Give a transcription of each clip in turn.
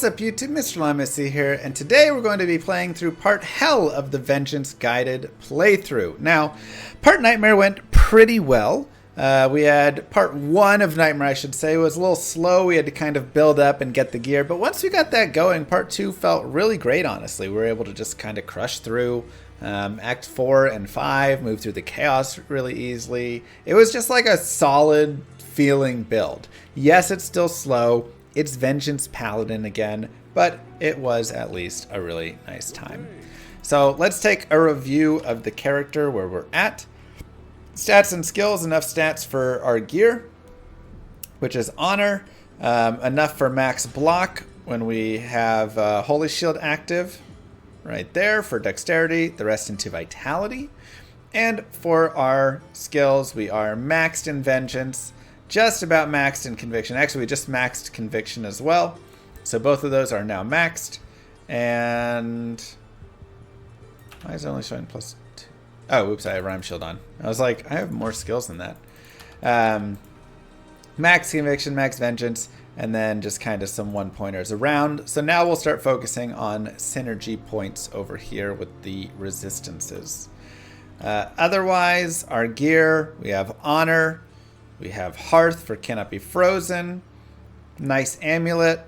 What's up YouTube, Mr. Llama here, and today we're going to be playing through part Hell of the Vengeance guided playthrough. Now, part Nightmare went pretty well. We had part 1 of Nightmare, I should say, was a little slow. We had to kind of build up and get the gear, but once we got that going, part 2 felt really great, honestly. We were able to just kind of crush through Act 4 and 5, move through the chaos really easily. It was just like a solid feeling build. Yes, it's still slow. It's Vengeance Paladin again, but it was at least a really nice time. So let's take a review of the character where we're at. Stats and skills, enough stats for our gear, which is honor, enough for max block when we have Holy Shield active right there for dexterity, the rest into vitality. And for our skills, we are maxed in Vengeance, just about maxed in Conviction. Actually, we just maxed Conviction as well. So both of those are now maxed. And why is it only showing +2? Oh, oops, I have Rhyme Shield on. I was like, I have more skills than that. Max Conviction, Max Vengeance, and then just kind of some one-pointers around. So now we'll start focusing on synergy points over here with the resistances. Otherwise, our gear, we have Honor. We have Hearth for Cannot Be Frozen. Nice Amulet.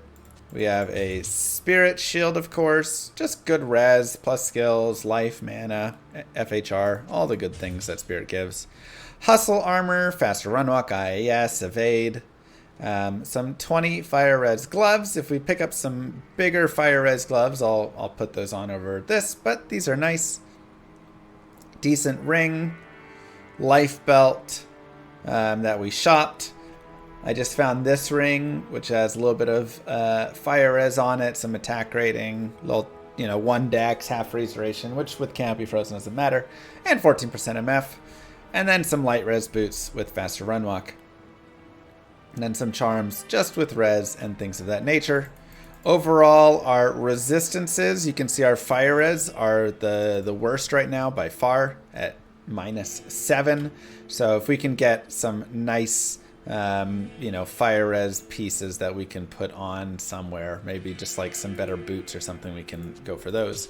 We have a Spirit Shield, of course. Just good res, plus skills, life, mana, FHR, all the good things that Spirit gives. Hustle Armor, Faster Run Walk, IAS, Evade. Some 20 Fire Res Gloves. If we pick up some bigger Fire Res Gloves, I'll put those on over this, but these are nice. Decent Ring. Life Belt. That we shopped. I just found this ring, which has a little bit of fire res on it, some attack rating, little 1 dex, half restoration, which with Can't Be Frozen doesn't matter, and 14% MF, and then some light res boots with faster run walk, and then some charms just with res and things of that nature. Overall, our resistances, you can see our fire res are the worst right now by far at -7. So if we can get some nice, fire res pieces that we can put on somewhere, maybe just like some better boots or something, we can go for those.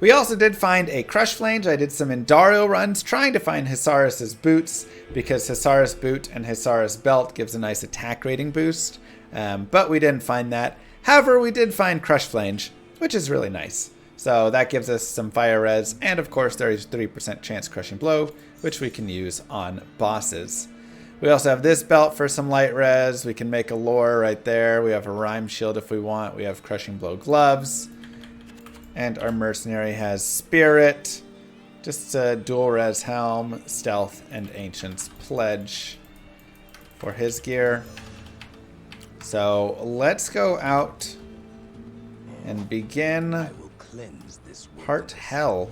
We also did find a Crush Flange. I did some Andariel runs trying to find Hisaris's boots because Hisaris boot and Hisaris belt gives a nice attack rating boost, but we didn't find that. However, we did find Crush Flange, which is really nice. So that gives us some fire res, and of course there is 3% chance crushing blow, which we can use on bosses. We also have this belt for some light res. We can make a lore right there. We have a Rhyme Shield if we want. We have crushing blow gloves. And our mercenary has Spirit, just a dual res helm, stealth, and Ancient's Pledge for his gear. So let's go out and begin part Hell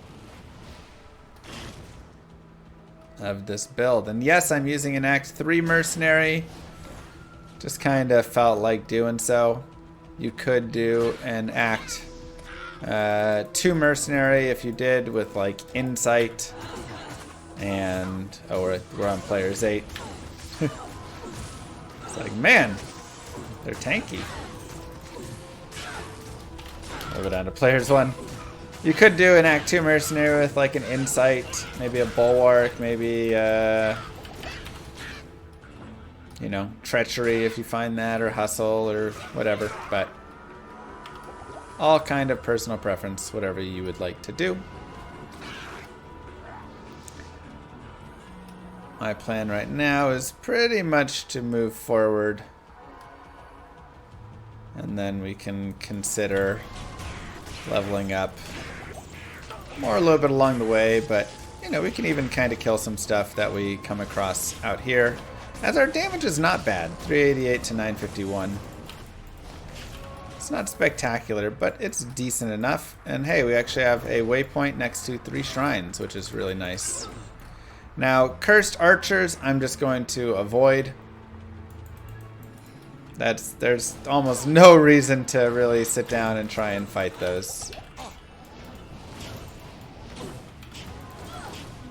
of this build. And yes, I'm using an Act 3 mercenary. Just kind of felt like doing so. You could do an Act 2 mercenary if you did with like Insight. And we're on players 8. It's like, man, they're tanky. Move it down to players 1. You could do an Act 2 mercenary with like an Insight, maybe a Bulwark, maybe Treachery if you find that, or Hustle, or whatever. But all kind of personal preference, whatever you would like to do. My plan right now is pretty much to move forward, and then we can consider leveling up more a little bit along the way, but we can even kind of kill some stuff that we come across out here, as our damage is not bad, 388 to 951. It's not spectacular, but it's decent enough. And hey, we actually have a waypoint next to 3 shrines, which is really nice. Now, cursed archers, I'm just going to avoid. There's almost no reason to really sit down and try and fight those.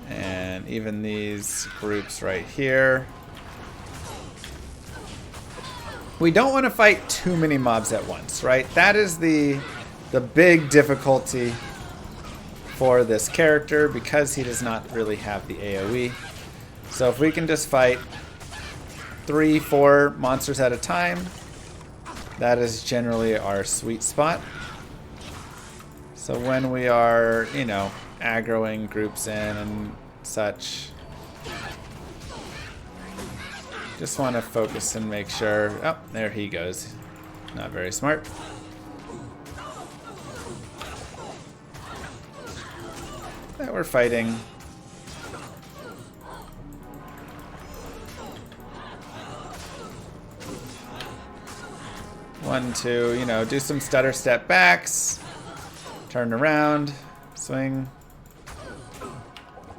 And even these groups right here. We don't want to fight too many mobs at once, right? That is the big difficulty for this character because he does not really have the AoE. So if we can just fight 3-4 monsters at a time, that is generally our sweet spot. So when we are, you know, aggroing groups in and such, just want to focus and make sure. Oh, there he goes. Not very smart. That we're fighting. One, two, you know, do some stutter step backs. Turn around, swing.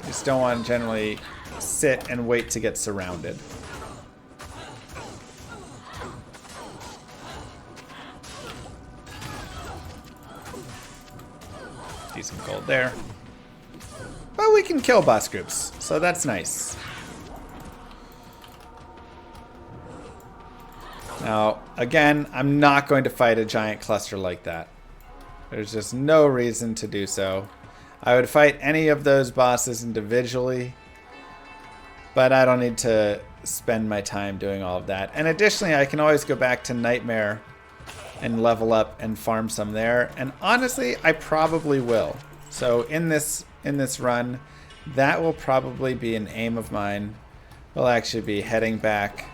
Just don't want to generally sit and wait to get surrounded. Decent gold there. But we can kill boss groups, so that's nice. Now, again, I'm not going to fight a giant cluster like that. There's just no reason to do so. I would fight any of those bosses individually, but I don't need to spend my time doing all of that. And additionally, I can always go back to Nightmare and level up and farm some there. And honestly, I probably will. So in this run, that will probably be an aim of mine. We'll actually be heading back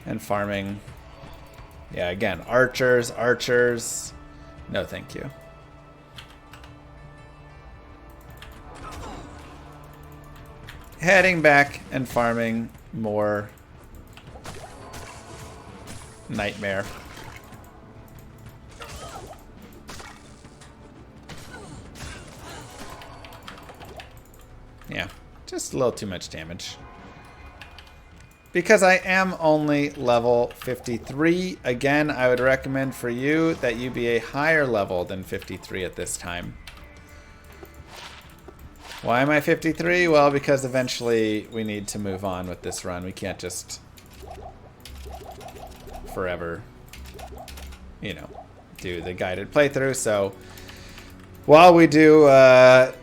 and farming. Yeah, again, archers. No, thank you. Heading back and farming more Nightmare. Yeah, just a little too much damage. Because I am only level 53, again, I would recommend for you that you be a higher level than 53 at this time. Why am I 53? Well, because eventually we need to move on with this run. We can't just forever, you know, do the guided playthrough. So while we do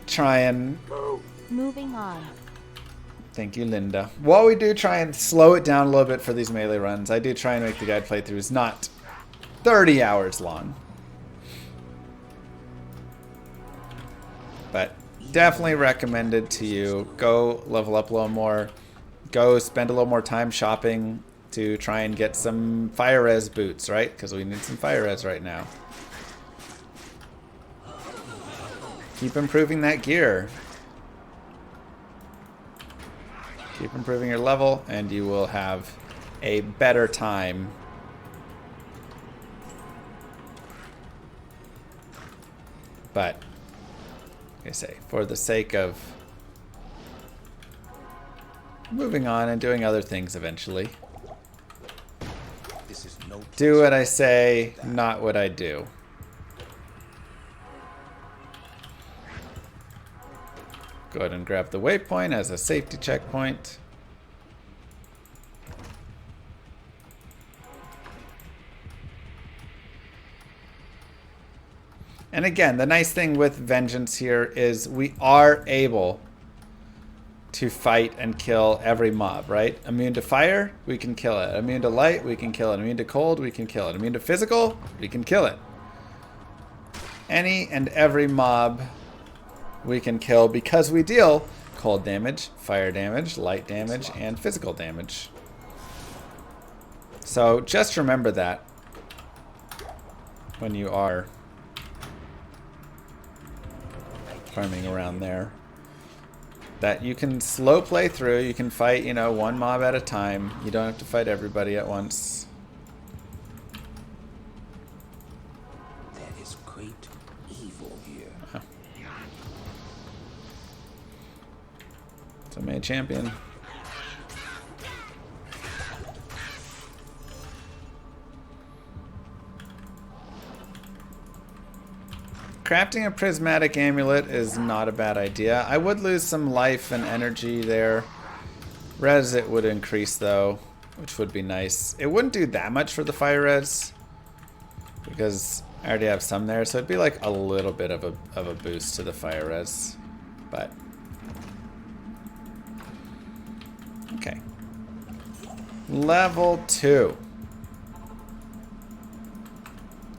try and... Moving on. Thank you, Linda. While we do try and slow it down a little bit for these melee runs, I do try and make the guide playthroughs not 30 hours long. But definitely recommended to you. Go level up a little more. Go spend a little more time shopping to try and get some fire res boots, right? Because we need some fire res right now. Keep improving that gear. Keep improving your level, and you will have a better time. But, like I say, for the sake of moving on and doing other things eventually, do what I say, not what I do. Go ahead and grab the waypoint as a safety checkpoint. And again, the nice thing with Vengeance here is we are able to fight and kill every mob, right? Immune to fire, we can kill it. Immune to light, we can kill it. Immune to cold, we can kill it. Immune to physical, we can kill it. Any and every mob we can kill because we deal cold damage, fire damage, light damage, and physical damage. So just remember that when you are farming around there. That you can slow play through, you can fight, you know, one mob at a time. You don't have to fight everybody at once. There is great evil here. Oh. So made champion. Crafting a prismatic amulet is not a bad idea. I would lose some life and energy there. Res it would increase though. which would be nice. It wouldn't do that much for the fire res because I already have some there, so it'd be like a little bit of a boost to the fire res, but okay. Level 2.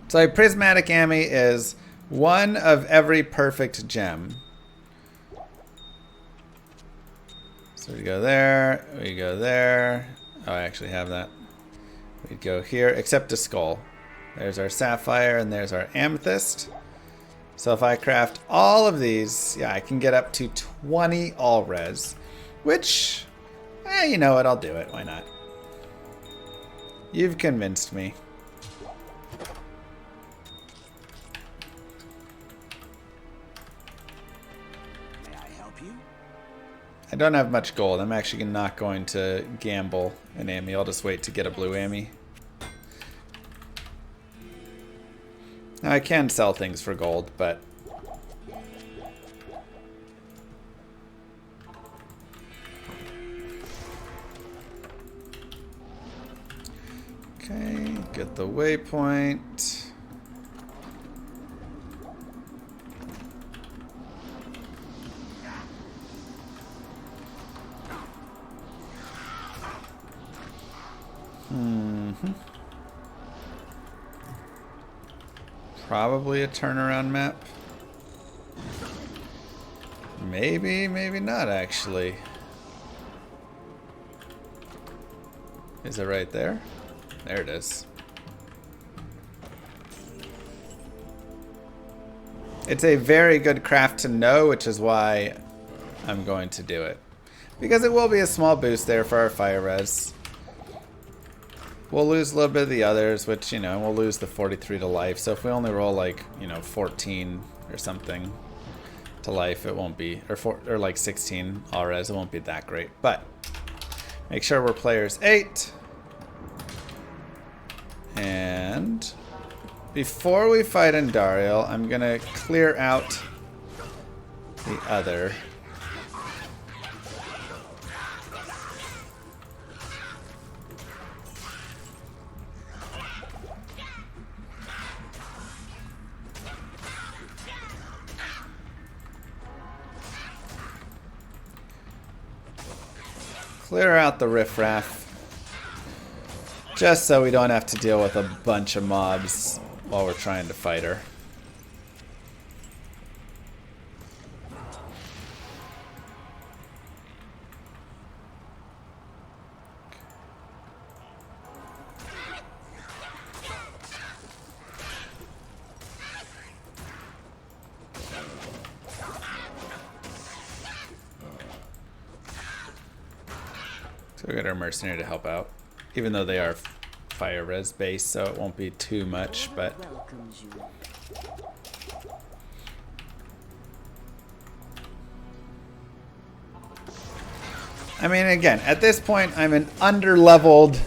So a prismatic ami is one of every perfect gem. So we go there, we go there. Oh, I actually have that. We'd go here, except a skull. There's our sapphire and there's our amethyst. So if I craft all of these, yeah, I can get up to 20 all res, which, you know what, I'll do it. Why not? You've convinced me. May I help you? I don't have much gold. I'm actually not going to gamble an ami. I'll just wait to get a blue ami. Now I can sell things for gold, but okay, get the waypoint. Probably a turnaround map. Maybe, maybe not actually. Is it right there? There it is. It's a very good craft to know, which is why I'm going to do it. Because it will be a small boost there for our fire res. We'll lose a little bit of the others, which, you know, we'll lose the 43 to life. So if we only roll like, you know, 14 or something to life, it won't be, or like 16 all res, it won't be that great. But make sure we're players 8. And before we fight Andariel, I'm gonna clear out the other. Clear out the riffraff. Just so we don't have to deal with a bunch of mobs while we're trying to fight her. So we got our mercenary to help out, even though they are fire res based, so it won't be too much, but I mean, again, at this point I'm an under-leveled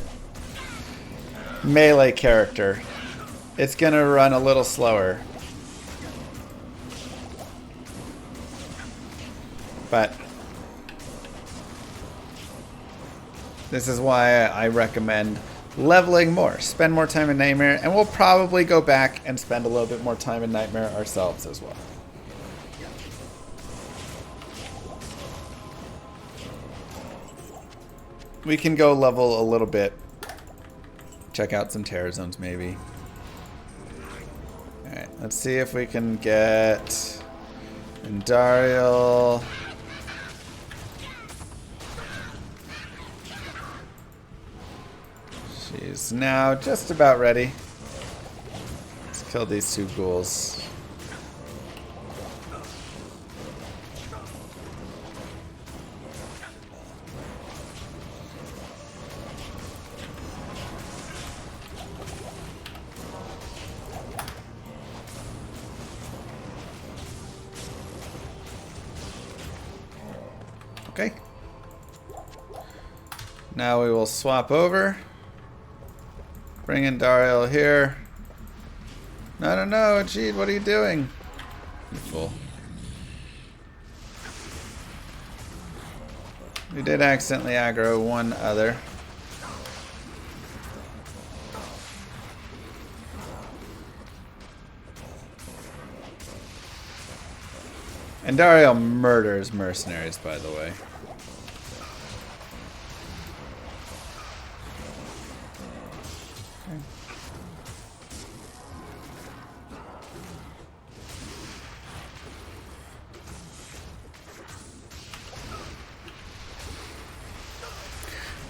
melee character. It's gonna run a little slower, but this is why I recommend leveling more. Spend more time in Nightmare, and we'll probably go back and spend a little bit more time in Nightmare ourselves as well. We can go level a little bit. Check out some Terror Zones maybe. Alright, let's see if we can get Andariel. She's now just about ready. Let's kill these 2 ghouls. Okay. Now we will swap over. Bring in Duriel here. No, no, no, Ajit, what are you doing? You fool. We did accidentally aggro one other. Andariel murders mercenaries, by the way.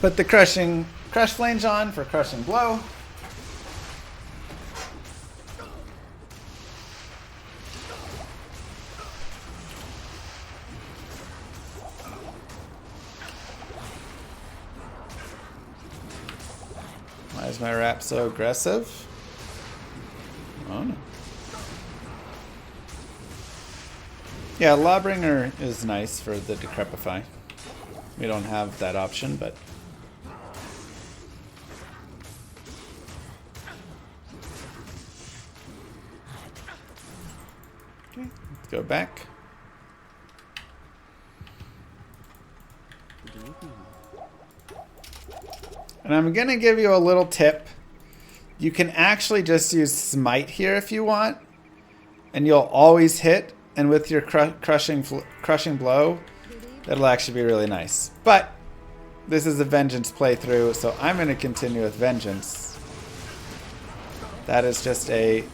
Put the crush flange on for crushing blow. Why is my rap so aggressive? Oh no. Yeah, Lawbringer is nice for the Decrepify. We don't have that option, but okay, let's go back. And I'm going to give you a little tip. You can actually just use Smite here if you want, and you'll always hit. And with your crushing blow, that'll actually be really nice. But this is a Vengeance playthrough, so I'm going to continue with Vengeance. That is just a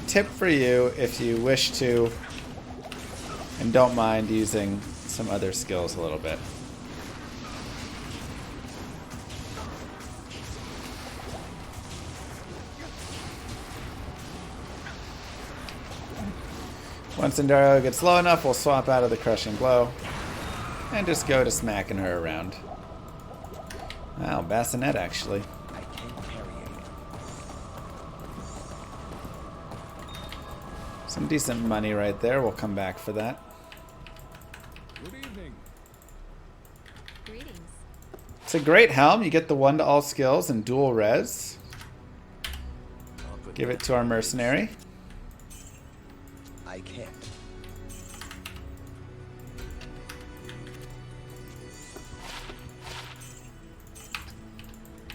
tip for you if you wish to and don't mind using some other skills a little bit. Once Andariel gets low enough, we'll swap out of the crushing blow and just go to smacking her around. Wow, bassinet actually. Some decent money right there. We'll come back for that. Good evening. Greetings. It's a great helm. You get the 1 to all skills and dual res. Give it to our mercenary. I can't.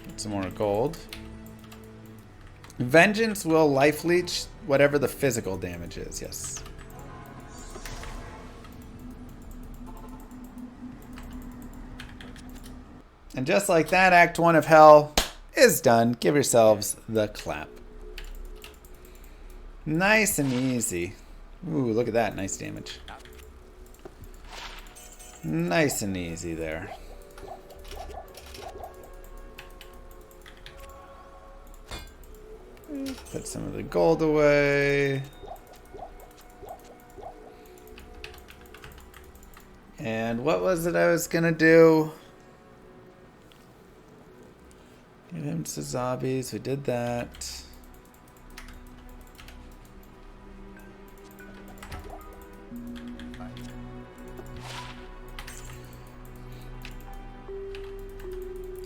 Get some more gold. Vengeance will life leech whatever the physical damage is, yes. And just like that, Act 1 of Hell is done. Give yourselves the clap. Nice and easy. Ooh, look at that. Nice damage. Nice and easy there. Put some of the gold away. And what was it I was gonna do? Give him to zombies. We did that.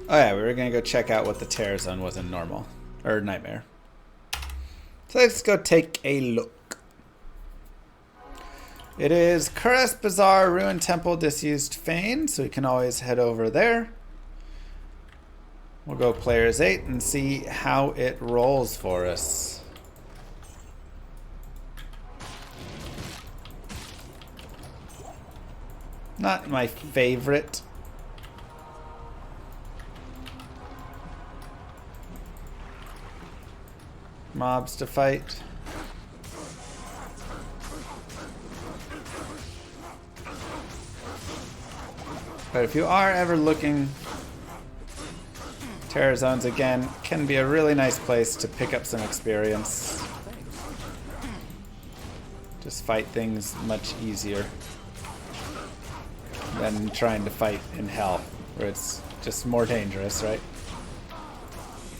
Oh yeah, we were gonna go check out what the Terror Zone was in normal or nightmare. So let's go take a look. It is Kuras Bazaar, Ruined Temple, Disused Fane, so we can always head over there. We'll go players 8 and see how it rolls for us. Not my favorite. Mobs to fight. But if you are ever looking, Terror Zones again can be a really nice place to pick up some experience. Just fight things much easier than trying to fight in Hell, where it's just more dangerous, right?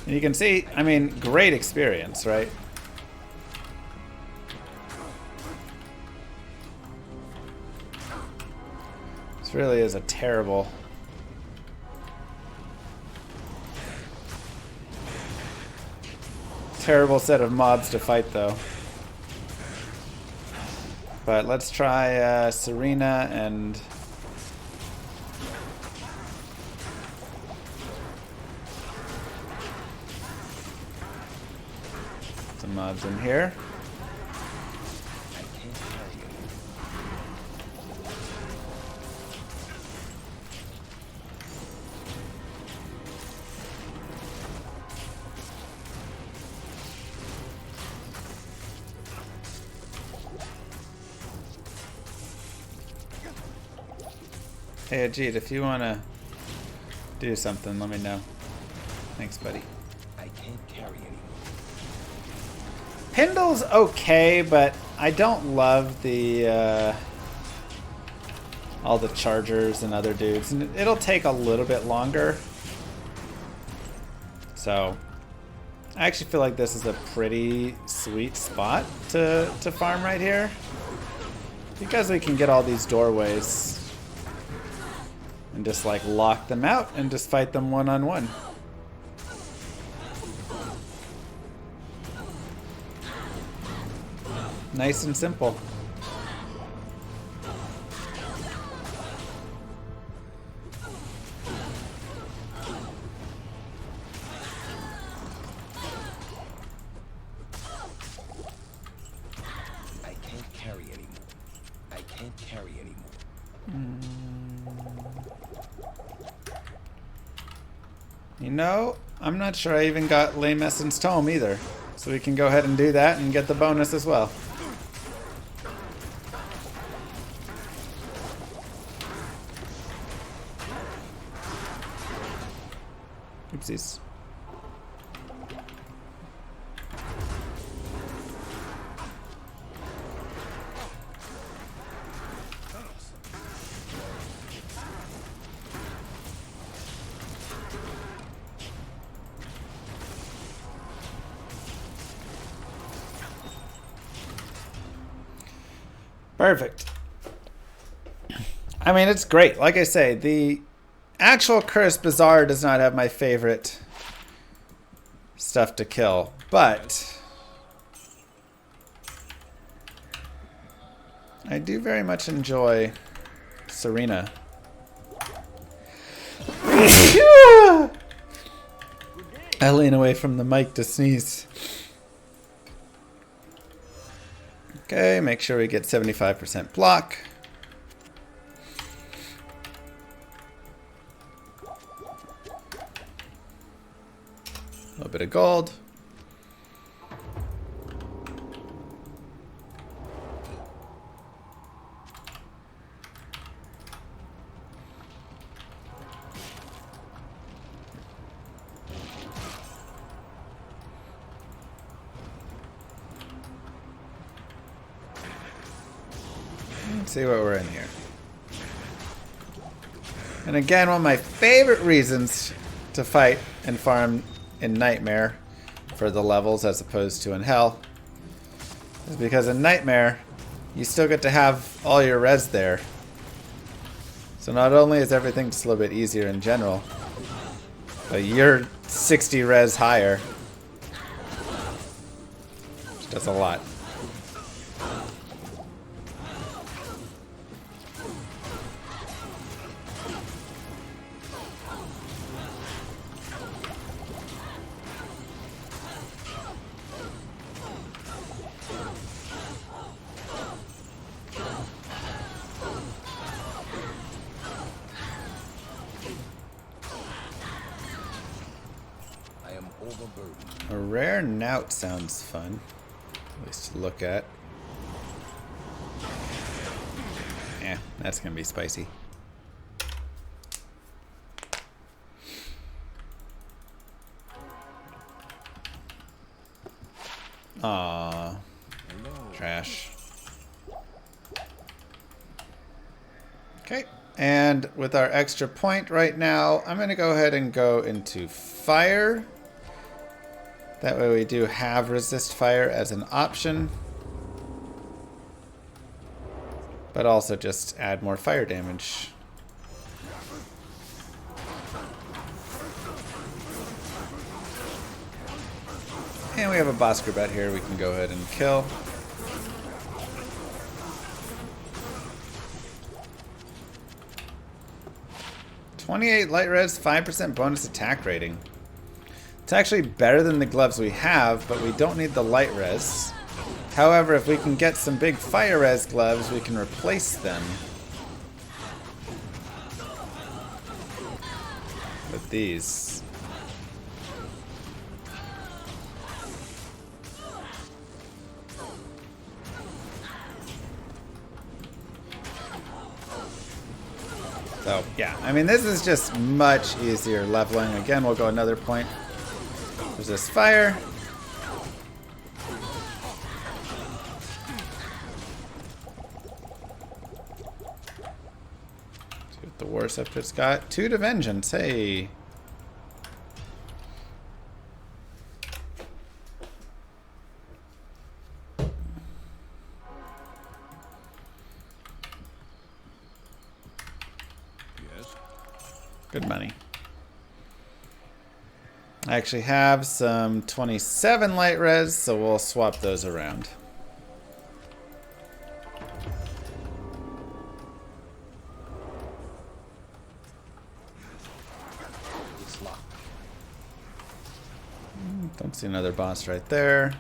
And you can see, I mean, great experience, right? This really is a terrible set of mobs to fight, though. But let's try Serena and some mobs in here. Hey, Ajit, if you want to do something, let me know. Thanks, buddy. I can't carry anymore. Pindle's okay, but I don't love the all the chargers and other dudes, and it'll take a little bit longer. So I actually feel like this is a pretty sweet spot to farm right here, because we can get all these doorways and just like lock them out and just fight them one-on-one. Nice and simple. I can't carry anymore. I can't carry anymore. You know, I'm not sure I even got Lame Essence Tome either. So we can go ahead and do that and get the bonus as well. Oopsies. Perfect. I mean, it's great. Like I say, the actual Cursed Bazaar does not have my favorite stuff to kill, but I do very much enjoy Serena. I lean away from the mic to sneeze. Okay, make sure we get 75% block. A little bit of gold. Let's see what we're in here. And again, one of my favorite reasons to fight and farm in Nightmare for the levels as opposed to in Hell is because in Nightmare you still get to have all your res there. So not only is everything just a little bit easier in general, but you're 60 res higher, which does a lot. A rare knout sounds fun, at least to look at. Yeah, that's gonna be spicy. Aww. Trash. Okay, and with our extra point right now, I'm gonna go ahead and go into fire. That way we do have resist fire as an option, but also just add more fire damage. And we have a boss group out here we can go ahead and kill. $28 light res, 5% bonus attack rating. It's actually better than the gloves we have, but we don't need the light res. However, if we can get some big fire res gloves, we can replace them with these. So, yeah, I mean, this is just much easier leveling. Again, we'll go another point. Resist fire. See what the war scepter's got. 2 to vengeance. Hey. Good money. I actually have some 27 light res, so we'll swap those around. Don't see another boss right there.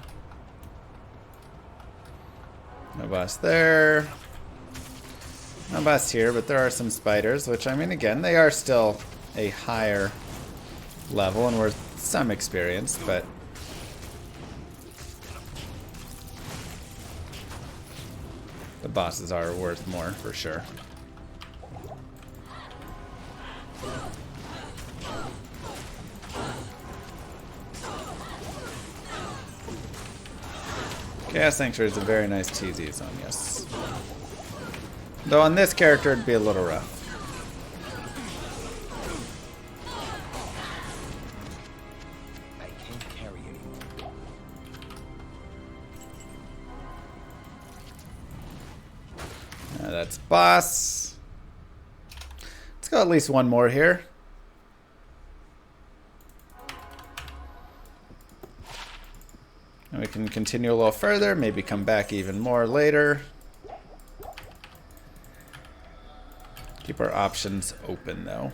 No boss there. No boss here, but there are some spiders, which, I mean, again, they are still a higher level and worth some experience, but the bosses are worth more for sure. Chaos Sanctuary is a very nice TZ zone, yes. Though on this character it'd be a little rough. I can't carry anymore. That's boss. Let's go at least one more here. And we can continue a little further, maybe come back even more later. Keep our options open, though.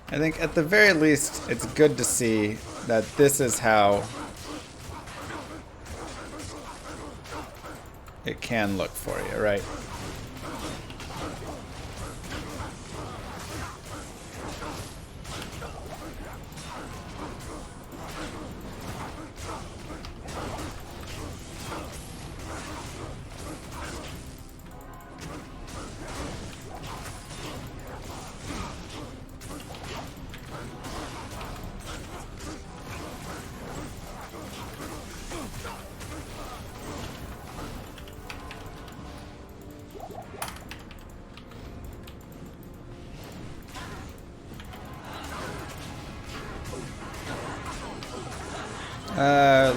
I think at the very least, it's good to see that this is how it can look for you, right?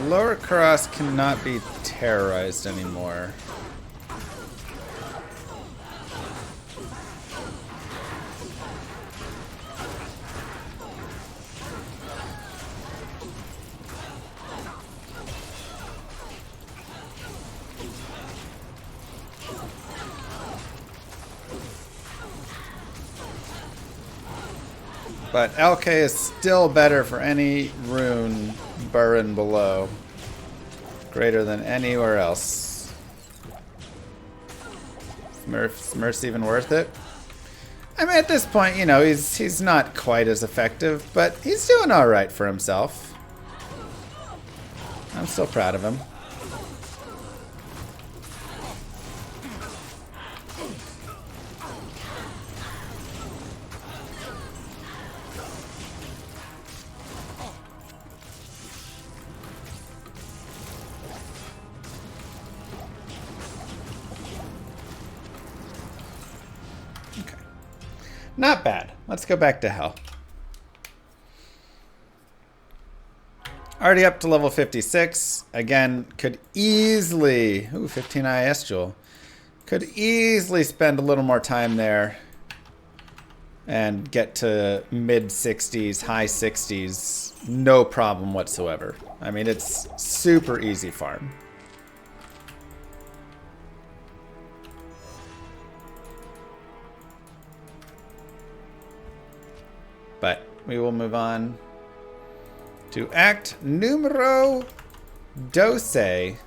Lower cross cannot be terrorized anymore. But LK is still better for any rune burn below. Greater than anywhere else. Smurf's even worth it? I mean, at this point, you know, he's not quite as effective, but he's doing alright for himself. I'm still proud of him. Not bad. Let's go back to hell. Already up to level 56. Again, could easily... Ooh, 15 IS Jewel. Could easily spend a little more time there and get to mid-60s, high 60s. No problem whatsoever. I mean, it's super easy farm. But we will move on to act numero 12.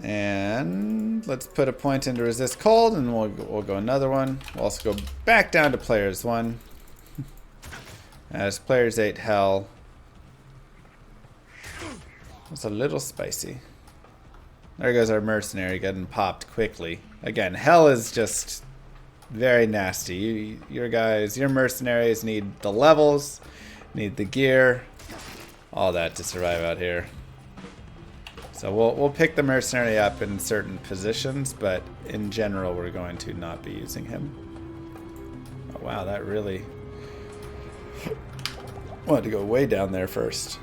And let's put a point into resist cold, and we'll go another one. We'll also go back down to players 1. As players ate hell. It's a little spicy. There goes our mercenary getting popped quickly. Again, hell is just very nasty. Your mercenaries need the levels, need the gear, all that to survive out here. So we'll pick the mercenary up in certain positions, but in general we're going to not be using him. Oh wow, that really wanted to go way down there first.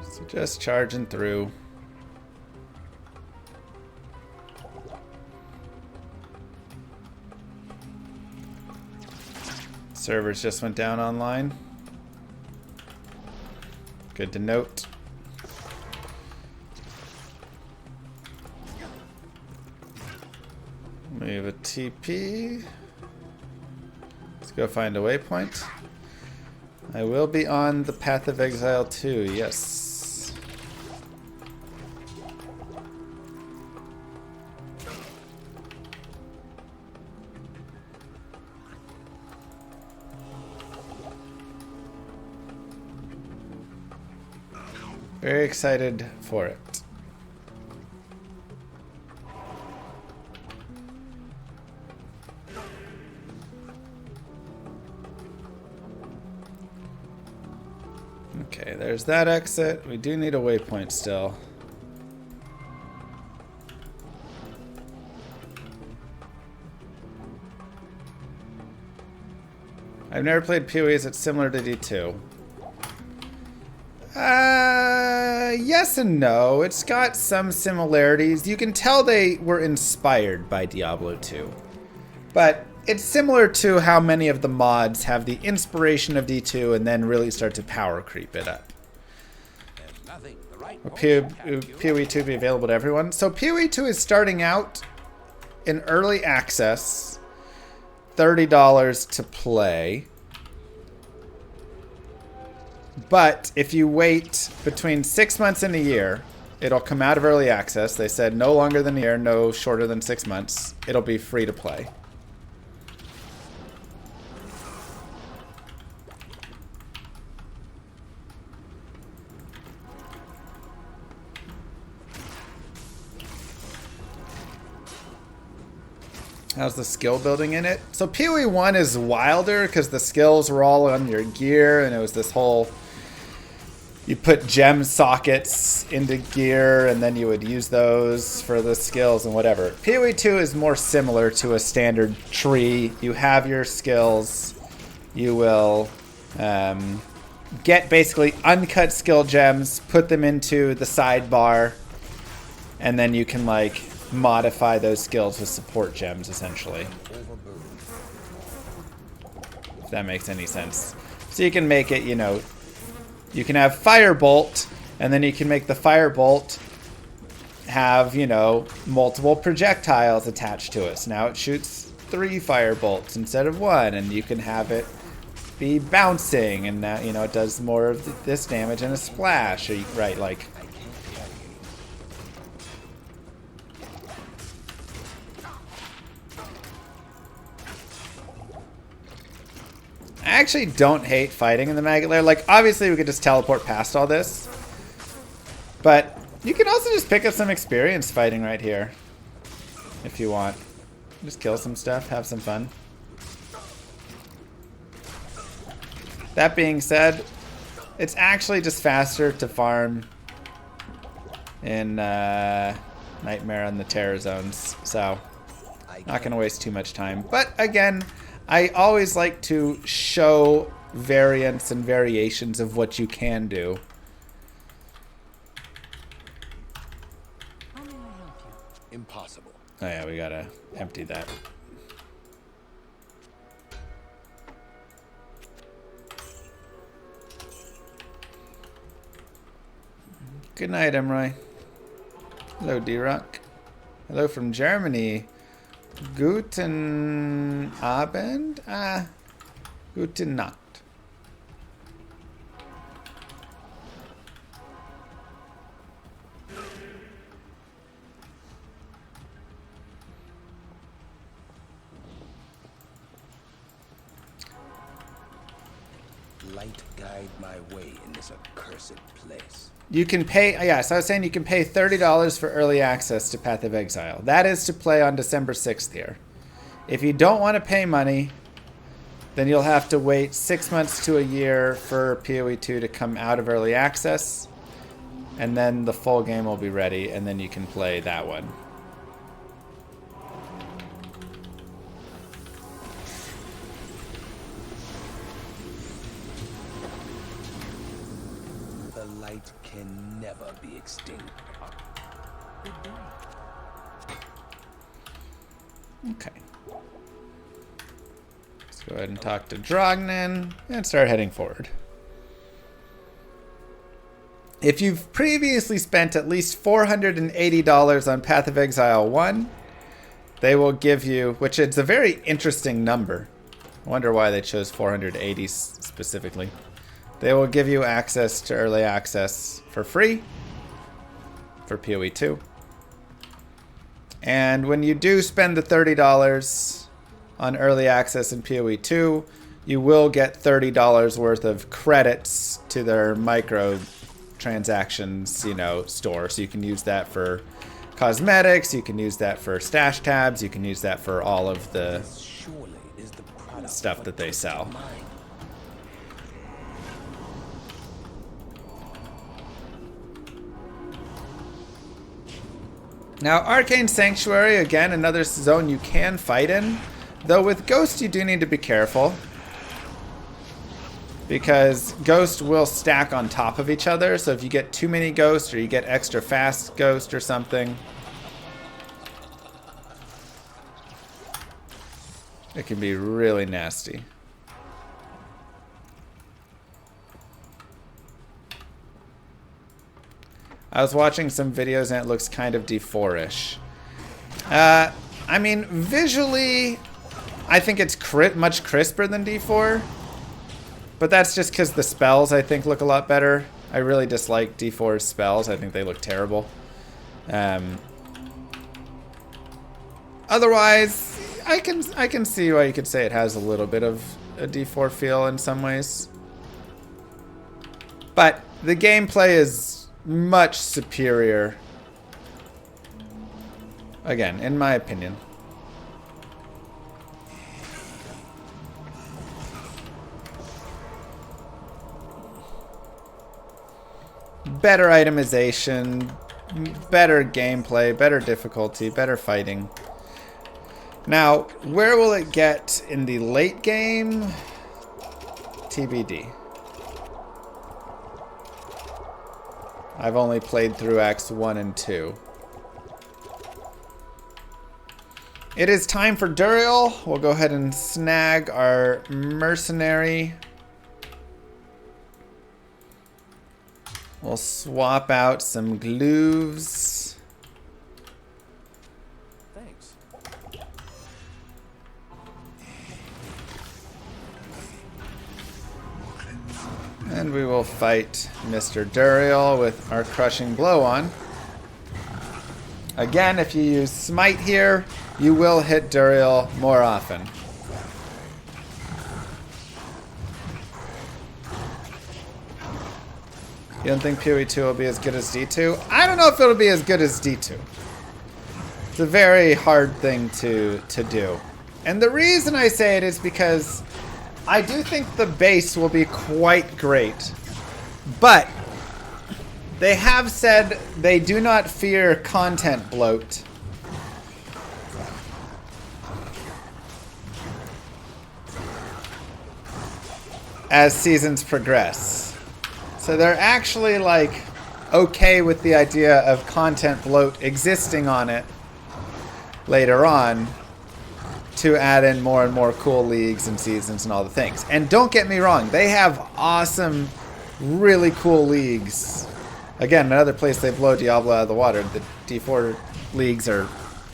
So just charging through. Servers just went down online. Good to note. We have a TP. Let's go find a waypoint. I will be on the Path of Exile too, yes. Very excited for it. Okay, there's that exit. We do need a waypoint still. I've never played PoE. Is it similar to D2? Yes and no. It's got some similarities. You can tell they were inspired by Diablo 2. But it's similar to how many of the mods have the inspiration of D2 and then really start to power creep it up. Will PoE 2 be available to everyone? So PoE 2 is starting out in early access, $30 to play. But if you wait between 6 months and a year, it'll come out of early access. They said no longer than a year, no shorter than 6 months. It'll be free to play. How's the skill building in it? So PoE 1 is wilder because the skills were all on your gear, and it was this whole... You put gem sockets into gear, and then you would use those for the skills and whatever. PoE 2 is more similar to a standard tree. You have your skills. You will get basically uncut skill gems, put them into the sidebar, and then you can like modify those skills with support gems, essentially. If that makes any sense. So you can make it, you know, you can have Firebolt, and then you can make the Firebolt have, you know, multiple projectiles attached to it. So now it shoots 3 Firebolts instead of 1, and you can have it be bouncing, and now, you know, it does more of this damage in a splash, or right, like... I actually don't hate fighting in the Maggot Lair. Like, obviously we could just teleport past all this. But you can also just pick up some experience fighting right here. If you want. Just kill some stuff, have some fun. That being said, it's actually just faster to farm in Nightmare on the Terror Zones. So, not going to waste too much time. But again... I always like to show variants and variations of what you can do. How may I help you? Impossible. Oh yeah, we gotta empty that. Good night, Emroy. Hello, D-Rock. Hello from Germany. Guten Abend? Guten Nacht. light guide my way in this accursed place. You can pay, yeah, so I was saying you can pay $30 for early access to Path of Exile. That is to play on December 6th here. If you don't want to pay money, then you'll have to wait 6 months to a year for PoE 2 to come out of early access. And then the full game will be ready, and then you can play that one. The light can never be extinct. Okay. Let's go ahead and talk to Drognin and start heading forward. If you've previously spent at least $480 on Path of Exile 1, they will give you, which is a very interesting number. I wonder why they chose 480 specifically. They will give you access to early access for free for PoE 2. And when you do spend the $30 on early access in PoE 2, you will get $30 worth of credits to their micro transactions, you know, store. So you can use that for cosmetics, you can use that for stash tabs, you can use that for all of the stuff that they sell. Now, Arcane Sanctuary, again, another zone you can fight in. Though with Ghost, you do need to be careful, because Ghost will stack on top of each other. So if you get too many Ghosts, or you get extra fast Ghost or something, it can be really nasty. I was watching some videos and it looks kind of D4-ish. I mean, visually, I think it's much crisper than D4. But that's just because the spells, I think, look a lot better. I really dislike D4's spells. I think they look terrible. Otherwise, I can see why you could say it has a little bit of a D4 feel in some ways. But the gameplay is much superior. Again, in my opinion. Better itemization, better gameplay, better difficulty, better fighting. Now, where will it get in the late game? TBD. I've only played through Acts 1 and 2. It is time for Duriel. We'll go ahead and snag our mercenary. We'll swap out some glaives. Thanks. And we will fight Mr. Duriel with our crushing blow on. Again, if you use smite here, you will hit Duriel more often. You don't think PoE 2 will be as good as D2? I don't know if it'll be as good as D2. It's a very hard thing to do. And the reason I say it is because I do think the base will be quite great. But they have said they do not fear content bloat. As seasons progress. So they're actually like okay with the idea of content bloat existing on it later on to add in more and more cool leagues and seasons and all the things. And don't get me wrong, they have awesome, really cool leagues. Again, another place they blow Diablo out of the water. The D4 leagues are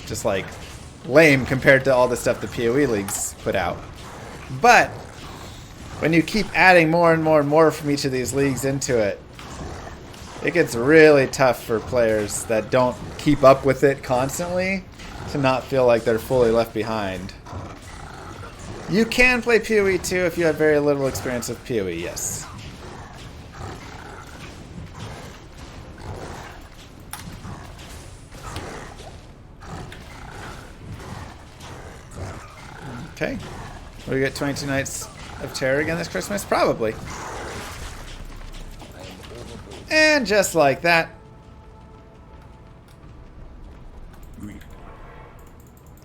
just like lame compared to all the stuff the PoE leagues put out. But when you keep adding more and more and more from each of these leagues into it, it gets really tough for players that don't keep up with it constantly to not feel like they're fully left behind. You can play PoE too if you have very little experience with PoE, yes. Okay. Will we get 22 Nights of Terror again this Christmas? Probably. And just like that.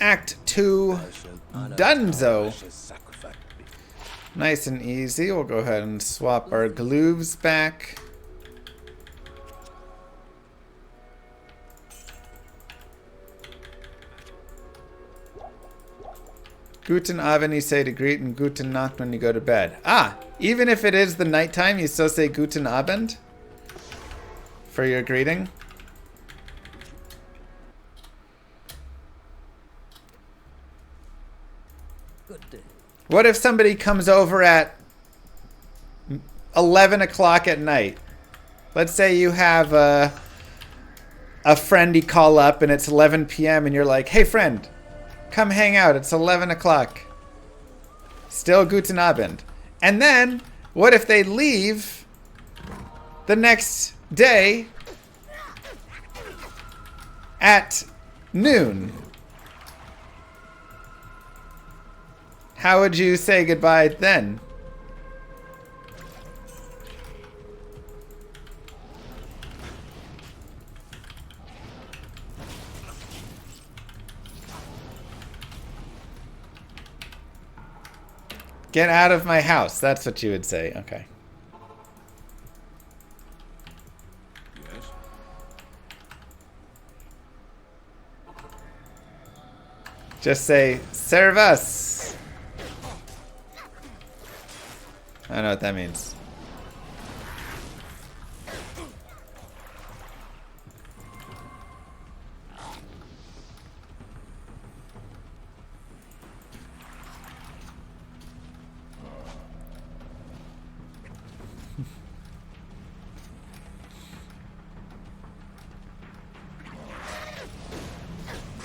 Act 2, Dunzo. Nice and easy. We'll go ahead and swap our glooves back. Guten Abend, you say to greet, and Guten Nacht when you go to bed. Ah, even if it is the nighttime, you still say Guten Abend for your greeting. What if somebody comes over at 11 o'clock at night? Let's say you have a friend you call up and it's 11 p.m. and you're like, hey friend, come hang out. It's 11 o'clock. Still Guten Abend. And then, what if they leave the next day at noon? How would you say goodbye then? Get out of my house. That's what you would say. Okay. Yes. Just say, serve us. I don't know what that means.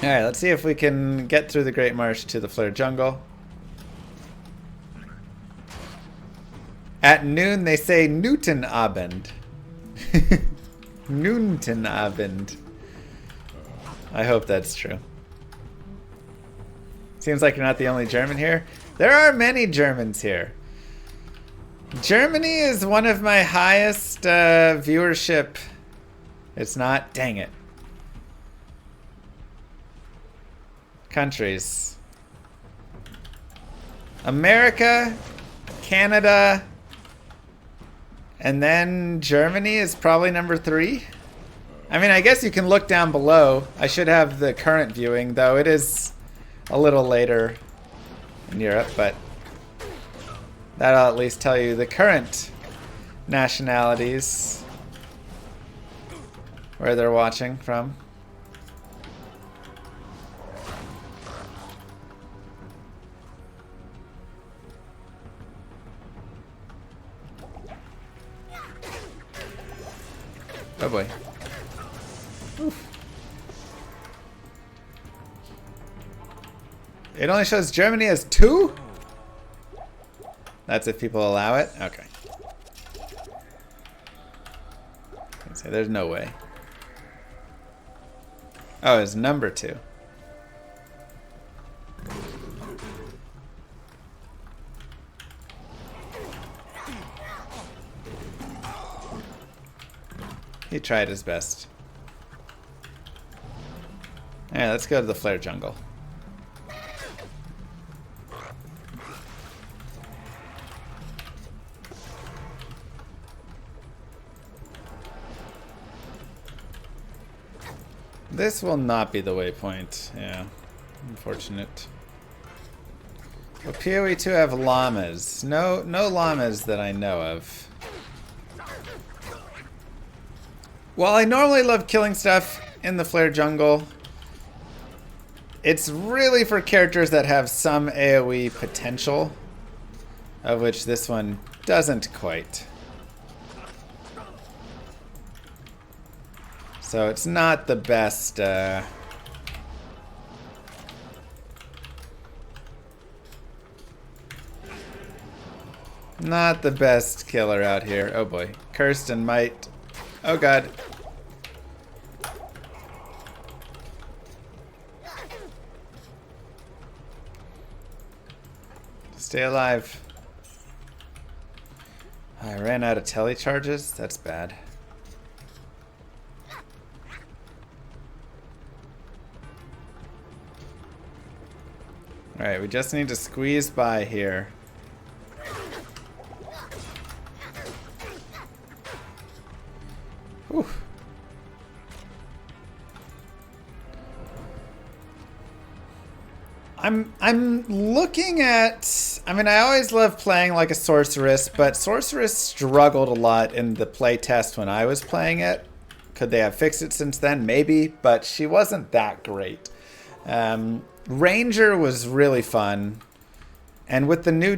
Alright, let's see if we can get through the Great Marsh to the Flare Jungle. At noon, they say Newton Abend. Newton Abend. I hope that's true. Seems like you're not the only German here. There are many Germans here. Germany is one of my highest viewership. It's not. Dang it. Countries. America, Canada, and then Germany is probably number 3. I mean, I guess you can look down below. I should have the current viewing, though it is a little later in Europe, but that'll at least tell you the current nationalities where they're watching from. Oh boy. Oof. It only shows Germany as 2? That's if people allow it? Okay. So there's no way. Oh, it's number 2. He tried his best. Alright, let's go to the Flare Jungle. This will not be the waypoint. Yeah, unfortunate. Well, PoE 2 have llamas. No llamas that I know of. While I normally love killing stuff in the Flare Jungle, it's really for characters that have some AoE potential, of which this one doesn't quite. So it's not the best Not the best killer out here. Oh boy. Cursed and might. Oh god. Stay alive. I ran out of telecharges? That's bad. Alright, we just need to squeeze by here. Whew. I'm looking at, I mean, I always love playing like a sorceress, but sorceress struggled a lot in the play test when I was playing it. Could they have fixed it since then? Maybe, but she wasn't that great. Ranger was really fun, and with the new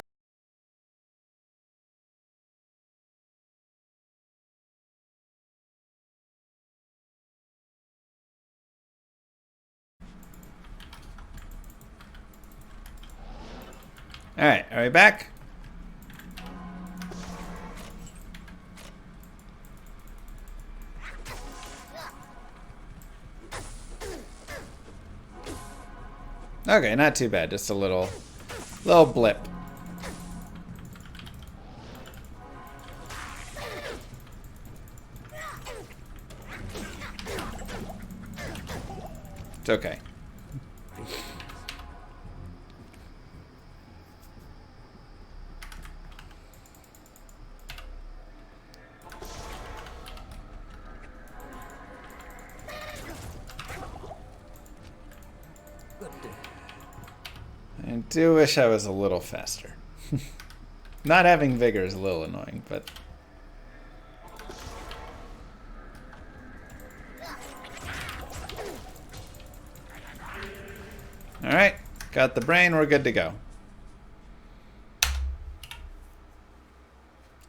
Alright, are we back? Okay, not too bad, just a little blip. It's okay. I do wish I was a little faster. Not having vigor is a little annoying, but... Alright, got the brain, we're good to go.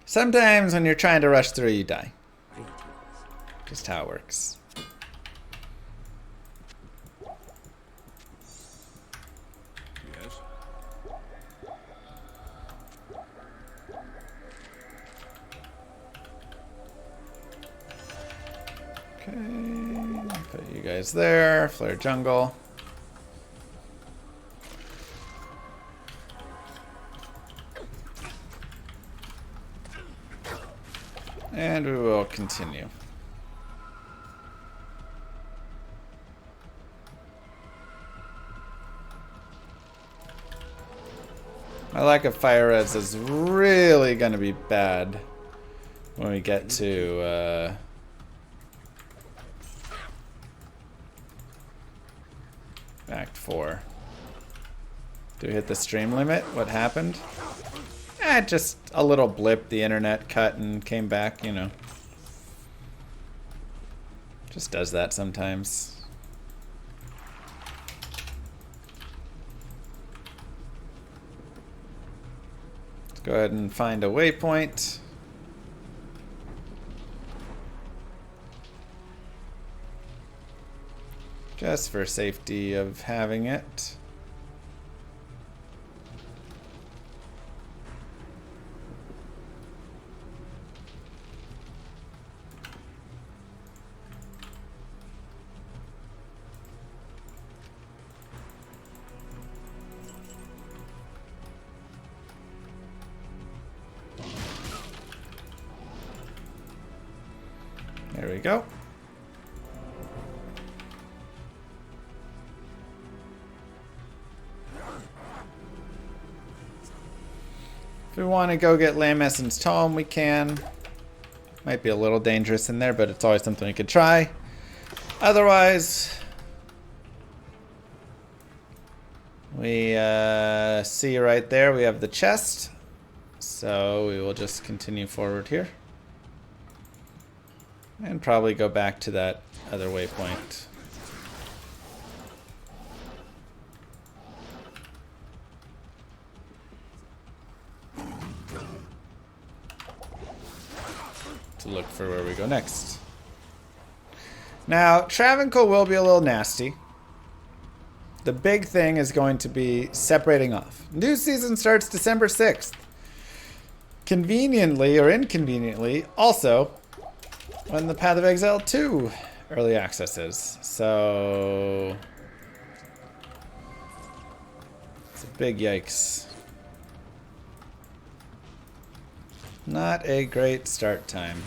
Sometimes when you're trying to rush through, you die. Just how it works. Okay, put you guys there. Flare jungle. And we will continue. My lack of fire res is really going to be bad when we get to Act 4. Do we hit the stream limit? What happened? Just a little blip. The internet cut and came back, you know. Just does that sometimes. Let's go ahead and find a waypoint. Just for safety of having it. There we go. If we want to go get Lamb Essence Tome, we can. Might be a little dangerous in there, but it's always something we could try. Otherwise, we see right there, we have the chest. So we will just continue forward here. And probably go back to that other waypoint. To look for where we go next. Now, Travincal will be a little nasty. The big thing is going to be separating off. New season starts December 6th. conveniently or inconveniently also when the Path of Exile 2 early access is. So it's a big yikes. Not a great start time.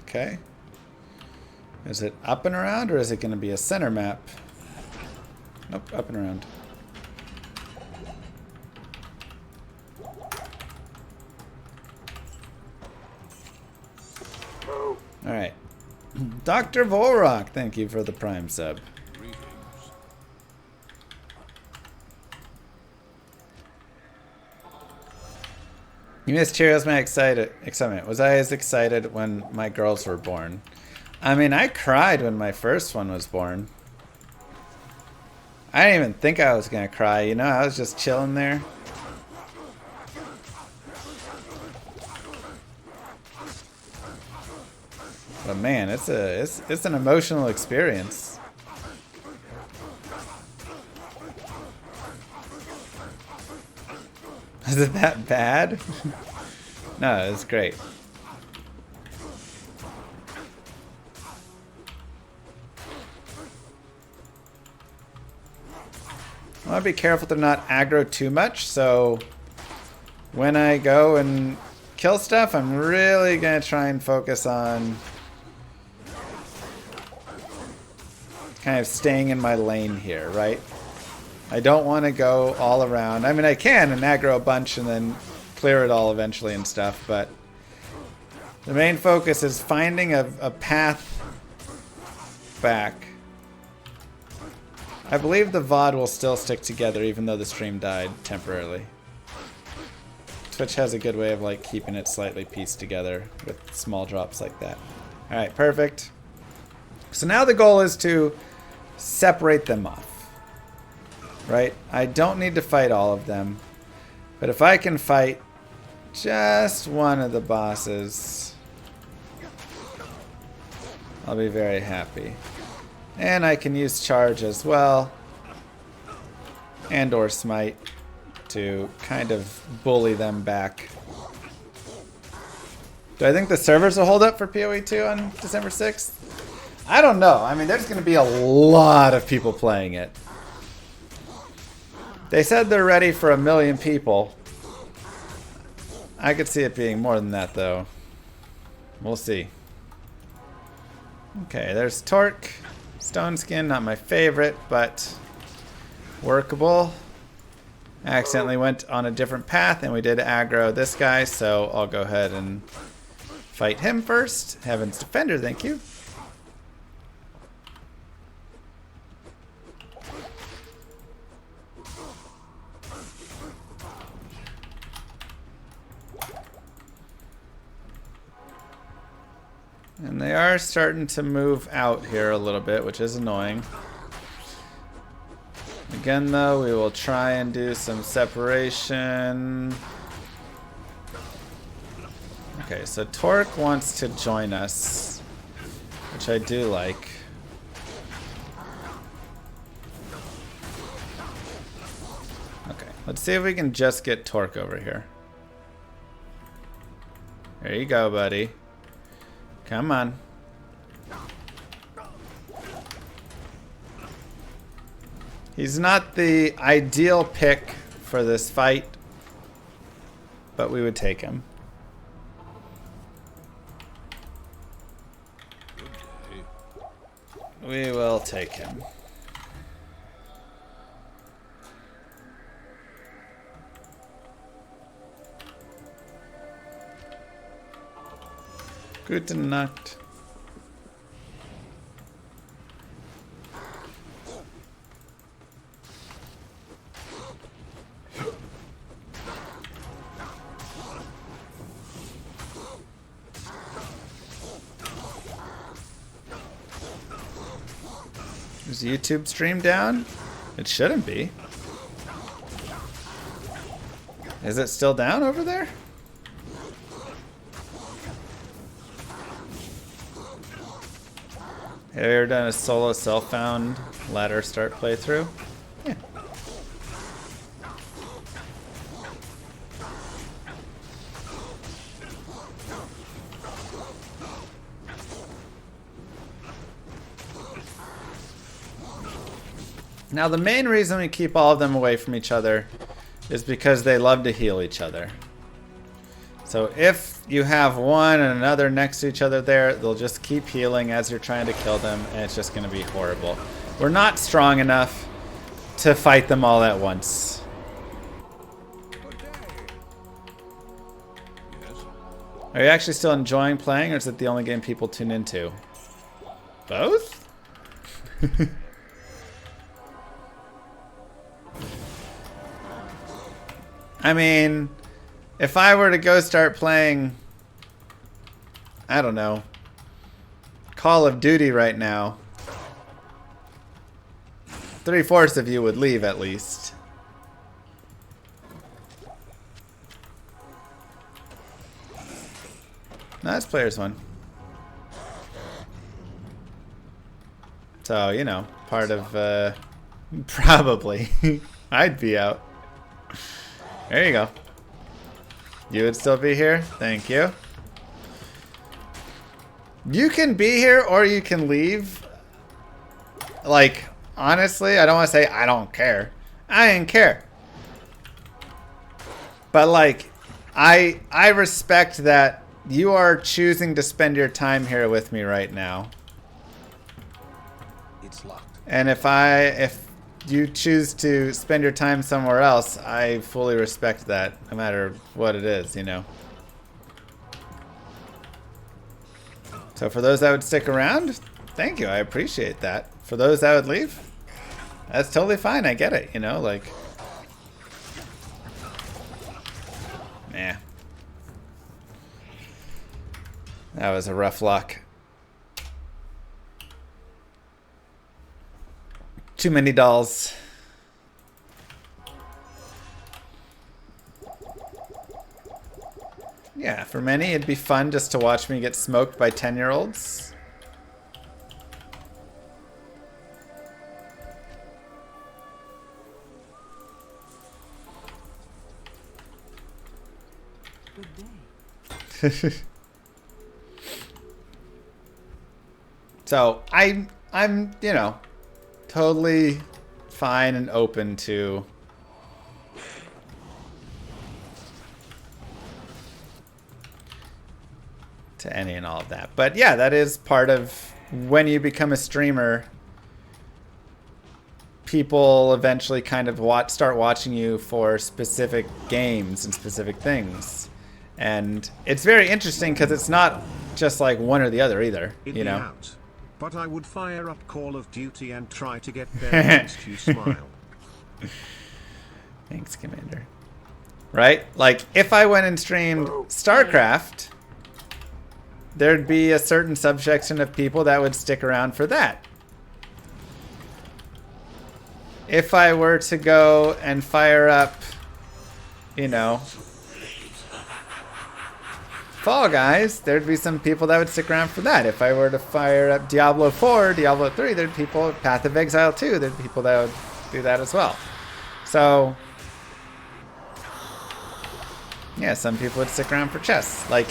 Okay. Is it up and around, or is it going to be a center map? Nope, up and around. Alright. Dr. Volrock, thank you for the Prime sub. Greetings. You missed Cheerios my excitement. Was I as excited when my girls were born? I mean, I cried when my first one was born. I didn't even think I was gonna cry, you know? I was just chilling there. But man, it's an emotional experience. Is it that bad? No, it's great. I want to be careful to not aggro too much, so when I go and kill stuff, I'm really going to try and focus on kind of staying in my lane here, right? I don't want to go all around. I mean, I can and aggro a bunch and then clear it all eventually and stuff, but the main focus is finding a path back. I believe the VOD will still stick together even though the stream died temporarily. Twitch has a good way of like keeping it slightly pieced together with small drops like that. Alright, perfect. So now the goal is to separate them off. Right? I don't need to fight all of them. But if I can fight just one of the bosses, I'll be very happy. And I can use charge as well. And or smite to kind of bully them back. Do I think the servers will hold up for PoE 2 on December 6th? I don't know. I mean, there's going to be a lot of people playing it. They said they're ready for 1 million people. I could see it being more than that, though. We'll see. Okay, there's Torque. Stone Skin, not my favorite, but workable. Accidentally went on a different path, and we did aggro this guy, so I'll go ahead and fight him first. Heaven's Defender, thank you. And they are starting to move out here a little bit, which is annoying. Again, though, we will try and do some separation. Okay, so Torque wants to join us, which I do like. Okay, let's see if we can just get Torque over here. There you go, buddy. Come on. He's not the ideal pick for this fight, but we would take him. We will take him. Gute Nacht. Is YouTube stream down? It shouldn't be. Is it still down over there? Have you ever done a solo self-found ladder start playthrough? Yeah. Now the main reason we keep all of them away from each other is because they love to heal each other. So if you have one and another next to each other there, they'll just keep healing as you're trying to kill them, and it's just going to be horrible. We're not strong enough to fight them all at once. Yes. Are you actually still enjoying playing, or is it the only game people tune into? Both? I mean, if I were to go start playing, I don't know, Call of Duty right now, 3/4 of you would leave at least. No, that's players one. So, you know, part of, probably, I'd be out. There you go. You would still be here? Thank you. You can be here or you can leave. Like, honestly, I don't want to say I don't care. I didn't care. But like, I respect that you are choosing to spend your time here with me right now. It's locked. And if you choose to spend your time somewhere else, I fully respect that, no matter what it is, you know. So for those that would stick around, thank you, I appreciate that. For those that would leave, that's totally fine, I get it, you know, like... Nah. That was a rough luck. Too many dolls. Yeah, for many it'd be fun just to watch me get smoked by 10-year-olds. Good day. So I'm, you know, totally fine and open to any and all of that. But yeah, that is part of when you become a streamer. People eventually kind of start watching you for specific games and specific things. And it's very interesting because it's not just like one or the other either, you know. Out. But I would fire up Call of Duty and try to get there against you smile. Thanks, Commander. Right? Like, if I went and streamed StarCraft, there'd be a certain subsection of people that would stick around for that. If I were to go and fire up, you know, Fall Guys, there'd be some people that would stick around for that. If I were to fire up Diablo 4, Diablo 3, there'd be people, Path of Exile 2, there'd be people that would do that as well. So, yeah, some people would stick around for chess. Like,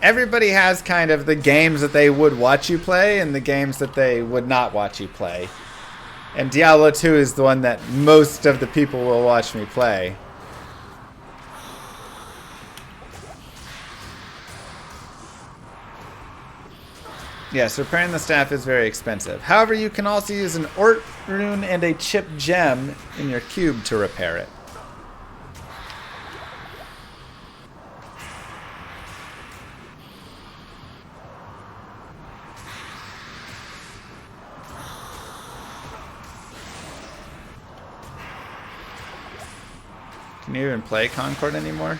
everybody has kind of the games that they would watch you play and the games that they would not watch you play. And Diablo 2 is the one that most of the people will watch me play. Yes, repairing the staff is very expensive. However, you can also use an Ort rune and a chip gem in your cube to repair it. Can you even play Concord anymore?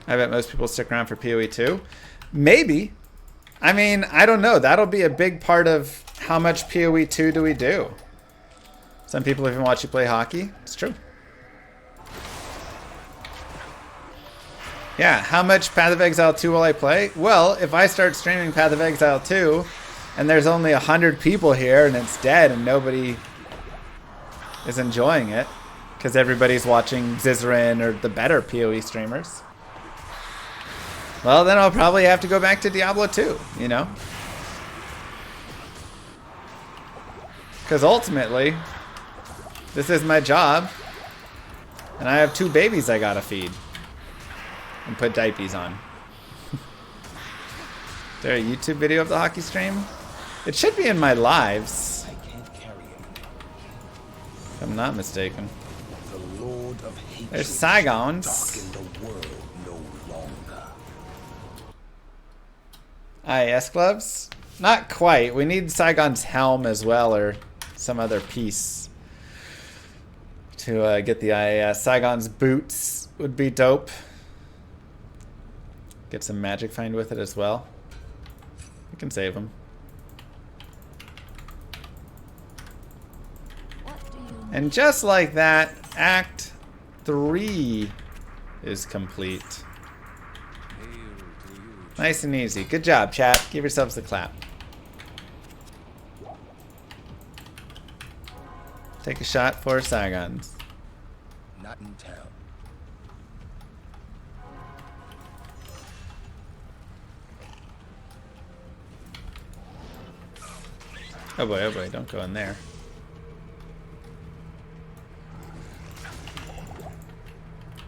I bet most people stick around for PoE 2. Maybe. I mean, I don't know. That'll be a big part of how much PoE 2 do we do. Some people even watch you play hockey. It's true. Yeah, how much Path of Exile 2 will I play? Well, if I start streaming Path of Exile 2 and there's only 100 people here and it's dead and nobody is enjoying it because everybody's watching Zizarin or the better PoE streamers, well, then I'll probably have to go back to Diablo 2, you know? Because ultimately, this is my job and I have 2 babies I gotta feed. And put diapers on. Is there a YouTube video of the hockey stream? It should be in my lives. I can't carry it. If I'm not mistaken. The Lord of Hatred There's Saigons. darken the world no longer. IAS gloves? Not quite. We need Saigon's helm as well, or some other piece to get the IAS. Saigon's boots would be dope. Get some magic find with it as well. You can save them. And just like that, Act 3 is complete. Nice and easy. Good job, chat. Give yourselves a clap. Take a shot for Saigons. Not in town. Oh boy, don't go in there.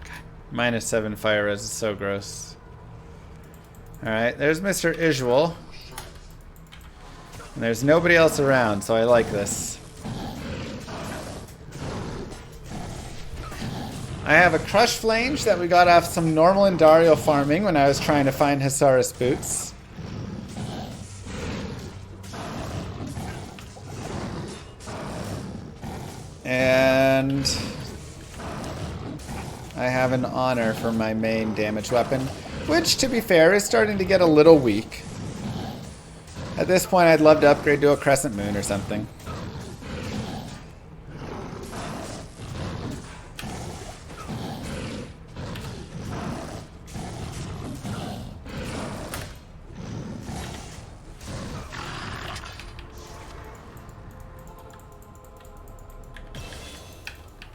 God, -7 fire res is so gross. Alright, there's Mr. Isual. And there's nobody else around, so I like this. I have a Crush Flange that we got off some normal Andariel farming when I was trying to find Hasaris boots. And I have an honor for my main damage weapon, which, to be fair, is starting to get a little weak. At this point, I'd love to upgrade to a Crescent Moon or something.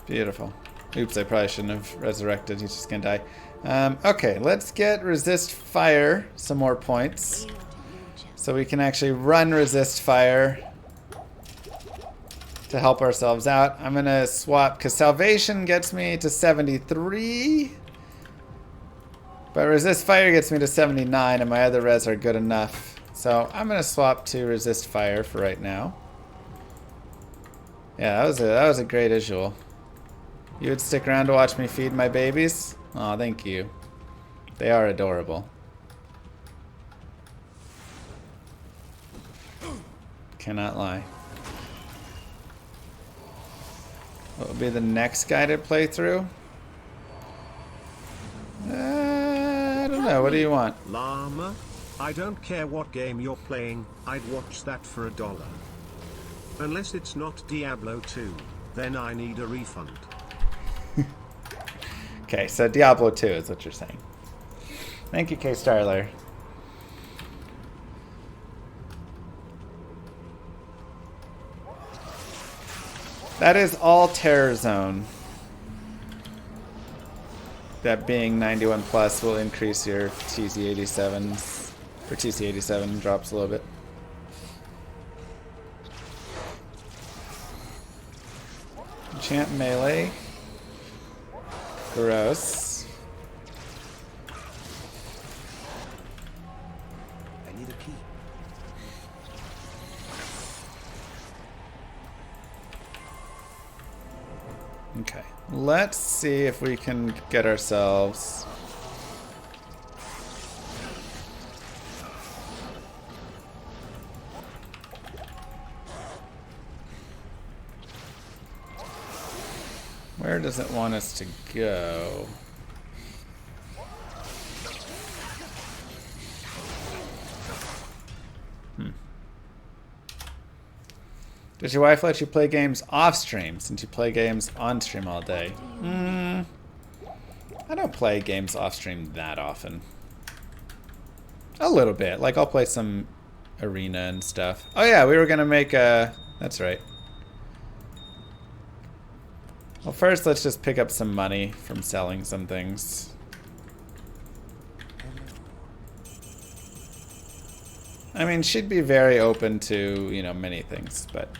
Beautiful. Oops, I probably shouldn't have resurrected. He's just gonna die. Okay, let's get resist fire some more points. So we can actually run resist fire to help ourselves out. I'm gonna swap, because salvation gets me to 73. But resist fire gets me to 79, and my other res are good enough. So I'm gonna swap to resist fire for right now. Yeah, that was a great visual. You would stick around to watch me feed my babies? Aw, thank you. They are adorable. Cannot lie. What will be the next guided playthrough? I don't know. What do you want? Llama, I don't care what game you're playing, I'd watch that for $1. Unless it's not Diablo 2, then I need a refund. Okay, so Diablo 2 is what you're saying. Thank you, K. Starler. That is all Terror Zone. That being 91 plus will increase your TC87s, or TC87 drops a little bit. Enchant melee. Gross. I need a key. Okay, let's see if we can get ourselves where does it want us to go? Does your wife let you play games off stream since you play games on stream all day? I don't play games off stream that often. A little bit. Like, I'll play some arena and stuff. Oh yeah, we were gonna make a... That's right. Well, first let's just pick up some money from selling some things. I mean, she'd be very open to, you know, many things, but...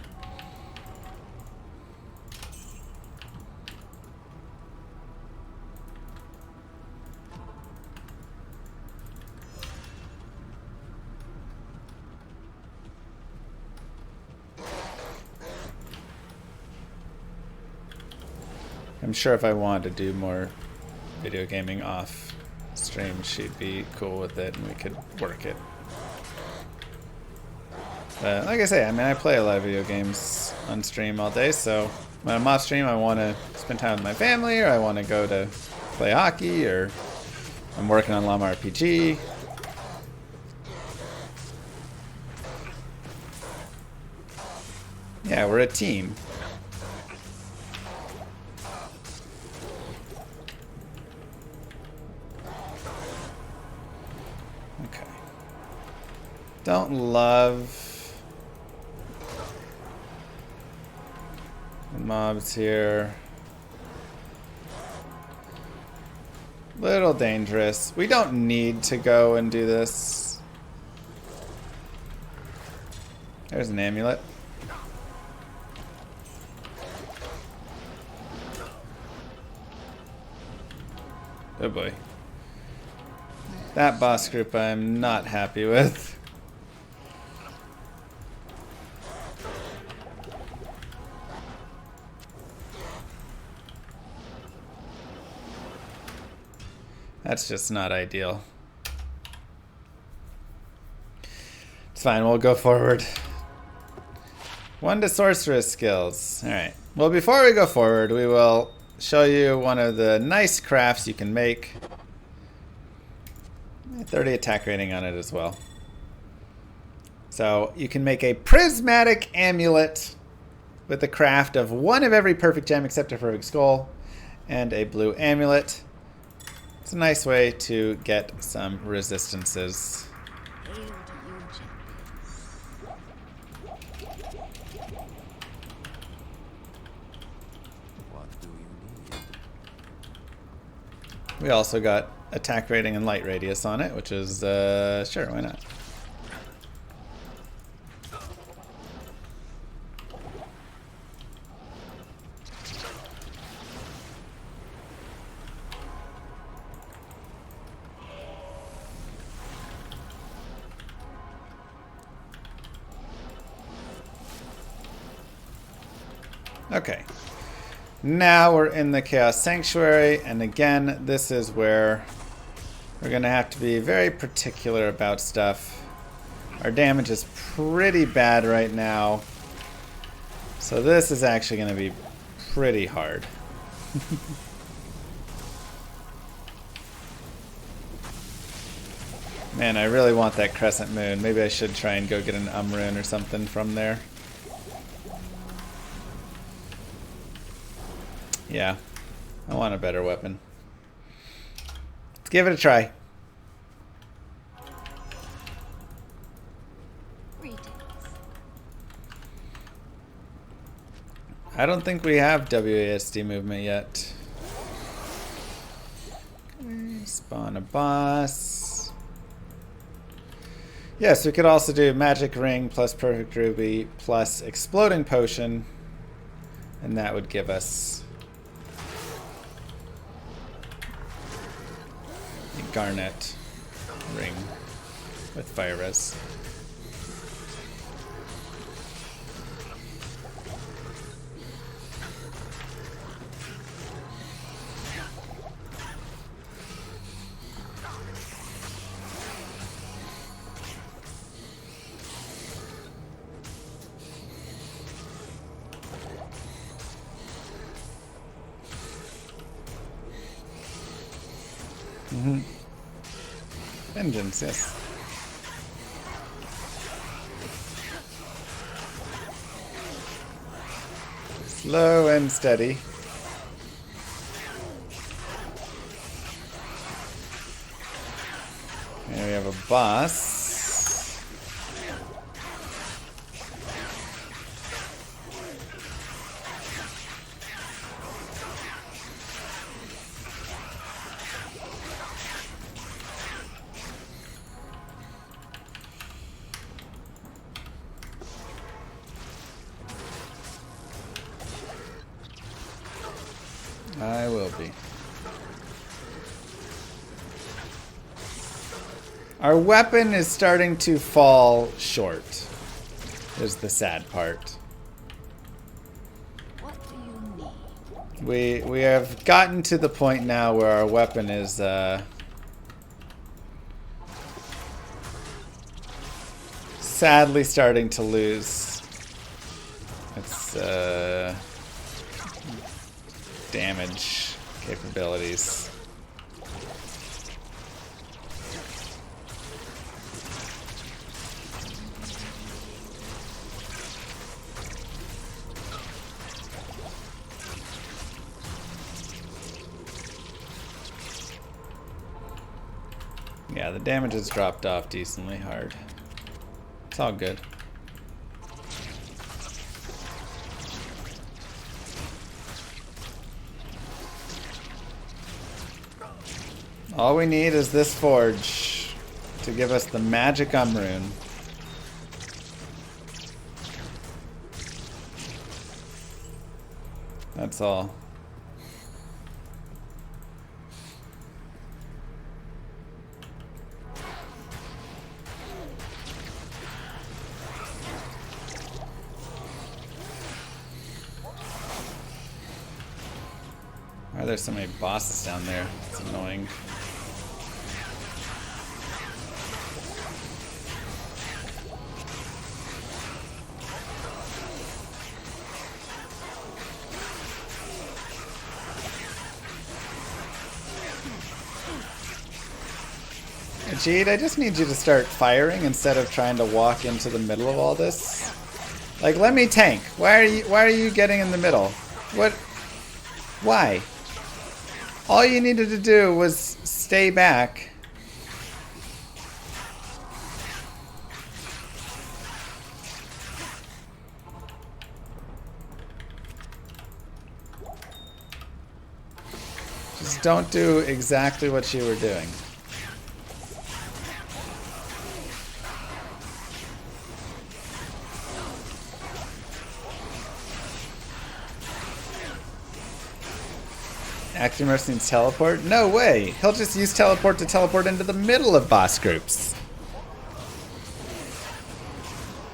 I'm sure if I wanted to do more video gaming off stream, she'd be cool with it and we could work it. But like I say, I mean, I play a lot of video games on stream all day, so when I'm off stream, I want to spend time with my family, or I want to go to play hockey, or I'm working on Llama RPG. Yeah, we're a team. Okay. Don't love the mobs here. Little dangerous. We don't need to go and do this. There's an amulet. Oh boy. That boss group I'm not happy with. That's just not ideal. It's fine, we'll go forward. 1 to sorceress skills. Alright. Well, before we go forward, we will show you one of the nice crafts you can make. 30 attack rating on it as well. So you can make a prismatic amulet with the craft of 1 of every perfect gem except a perfect skull and a blue amulet. It's a nice way to get some resistances. What do you need? We also got attack rating and light radius on it, which is, sure, why not? Okay, now we're in the Chaos Sanctuary, and again, this is where we're going to have to be very particular about stuff. Our damage is pretty bad right now, so this is actually going to be pretty hard. Man, I really want that crescent moon. Maybe I should try and go get an rune or something from there. Yeah, I want a better weapon. Let's give it a try. Greetings. I don't think we have WASD movement yet. Spawn a boss. Yes, we could also do magic ring plus perfect ruby plus exploding potion, and that would give us a garnet ring with fire res. Vengeance, yes. Slow and steady. Here we have a boss. I will be. Our weapon is starting to fall short, is the sad part. What do you need? We have gotten to the point now where our weapon is sadly starting to lose its damage capabilities. Yeah, the damage has dropped off decently hard. It's all good. All we need is this forge to give us the magic rune. That's all. Why are there so many bosses down there? It's annoying. Jade, I just need you to start firing instead of trying to walk into the middle of all this. Like, let me tank. Why are you getting in the middle? What? Why? All you needed to do was stay back. Just don't do exactly what you were doing. Actimus needs teleport? No way! He'll just use teleport to teleport into the middle of boss groups.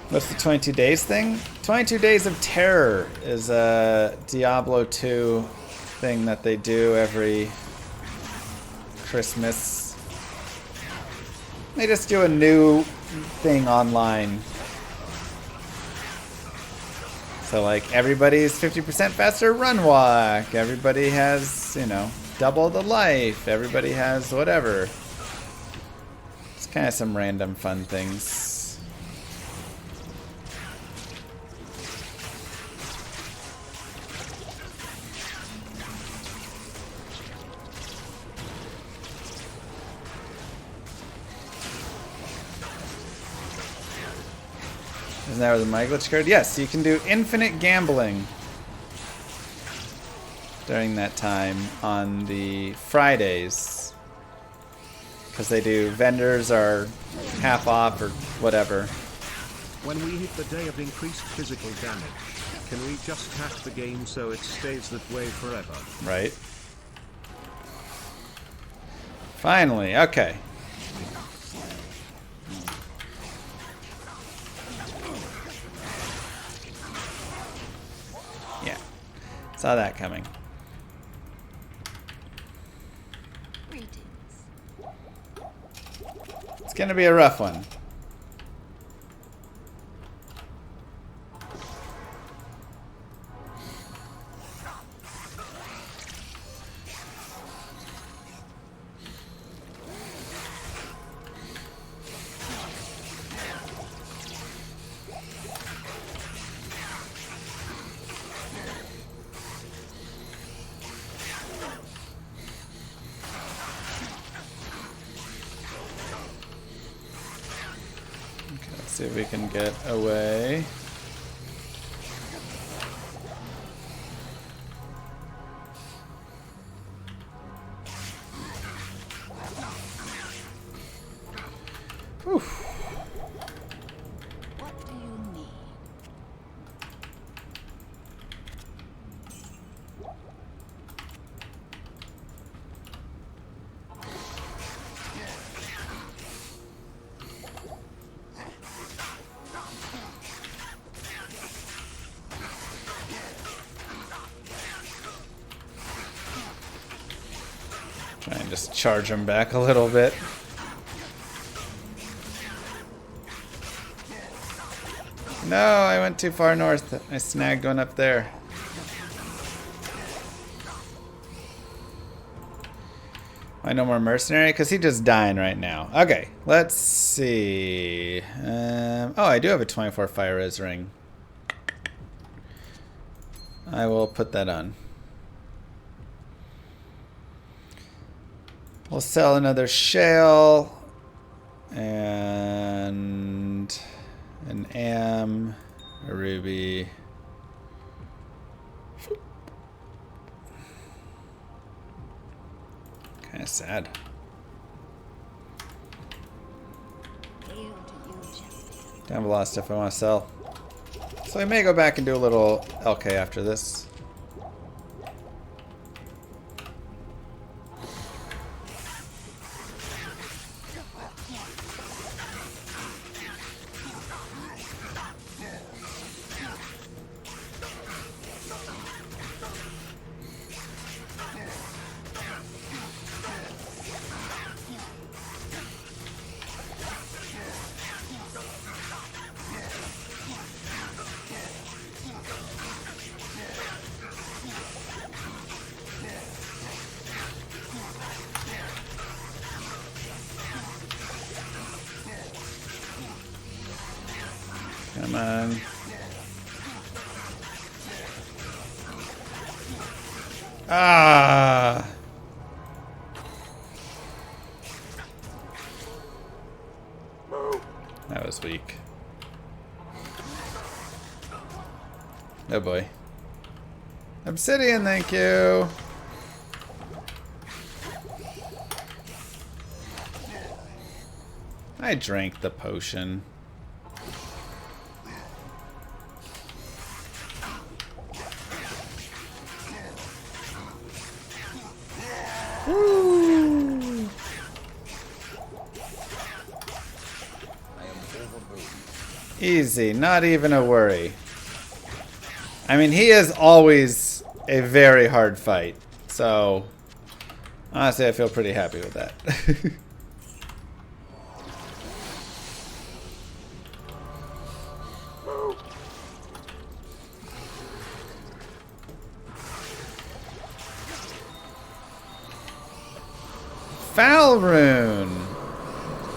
What's the 22 days thing? 22 Days of Terror is a Diablo 2 thing that they do every Christmas. They just do a new thing online. So like everybody's 50% faster run walk. Everybody has, you know, double the life. Everybody has whatever. It's kind of some random fun things. Isn't that where the my glitch card? Yes, you can do infinite gambling during that time on the Fridays. Because they do, vendors are half off or whatever. When we hit the day of increased physical damage, can we just hack the game so it stays that way forever? Right. Finally, okay. Yeah, saw that coming. Greetings. It's gonna be a rough one. see if we can get away. Whew. What do you need? Try and just charge him back a little bit. No, I went too far north. I snagged one up there. Why no more mercenary? Because he's just dying right now. Okay, let's see. Oh, I do have a 24 fire res ring. I will put that on. We'll sell another shale and an am, a ruby. Kind of sad. Hail to you, champion. Don't have a lot of stuff I want to sell. So I may go back and do a little LK after this. Come on. Ah. That was weak. Oh boy. Obsidian, thank you. I drank the potion. Woo. Easy, not even a worry. I mean, he is always a very hard fight, so honestly, I feel pretty happy with that. Foul rune.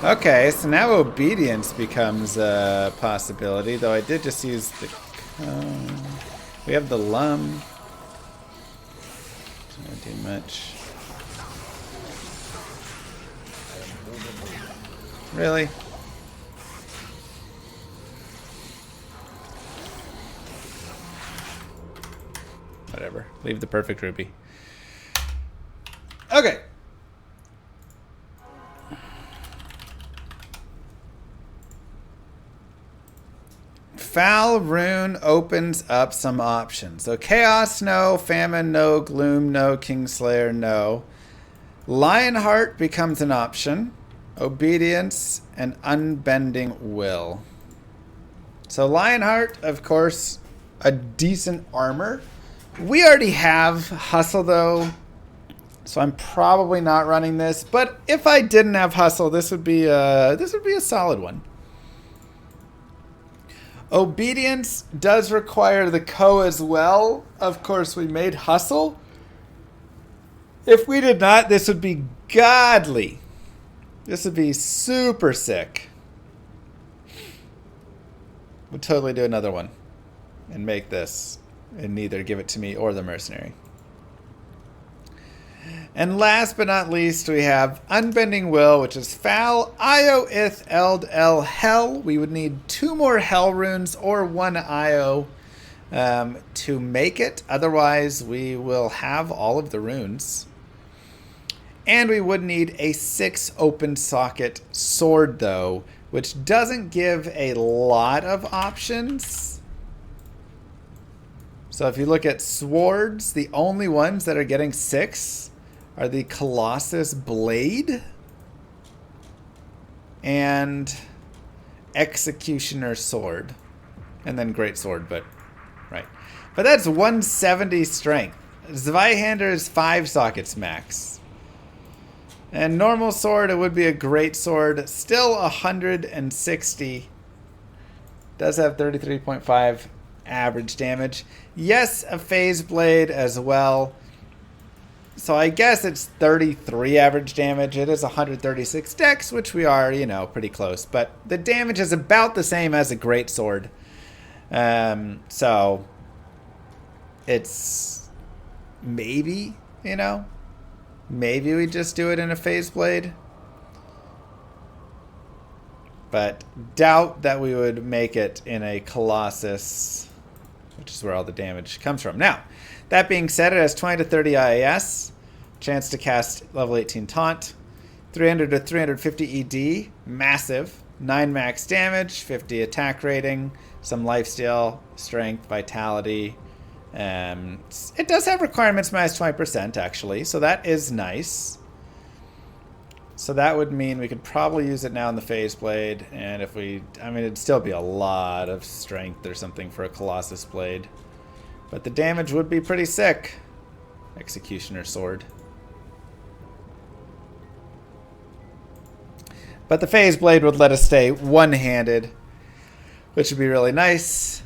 Okay, so now obedience becomes a possibility, though I did just use the... we have the lum. Doesn't do much. Really? Whatever. Leave the perfect ruby. Okay. Foul rune opens up some options. So chaos, no. Famine, no. Gloom, no. Kingslayer, no. Lionheart becomes an option. Obedience and unbending will. So Lionheart, of course, a decent armor. We already have hustle though, so I'm probably not running this. But if I didn't have hustle, this would be a solid one. Obedience does require the co as well. Of course, we made hustle. If we did not, this would be godly. This would be super sick. We'll totally do another one and make this and neither give it to me or the mercenary. And last but not least, we have Unbending Will, which is Foul, Io, Ith, Eld, El, Hell. We would need 2 more Hell runes or 1 Io to make it. Otherwise, we will have all of the runes. And we would need a 6 open socket sword, though, which doesn't give a lot of options. So if you look at swords, the only ones that are getting 6 are the Colossus Blade and Executioner Sword. And then Great Sword, but right. But that's 170 strength. Zweihander is 5 sockets max. And normal sword, it would be a Great Sword. Still 160. Does have 33.5 average damage. Yes, a Phase Blade as well. So I guess it's 33 average damage. It is 136 dex, which we are, you know, pretty close. But the damage is about the same as a Great Sword. So it's maybe, you know, maybe we just do it in a Phase Blade. But doubt that we would make it in a Colossus, which is where all the damage comes from. Now, that being said, it has 20 to 30 IAS, chance to cast level 18 Taunt, 300 to 350 ED, massive, 9 max damage, 50 attack rating, some lifesteal, strength, vitality. It does have requirements minus 20% actually, so that is nice. So that would mean we could probably use it now in the Phase Blade, and if we, I mean, it'd still be a lot of strength or something for a Colossus Blade. But the damage would be pretty sick. Executioner Sword. But the Phase Blade would let us stay one-handed, which would be really nice.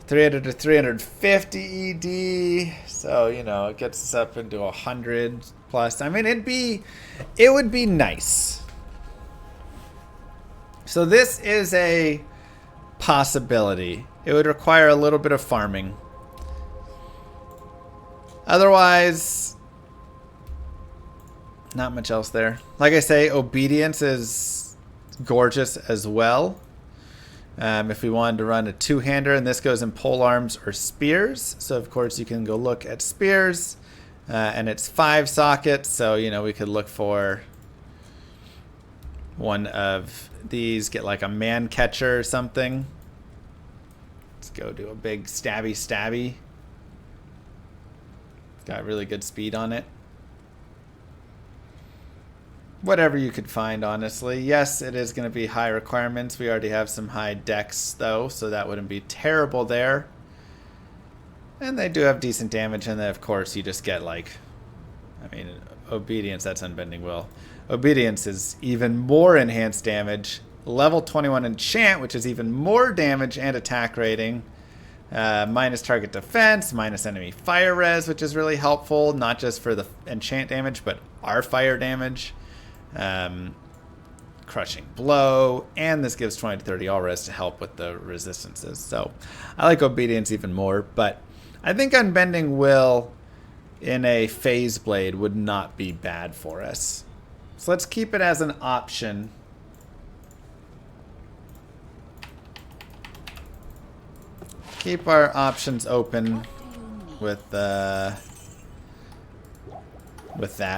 300 to 350 ED. So, you know, it gets us up into 100 plus. I mean, it would be nice. So this is a possibility. It would require a little bit of farming. Otherwise, not much else there. Like I say, Obedience is gorgeous as well. If we wanted to run a two-hander, and this goes in pole arms or spears. So, of course, you can go look at spears. And it's 5 sockets, so, you know, we could look for one of these, get like a man catcher or something. Let's go do a big stabby. Got really good speed on it. Whatever you could find, honestly. Yes, it is going to be high requirements. We already have some high dex, though, so that wouldn't be terrible there. And they do have decent damage, and then, of course, you just get, like, I mean, Obedience, that's Unbending Will. Obedience is even more enhanced damage. Level 21 Enchant, which is even more damage and attack rating. Minus target defense, minus enemy fire res, which is really helpful, not just for the enchant damage, but our fire damage. Crushing blow, and this gives 20 to 30 all res to help with the resistances. So I like Obedience even more, but I think Unbending Will in a Phase Blade would not be bad for us. So let's keep it as an option. Keep our options open with that,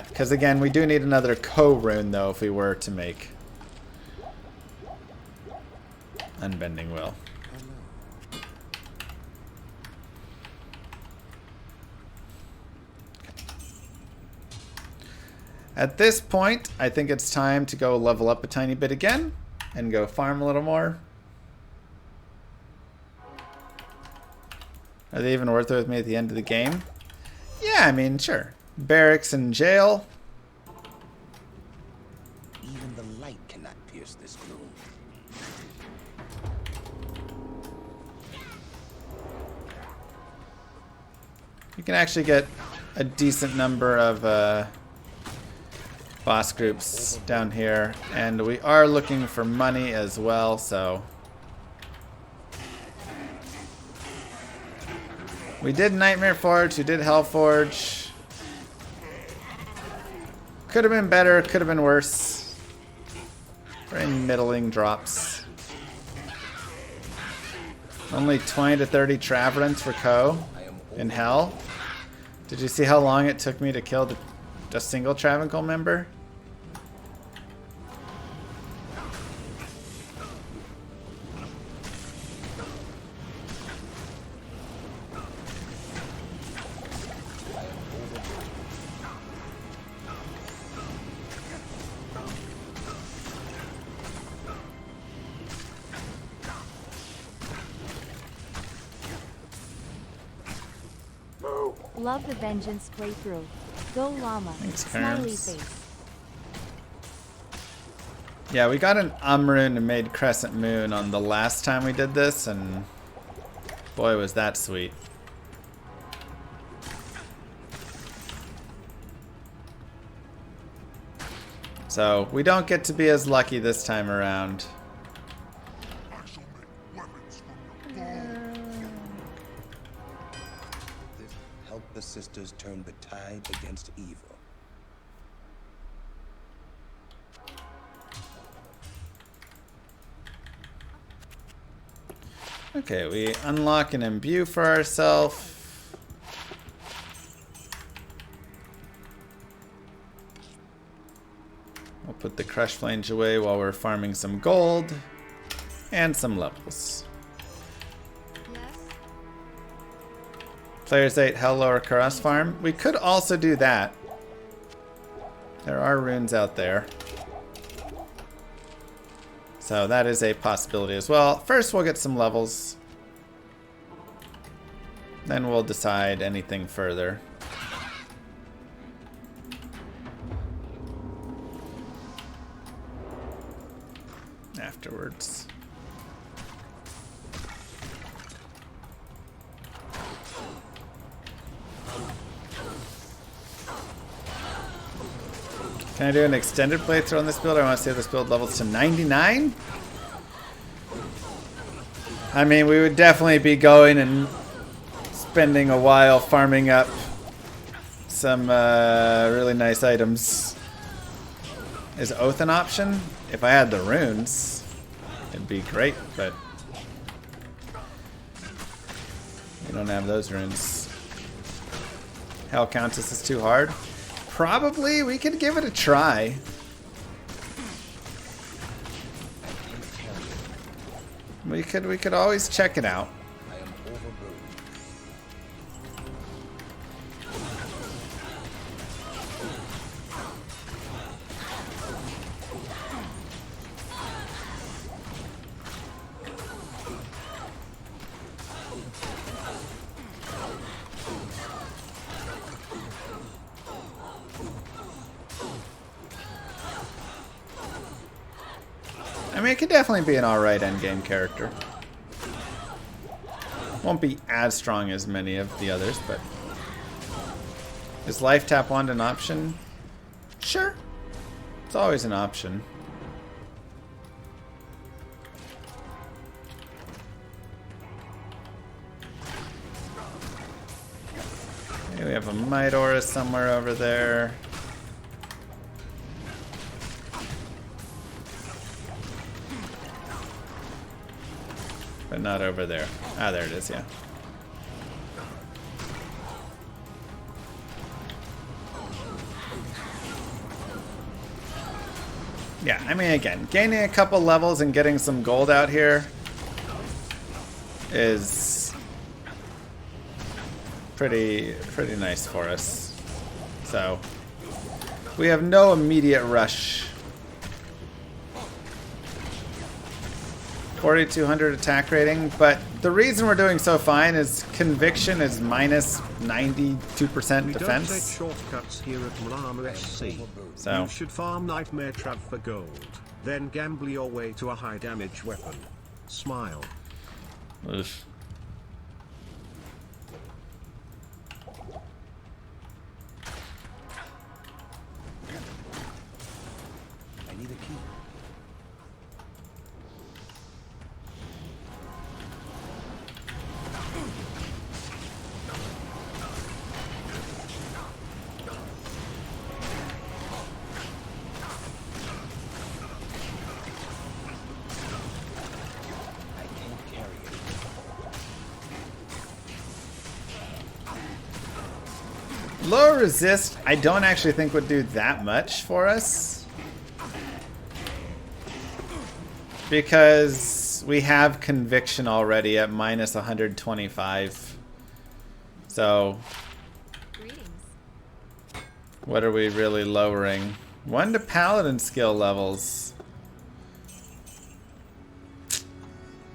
because again, we do need another co-rune though if we were to make Unbending Will. At this point, I think it's time to go level up a tiny bit again and go farm a little more. Are they even worth it with me at the end of the game? Yeah, I mean, sure. Barracks and jail. Even the light cannot pierce this gloom. You can actually get a decent number of boss groups down here, and we are looking for money as well, so we did Nightmare Forge, we did Hell Forge. Could have been better, could have been worse. Very middling drops. Only 20 to 30 Travincal for Co. in Hell. Did you see how long it took me to kill a single Travincal member? Love the Vengeance playthrough. Go Llama. Thanks, Smiley Carms. face. Yeah, we got an Umrune and made Crescent Moon on the last time we did this, and boy was that sweet. So we don't get to be as lucky this time around. Help the sisters turn the tide against evil. Okay, we unlock an imbue for ourselves. We'll put the Crush Flange away while we're farming some gold and some levels. Players 8 Hell Lower Karas farm. We could also do that. There are runes out there. So that is a possibility as well. First we'll get some levels. Then we'll decide anything further. Afterwards. Can I do an extended playthrough on this build? I want to see this build levels to 99. I mean, we would definitely be going and spending a while farming up some really nice items. Is Oath an option? If I had the runes, it'd be great, but we don't have those runes. Hell Countess is too hard. Probably, we could give it a try. We could always check it out. I am overburdened. I mean, it could definitely be an alright endgame character. Won't be as strong as many of the others, but... Is Life Tap Wand an option? Sure. It's always an option. Okay, we have a Might Aura somewhere over there. But not over there. Ah, there it is, yeah. Yeah, I mean, again, gaining a couple levels and getting some gold out here is pretty nice for us. So, we have no immediate rush. 4,200 attack rating, but the reason we're doing so fine is Conviction is minus 92% We don't take defense. shortcuts here at Mlama SC. So, You should farm Nightmare Trav for gold, then gamble your way to a high damage weapon. Smile. oof. I need a key. Lower resist, I don't actually think would do that much for us. Because we have conviction already at minus 125. So, Greetings. what are we really lowering? 1 to paladin skill levels.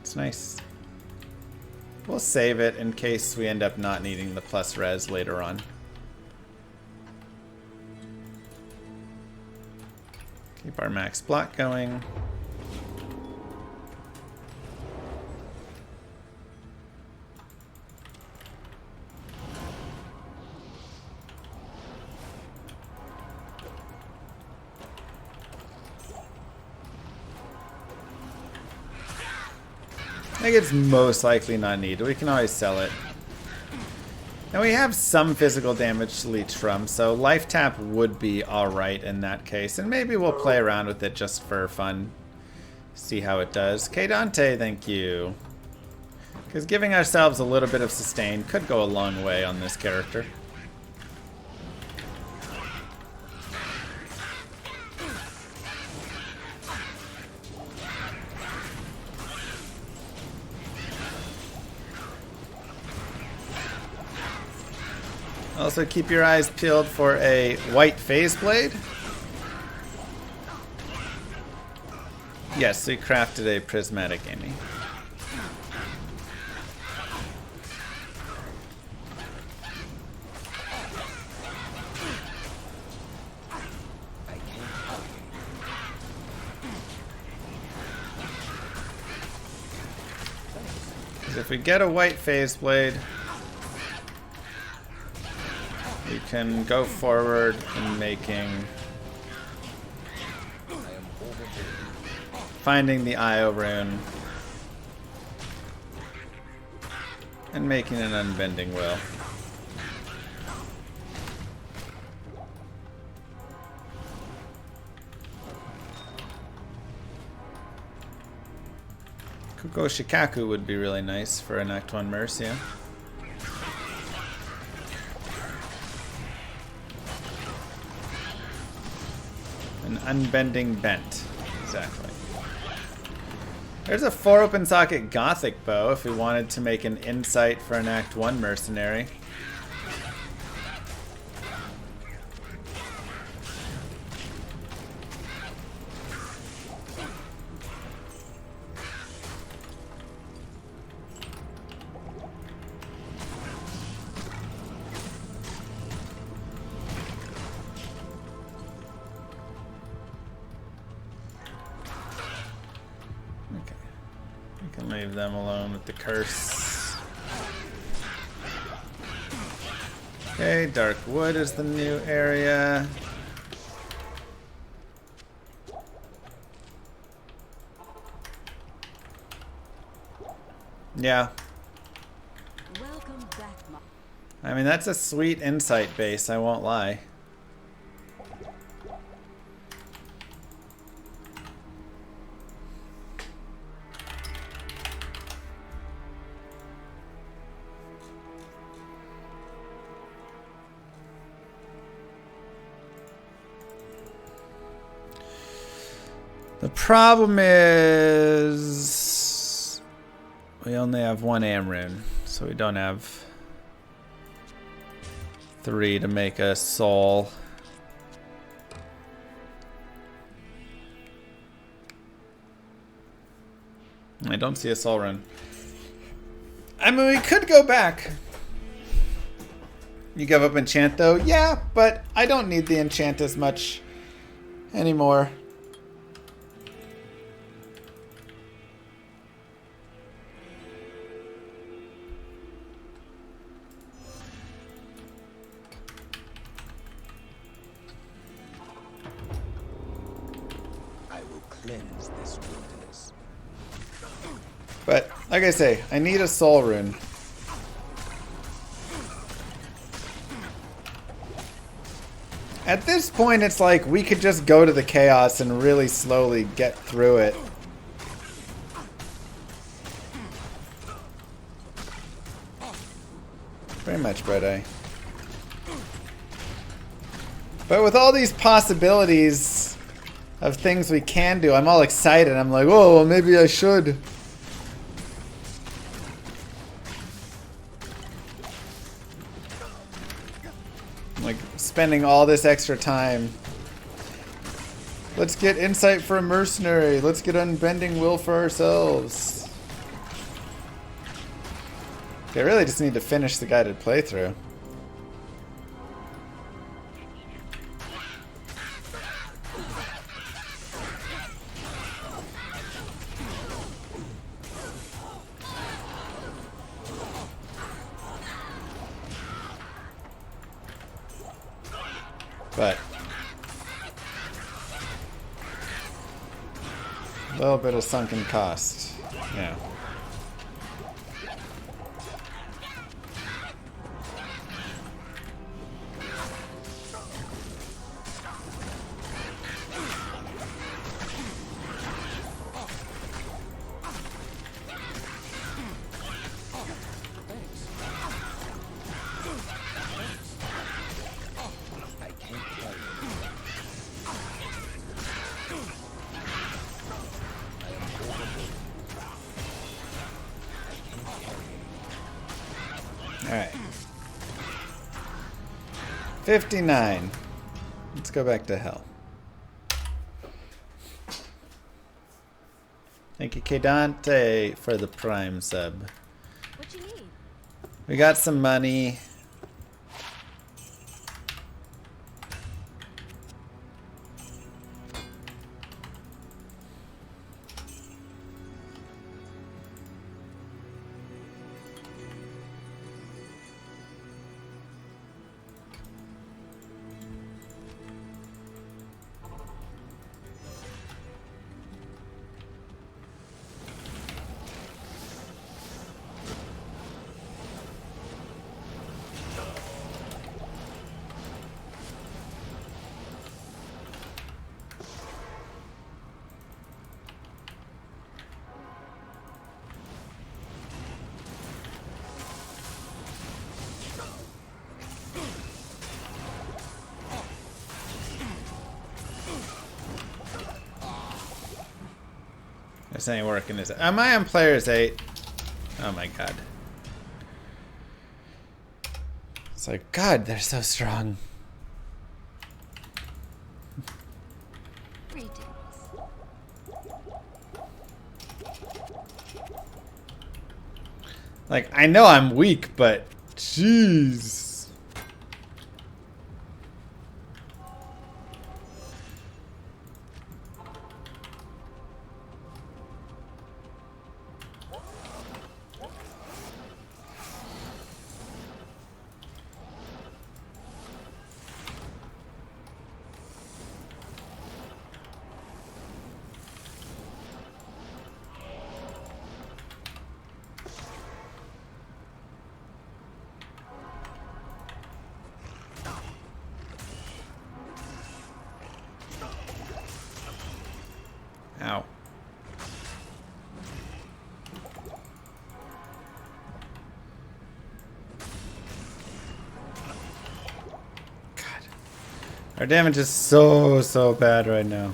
It's nice. We'll save it in case we end up not needing the plus res later on. Keep our max block going. I think it's most likely not needed. We can always sell it. And we have some physical damage to leech from, so life tap would be alright in that case. And maybe we'll play around with it just for fun. See how it does. K Dante, thank you. Because giving ourselves a little bit of sustain could go a long way on this character. Also keep your eyes peeled for a white phase blade. Yes, we crafted a prismatic Amy. If we get a white phase blade, we can go forward in making, finding the Io rune, and making an unbending will. Kuko Shikaku would be really nice for an Act 1 Mercia. An unbending bent. Exactly. There's a 4 open socket Gothic bow if we wanted to make an insight for an Act 1 mercenary. Leave them alone with the curse. Okay, Dark Wood is the new area. Yeah. Welcome back, I mean, that's a sweet insight base, I won't lie. The problem is we only have 1 Amrune, so we don't have 3 to make a soul. I don't see a soul rune. I mean, we could go back. You give up enchant though? Yeah, but I don't need the enchant as much anymore. Cleanse this wilderness. But, like I say, I need a soul rune. At this point, it's like we could just go to the chaos and really slowly get through it. Very much, Bread Eye. But with all these possibilities of things we can do, I'm all excited. I'm like, oh, well, maybe I should. I'm like spending all this extra time. Let's get insight for a mercenary. Let's get unbending will for ourselves. Okay, I really just need to finish the guided playthrough. But a little bit of sunken cost. Yeah. I can't carry All right. 59. Let's go back to hell. Thank you, Kedante, for the Prime sub. What you need? We got some money. This ain't working, is it? Am I on players 8? Oh my god. It's like, God, they're so strong. Greetings. Like, I know I'm weak, but jeez. Ow. God. Our damage is so bad right now.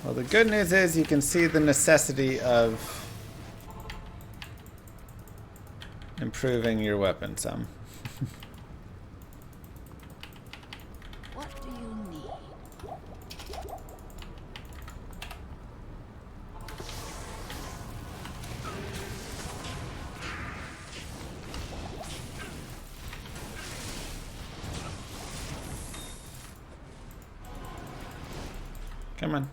Well, the good news is you can see the necessity of improving your weapon some. What do you need? Come on.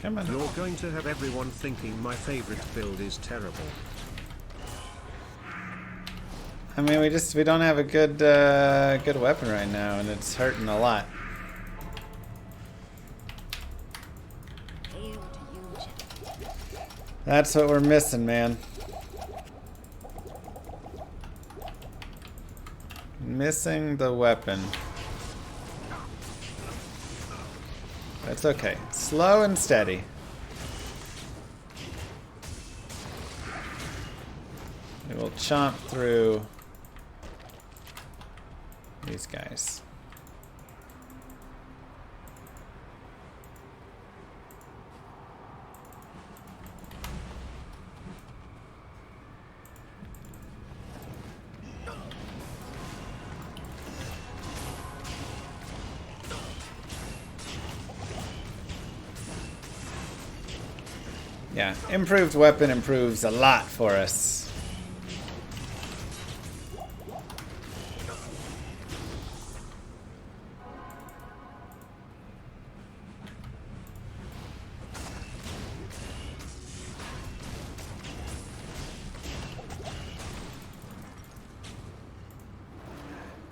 Come on. You're going to have everyone thinking my favorite build is terrible. I mean, we don't have a good good weapon right now, and it's hurting a lot. Hail to you, gentlemen. That's what we're missing, man. Missing the weapon. That's okay. Slow and steady. We will chomp through these guys. Yeah, improved weapon improves a lot for us.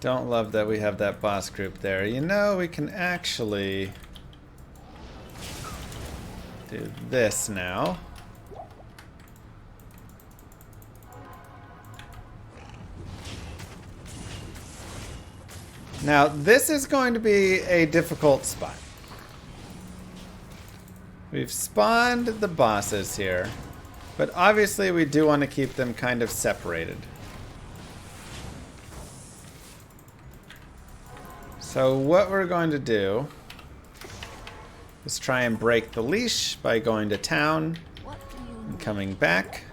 Don't love that we have that boss group there. You know, we can actually do this now. Now, this is going to be a difficult spot. We've spawned the bosses here, but obviously we do want to keep them kind of separated. So what we're going to do is try and break the leash by going to town and coming back.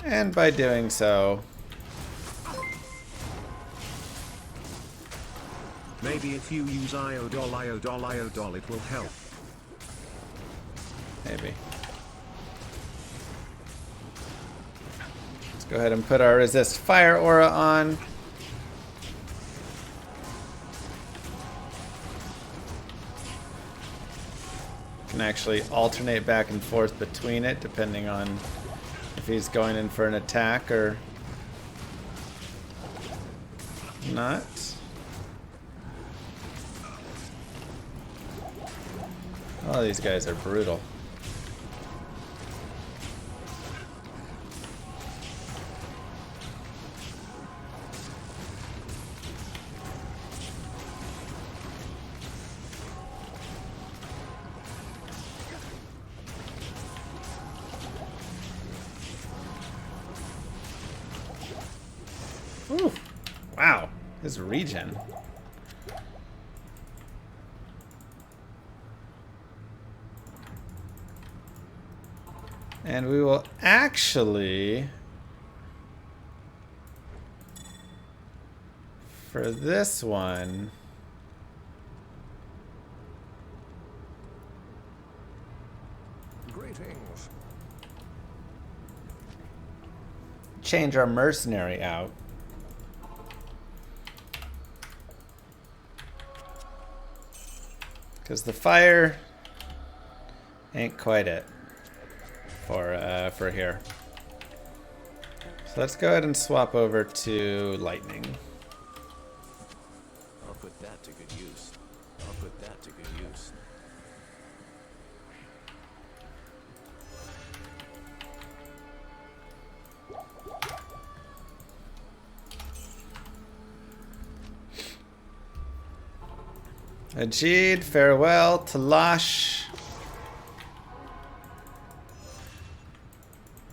And by doing so, maybe if you use iodol, it will help. maybe. Let's go ahead and put our resist fire aura on. Can actually alternate back and forth between it depending on if he's going in for an attack or not. Oh, these guys are brutal. Ooh, wow, his regen. And we will actually, for this one, Greetings. change our mercenary out. Because the fire ain't quite it for here. So let's go ahead and swap over to lightning. I'll put that to good use. I'll put that to good use. Ajid, farewell. Talash.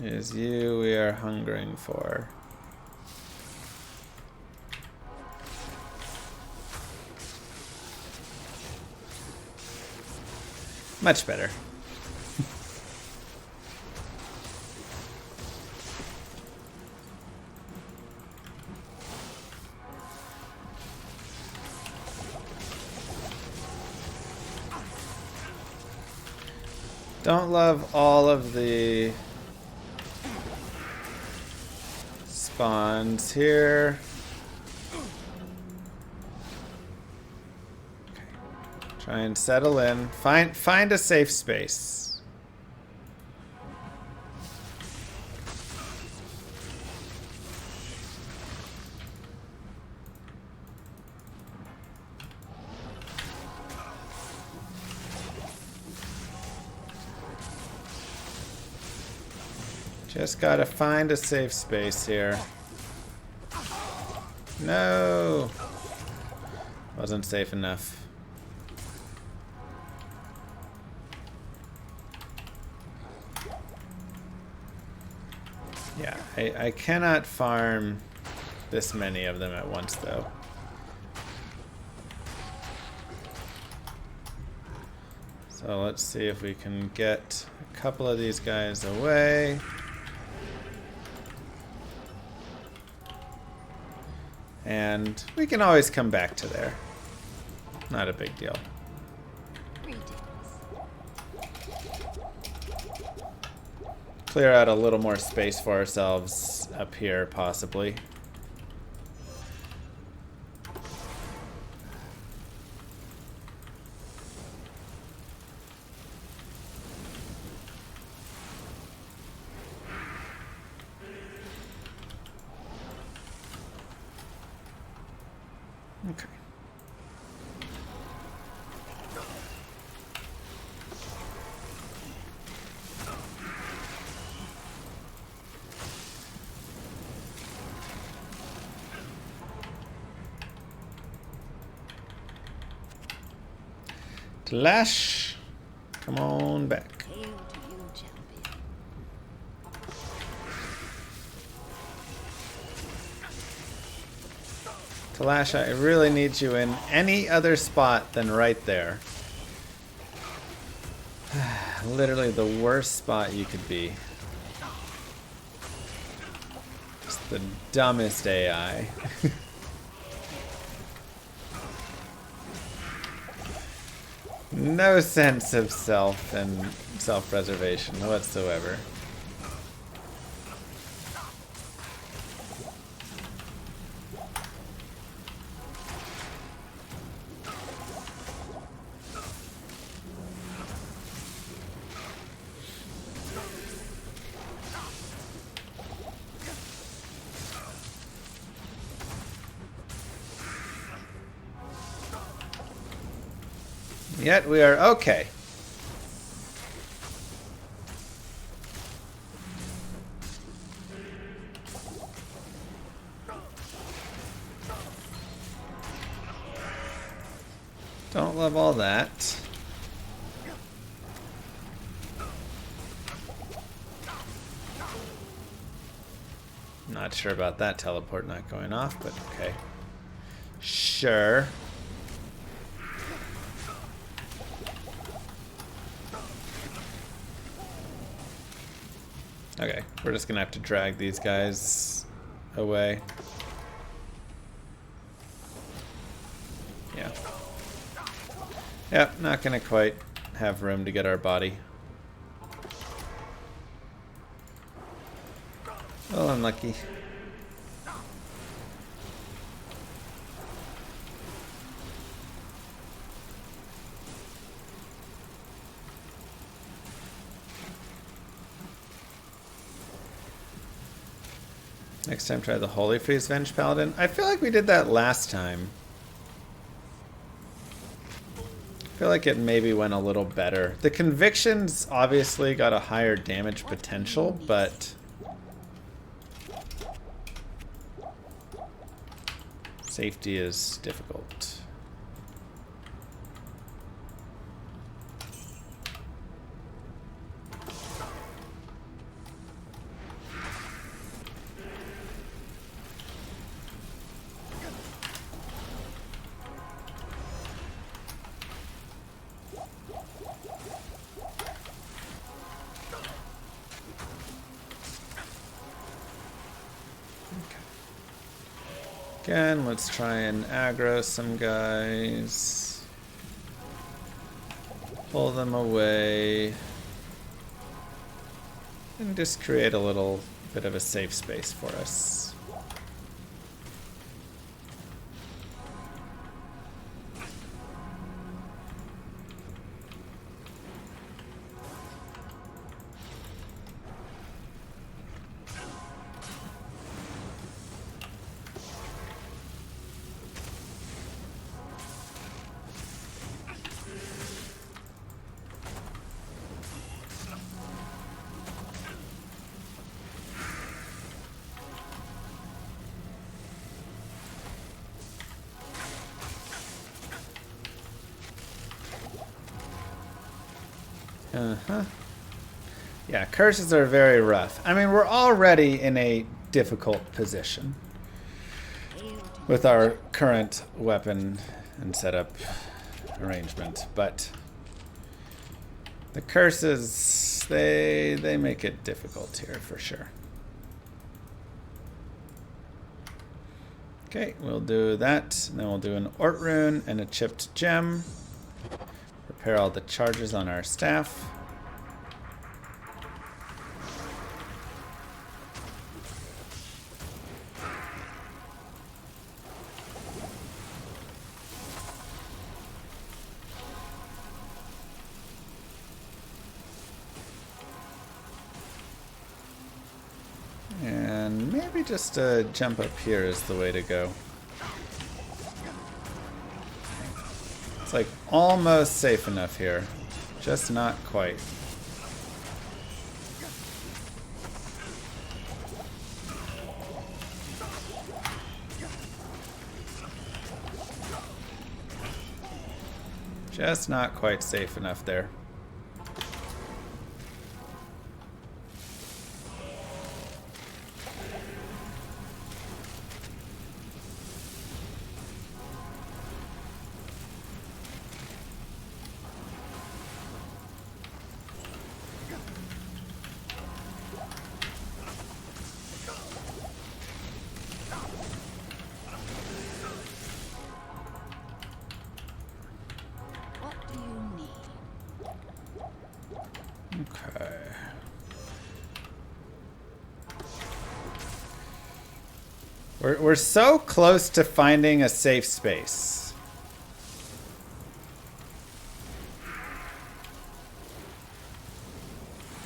It is you we are hungering for. Much better. Don't love all of the spawns here. Try and settle in. Find a safe space. Just gotta find a safe space here. No! Wasn't safe enough. Yeah, I cannot farm this many of them at once, though. So let's see if we can get a couple of these guys away. And we can always come back to there. Not a big deal. Clear out a little more space for ourselves up here, possibly. Okay. Lash, come on back. Hail to you, champion. Talash, I really need you in any other spot than right there. Literally the worst spot you could be. Just the dumbest AI. No sense of self and self-preservation whatsoever. Yet we are okay. Don't love all that. Not sure about that teleport not going off, but okay. Sure. Okay, we're just gonna have to drag these guys away. Yeah. Yep, not gonna quite have room to get our body. Oh, unlucky. Next time, try the Holy Freeze Venge Paladin. I feel like we did that last time. I feel like it maybe went a little better. The Convictions obviously got a higher damage potential, but safety is difficult. Again, let's try and aggro some guys. Pull them away. And just create a little bit of a safe space for us. Uh-huh. Yeah, curses are very rough. I mean, we're already in a difficult position with our current weapon and setup arrangement, but the curses, they make it difficult here for sure. Okay, we'll do that, and then we'll do an Ort Rune and a chipped gem. Repair all the charges on our staff. And maybe just jump up here is the way to go. It's like almost safe enough here, just not quite. Just not quite safe enough there. What do you need? Okay. We're so close to finding a safe space.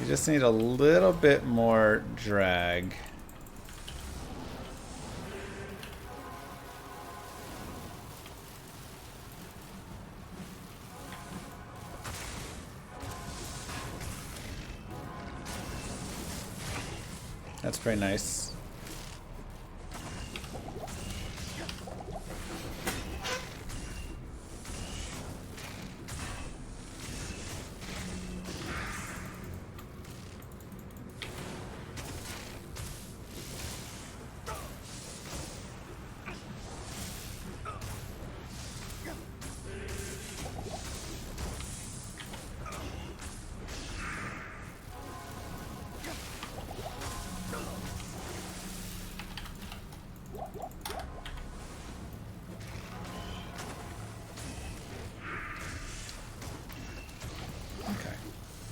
You just need a little bit more drag. That's pretty nice.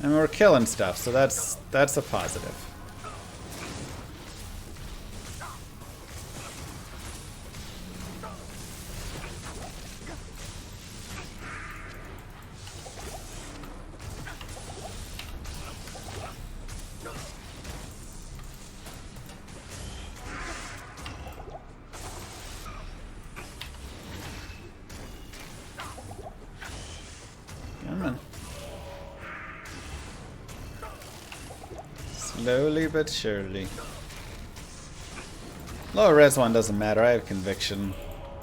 And we're killing stuff, so that's a positive. Come on. Slowly but surely. Lower res one doesn't matter. I have conviction.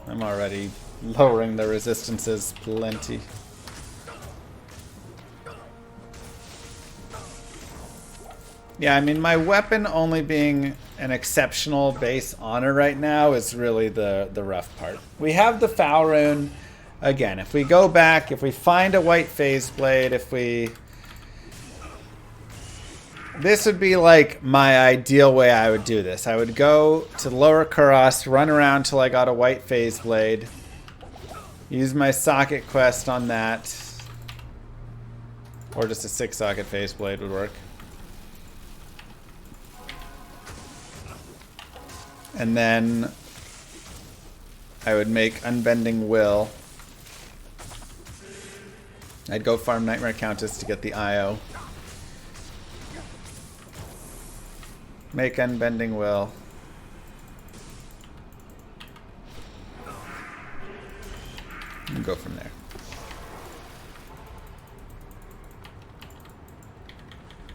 I'm already lowering the resistances plenty. Yeah, I mean, my weapon only being an exceptional base honor right now is really the rough part. We have the Foul Rune. Again, if we go back, if we find a white phase blade, if we... This would be like my ideal way I would do this. I would go to Lower Kuros, run around till I got a white phase blade, use my socket quest on that, or just a 6-socket phase blade would work. And then I would make Unbending Will. I'd go farm Nightmare Countess to get the IO. Make Unbending Will. And go from there.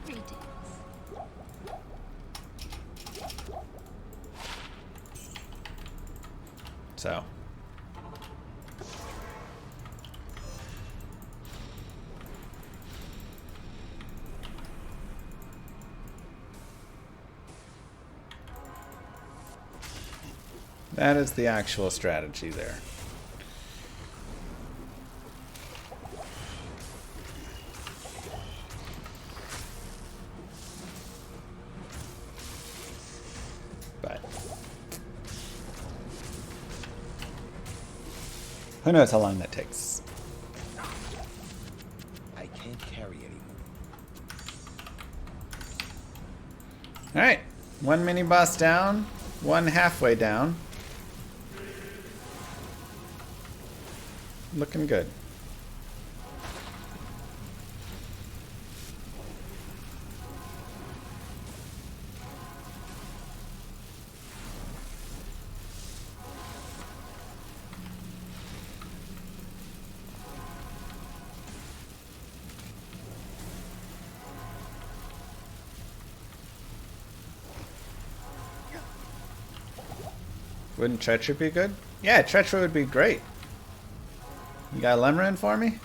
Greetings. So. That is the actual strategy there. But who knows how long that takes. I can't carry anymore. Alright, one mini boss down, one halfway down. Looking good. Wouldn't Treachery be good? Yeah, Treachery would be great. You got a Lemon for me?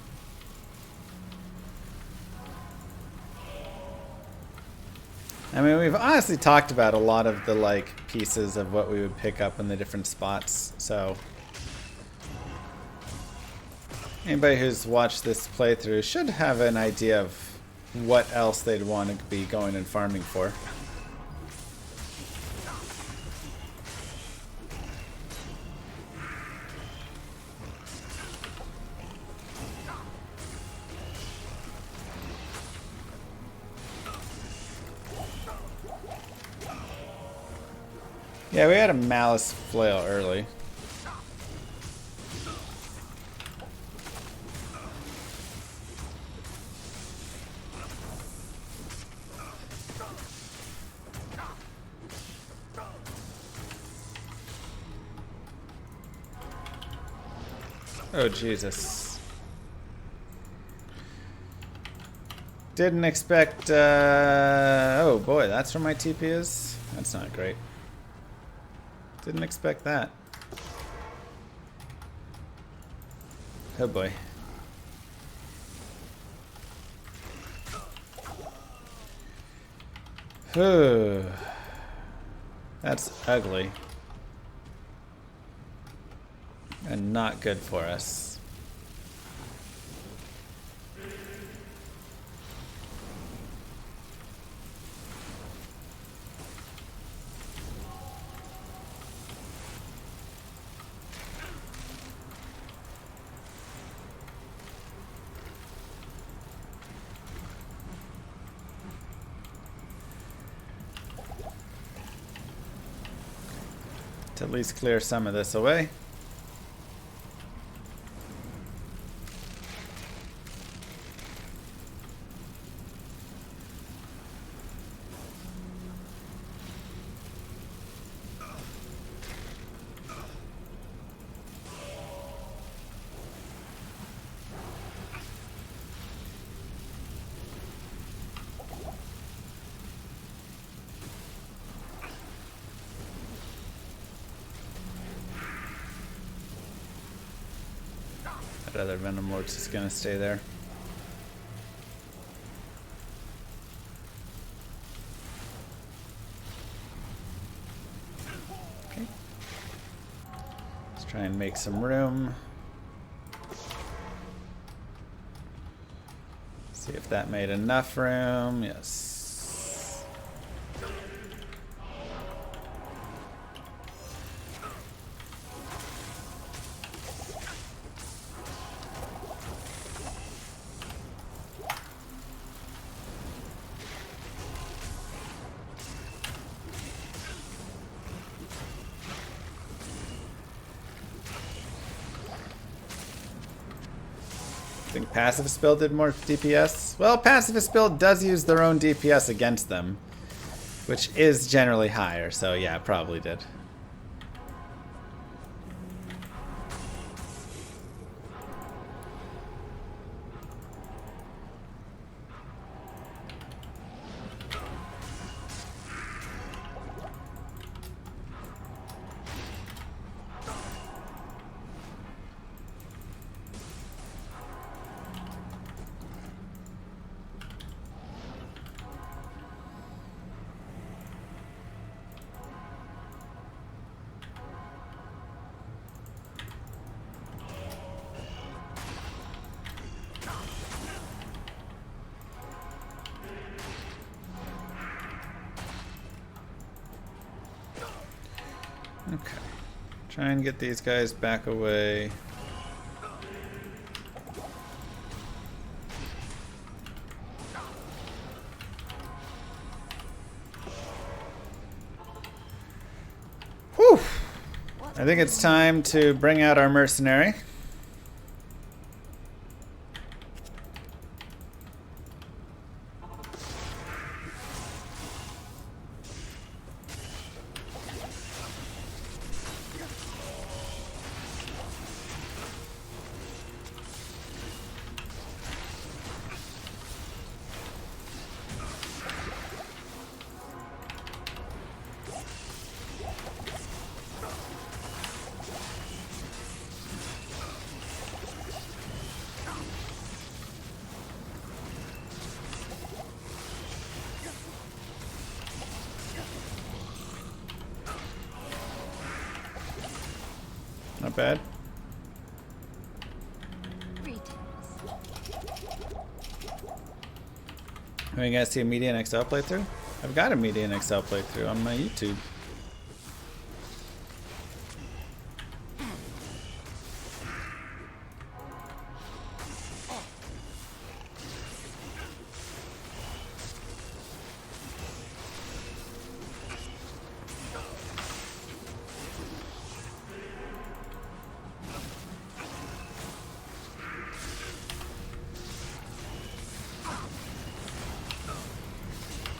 I mean, we've honestly talked about a lot of the, like, pieces of what we would pick up in the different spots, so... Anybody who's watched this playthrough should have an idea of what else they'd want to be going and farming for. Yeah, we had a Malice Flail early. Oh, Jesus. Didn't expect, oh boy, that's where my TP is? That's not great. Didn't expect that. Oh boy. That's ugly. And not good for us. To at least clear some of this away. That other Venom Lord's just gonna stay there. Okay. Let's try and make some room. See if that made enough room. Yes. Think Pacifist build did more DPS? Well, Pacifist build does use their own DPS against them, which is generally higher, so yeah, probably did. Okay. Try and get these guys back away. Whew! I think it's time to bring out our mercenary. Not bad. Greetings. Are you guys see a Median XL playthrough? I've got a Median XL playthrough on my YouTube.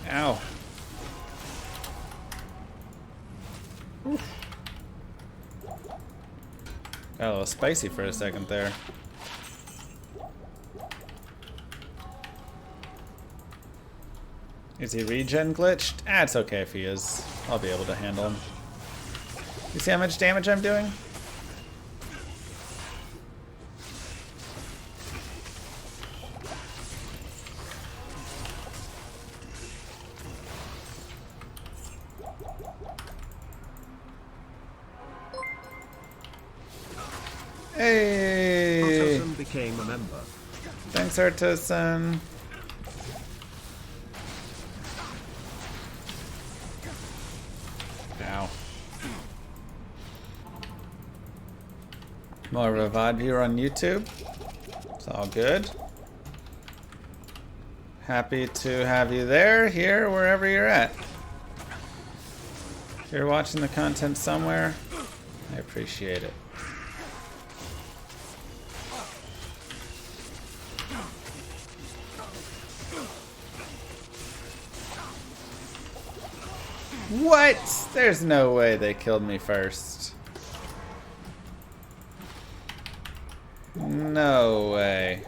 Ow. Oof. Got a little spicy for a second there. Is he regen glitched? Ah, it's okay if he is. I'll be able to handle him. You see how much damage I'm doing? Hey! Artosan became a member. Thanks, Artosan. Ow. More of a VOD viewer on YouTube. It's all good. Happy to have you there, here, wherever you're at. If you're watching the content somewhere, I appreciate it. What? There's no way they killed me first. No way.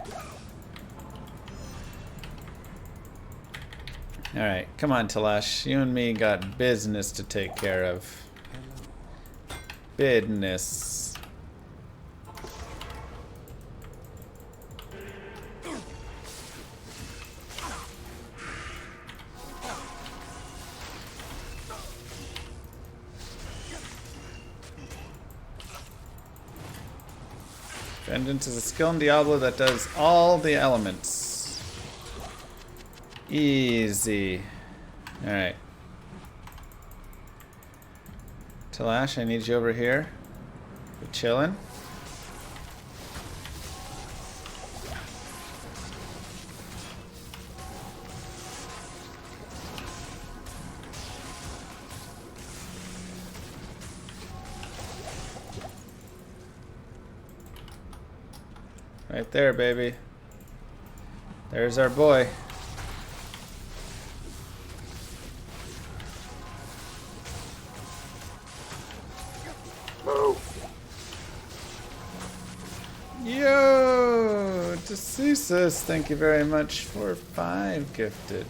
Alright, come on, Talash. You and me got business to take care of. Business. Vengeance is a skill in Diablo that does all the elements. Easy. Alright. Talash, I need you over here. We're chilling. Right there, baby. There's our boy. Yo, Deceasus, thank you very much for 5 gifted.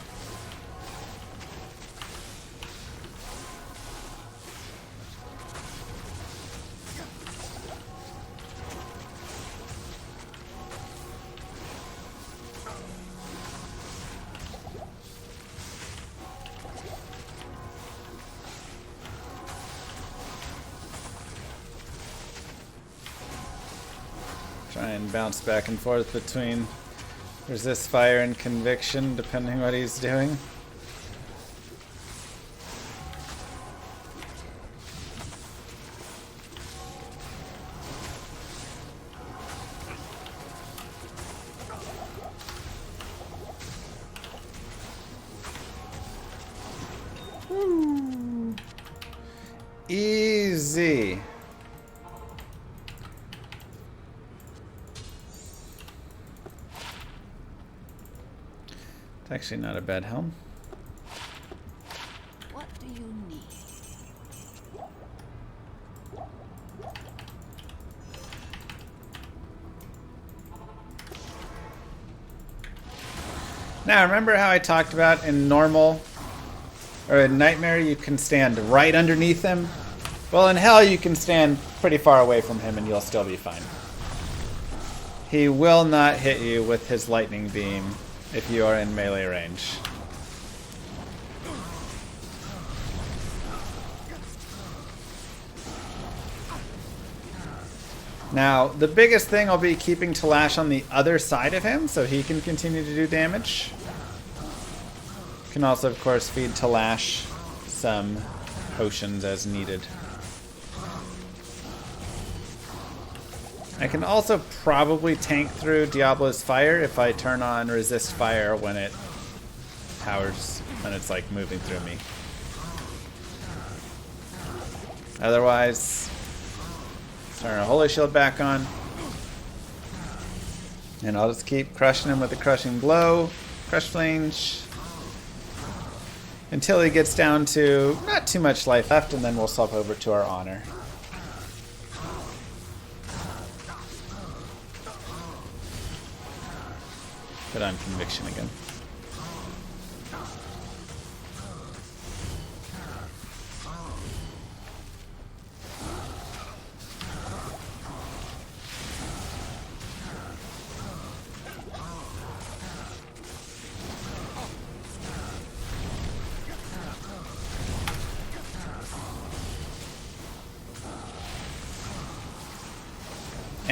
Try and bounce back and forth between resist fire and conviction, depending what he's doing. Z. It's actually not a bad helm. What do you need? Now, remember how I talked about in normal or in Nightmare you can stand right underneath him? Well, in Hell you can stand pretty far away from him and you'll still be fine. He will not hit you with his lightning beam if you are in melee range. Now, the biggest thing will be keeping Talash on the other side of him so he can continue to do damage. You can also, of course, feed Talash some potions as needed. I can also probably tank through Diablo's fire if I turn on resist fire when it powers, when it's like moving through me. Otherwise, turn our Holy Shield back on. And I'll just keep crushing him with a crushing blow, crush flange, until he gets down to not too much life left, and then we'll swap over to our honor. Put on conviction again.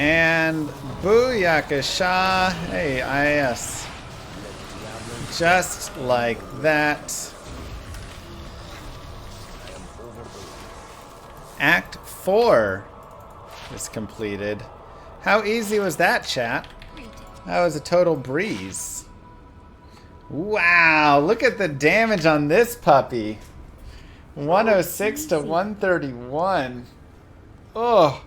And booyakasha. Hey, IS. Just like that. Act 4 is completed. How easy was that, chat? That was a total breeze. Wow, look at the damage on this puppy. 106 to 131. Oh.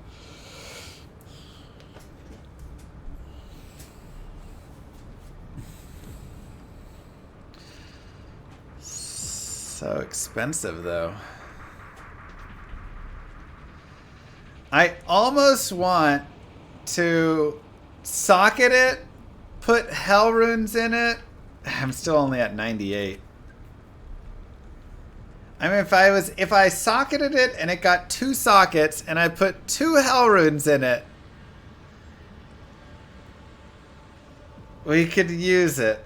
So expensive, though. I almost want to socket it, put hell runes in it. I'm still only at 98. I mean, if I socketed it and it got 2 sockets and I put 2 hell runes in it, we could use it.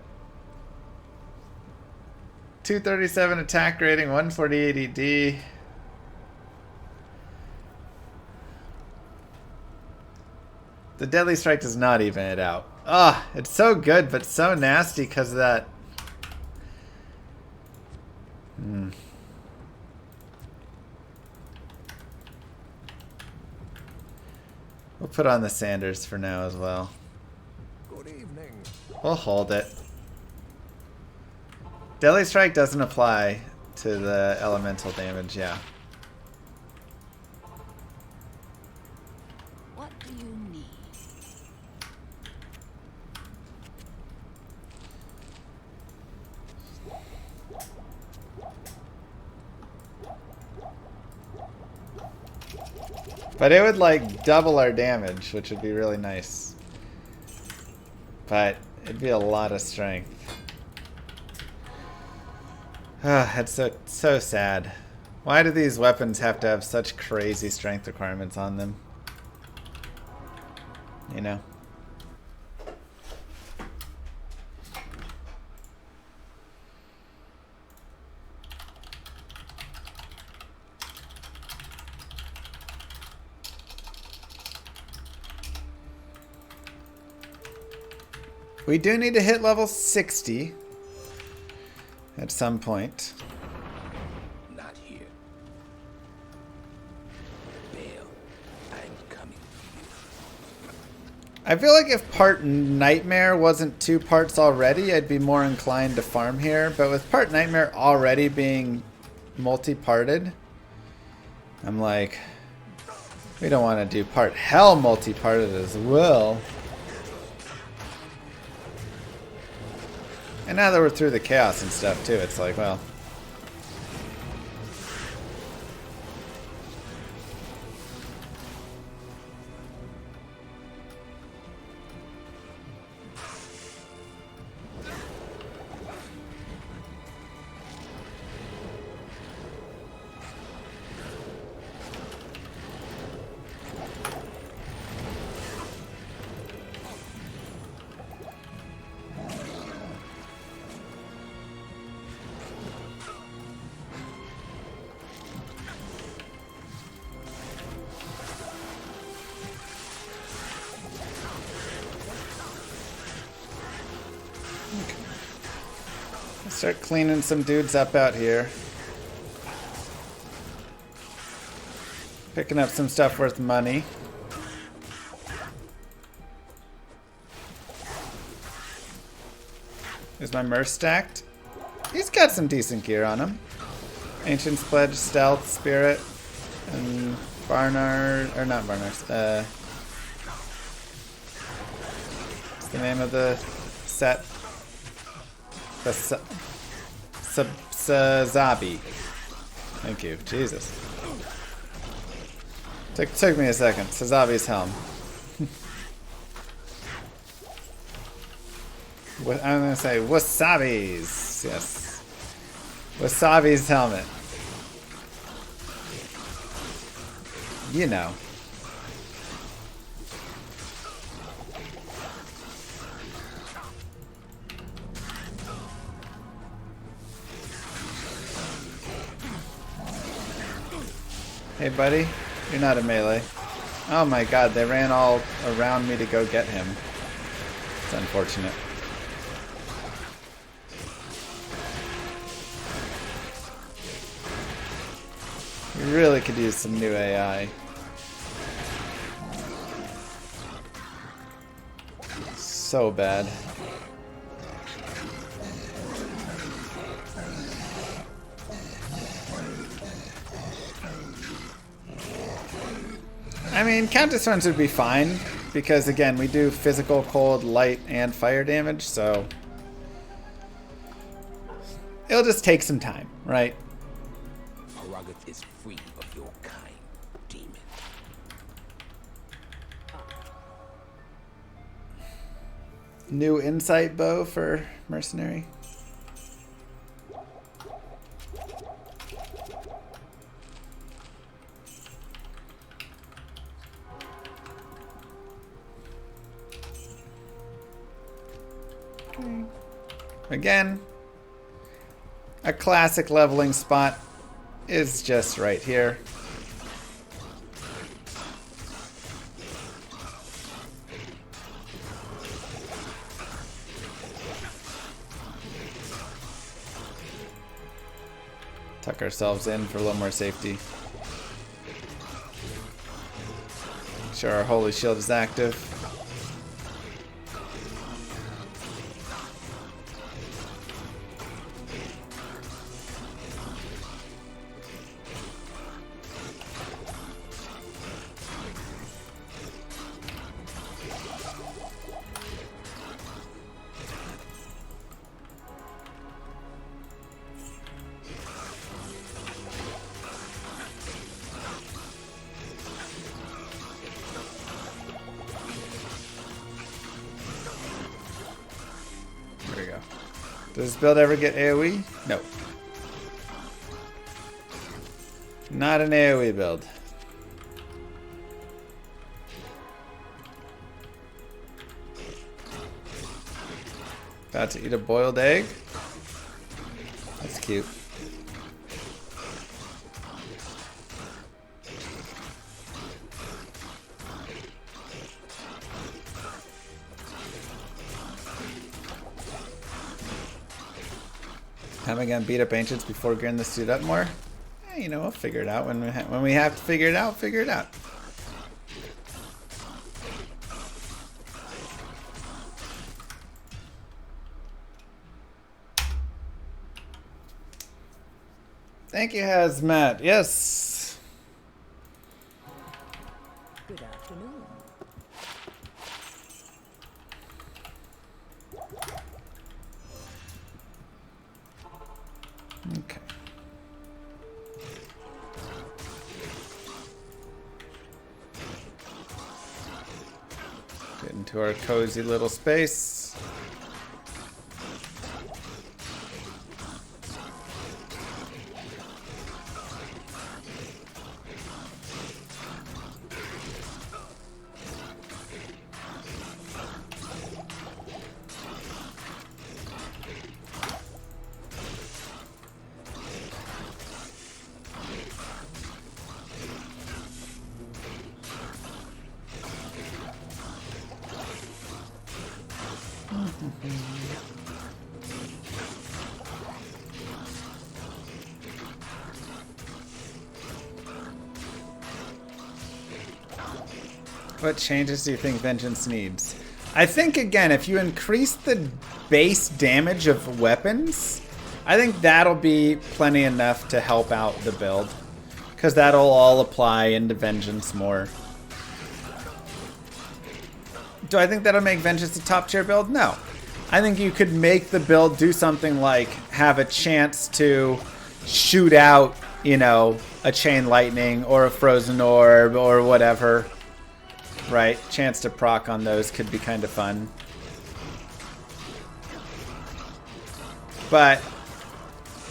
237 attack rating, 148 ED. The Deadly Strike does not even it out. Ah, oh, it's so good, but so nasty because of that. We'll put on the Sanders for now as well. Good evening. We'll hold it. Deadly Strike doesn't apply to the elemental damage, yeah. What do you need? But it would like double our damage, which would be really nice. But it'd be a lot of strength. Ah, that's so sad. Why do these weapons have to have such crazy strength requirements on them? You know? We do need to hit level 60 at some point. Not here. Baal, I'm coming for you. I feel like if part Nightmare wasn't 2 parts already, I'd be more inclined to farm here. But with part Nightmare already being multi-parted, I'm like, We don't want to do part hell multi-parted as well. And now that we're through the chaos and stuff too, it's like, well. Start cleaning some dudes up out here. Picking up some stuff worth money. Is my Merc stacked? He's got some decent gear on him. Ancient's Pledge, Stealth, Spirit, and Barnard, or not Barnard, what's the name of the set? The Sazabi. Thank you. Jesus. Took me a second. Sazabi's helm. I'm going to say Wasabi's. Yes. Wasabi's helmet. You know. Hey buddy, you're not a melee. Oh my god, they ran all around me to go get him. It's unfortunate. We really could use some new AI. So bad. I mean, Countess runs would be fine, because again, we do physical, cold, light, and fire damage, so it'll just take some time, right? Prerogative is free of your kind, demon. New insight bow for mercenary. Again, a classic leveling spot is just right here. Tuck ourselves in for a little more safety. Make sure our holy shield is active. Does this build ever get AoE? No. Not an AoE build. About to eat a boiled egg? That's cute. Am I gonna beat up ancients before gearing this suit up more? Eh, you know, we'll figure it out when we have to figure it out. Figure it out. Thank you, Hazmat. Yes. Good afternoon. Okay. Get into our cozy little space. What changes do you think Vengeance needs? I think, again, if you increase the base damage of weapons, I think that'll be plenty enough to help out the build. Because that'll all apply into Vengeance more. Do I think that'll make Vengeance a top tier build? No. I think you could make the build do something like have a chance to shoot out, you know, a Chain Lightning or a Frozen Orb or whatever. Right? Chance to proc on those could be kind of fun. But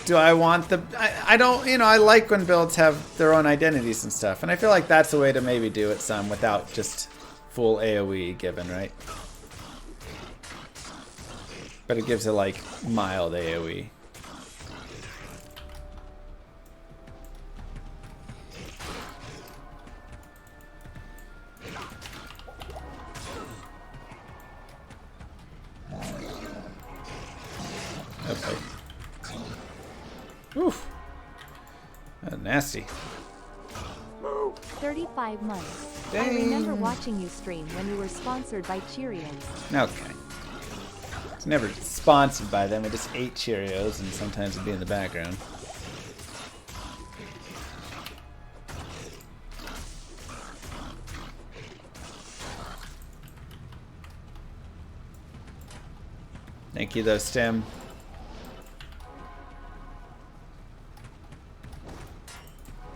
do I want the... I don't... You know, I like when builds have their own identities and stuff. And I feel like that's a way to maybe do it some without just full AoE given, right? But it gives it, like, mild AoE. Okay. Oof. Nasty. 35 months. Dang. I remember watching you stream when you were sponsored by Cheerios. Okay. It's never sponsored by them. I just ate Cheerios and sometimes it'd be in the background. Thank you though, Stim.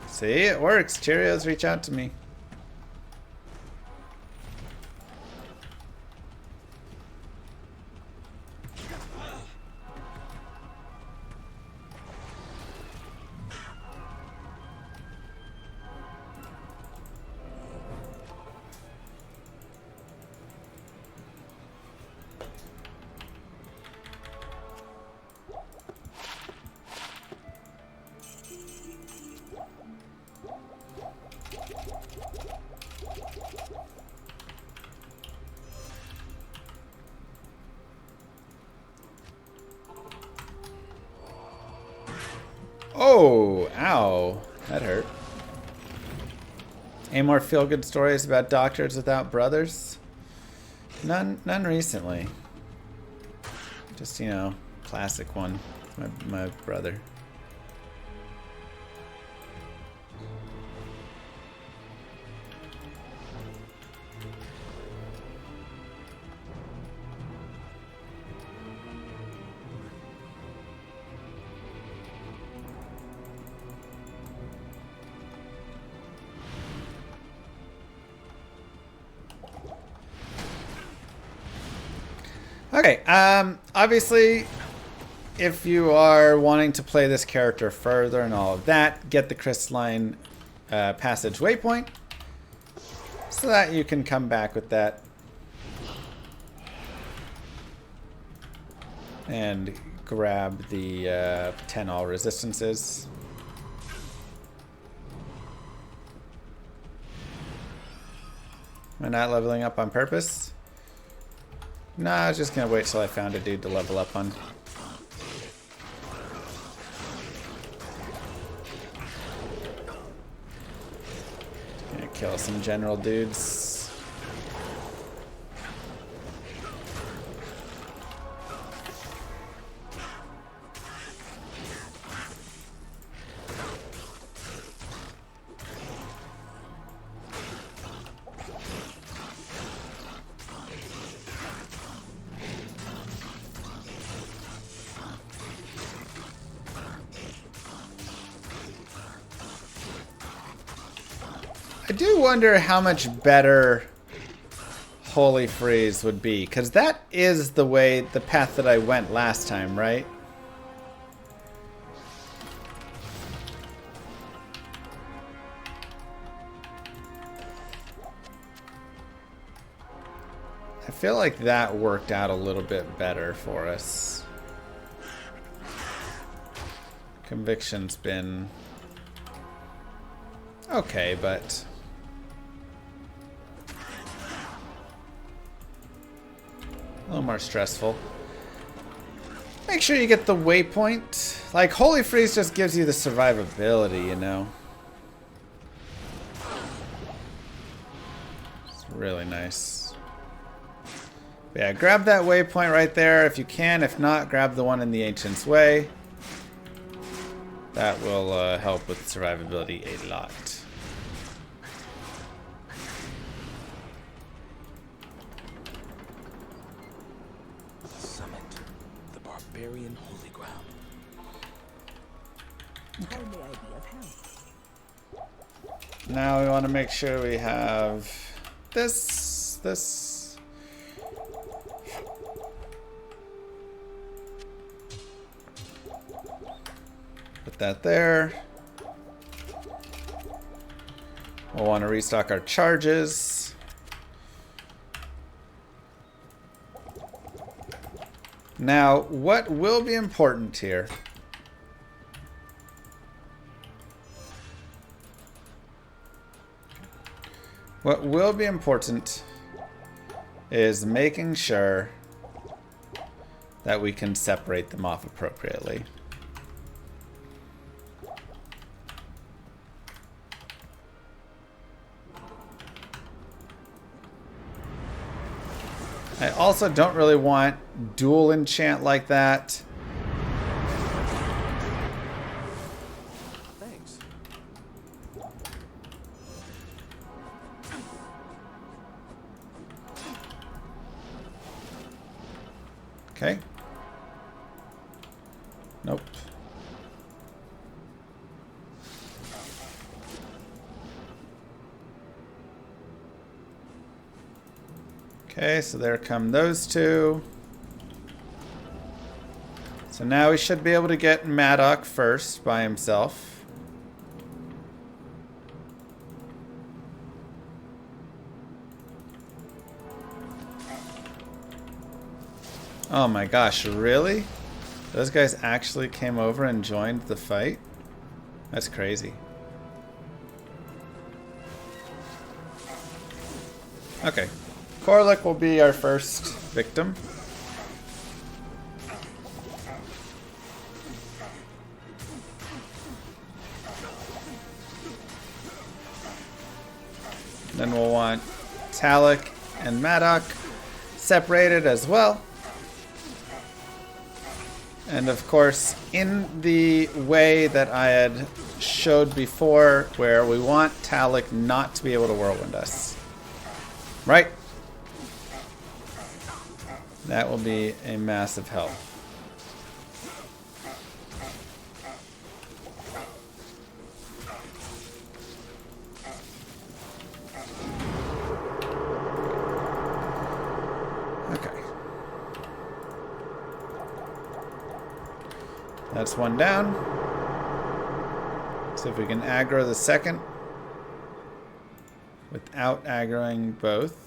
See, it works. Cheerios reach out to me. Oh, ow. That hurt. Any more feel-good stories about doctors without brothers? None recently. Just, you know, classic one. My brother. Okay, obviously, if you are wanting to play this character further and all of that, get the crystalline passage waypoint so that you can come back with that and grab the 10 all resistances. Am I not leveling up on purpose? No, I was just gonna wait till I found a dude to level up on. Gonna kill some general dudes. I do wonder how much better Holy Freeze would be, because that is the path that I went last time, right? I feel like that worked out a little bit better for us. Conviction's been okay, but a little more stressful. Make sure you get the waypoint. Like, Holy Freeze just gives you the survivability, you know? It's really nice. But yeah, grab that waypoint right there if you can. If not, grab the one in the Ancient's Way. That will help with survivability a lot. The summit. The barbarian holy ground. How may I be of help? Now we want to make sure we have this. Put that there. We'll want to restock our charges. Now, what will be important here? What will be important is making sure that we can separate them off appropriately. I also don't really want dual enchant like that. Thanks. Okay. Nope. Okay, so there come those two. So now we should be able to get Maddock first by himself. Oh my gosh, really? Those guys actually came over and joined the fight? That's crazy. Okay. Korlik will be our first victim. Then we'll want Talik and Maddock separated as well. And of course, in the way that I had showed before, where we want Talik not to be able to whirlwind us. Right? That will be a massive help. Okay. That's one down. See if we can aggro the second without aggroing both.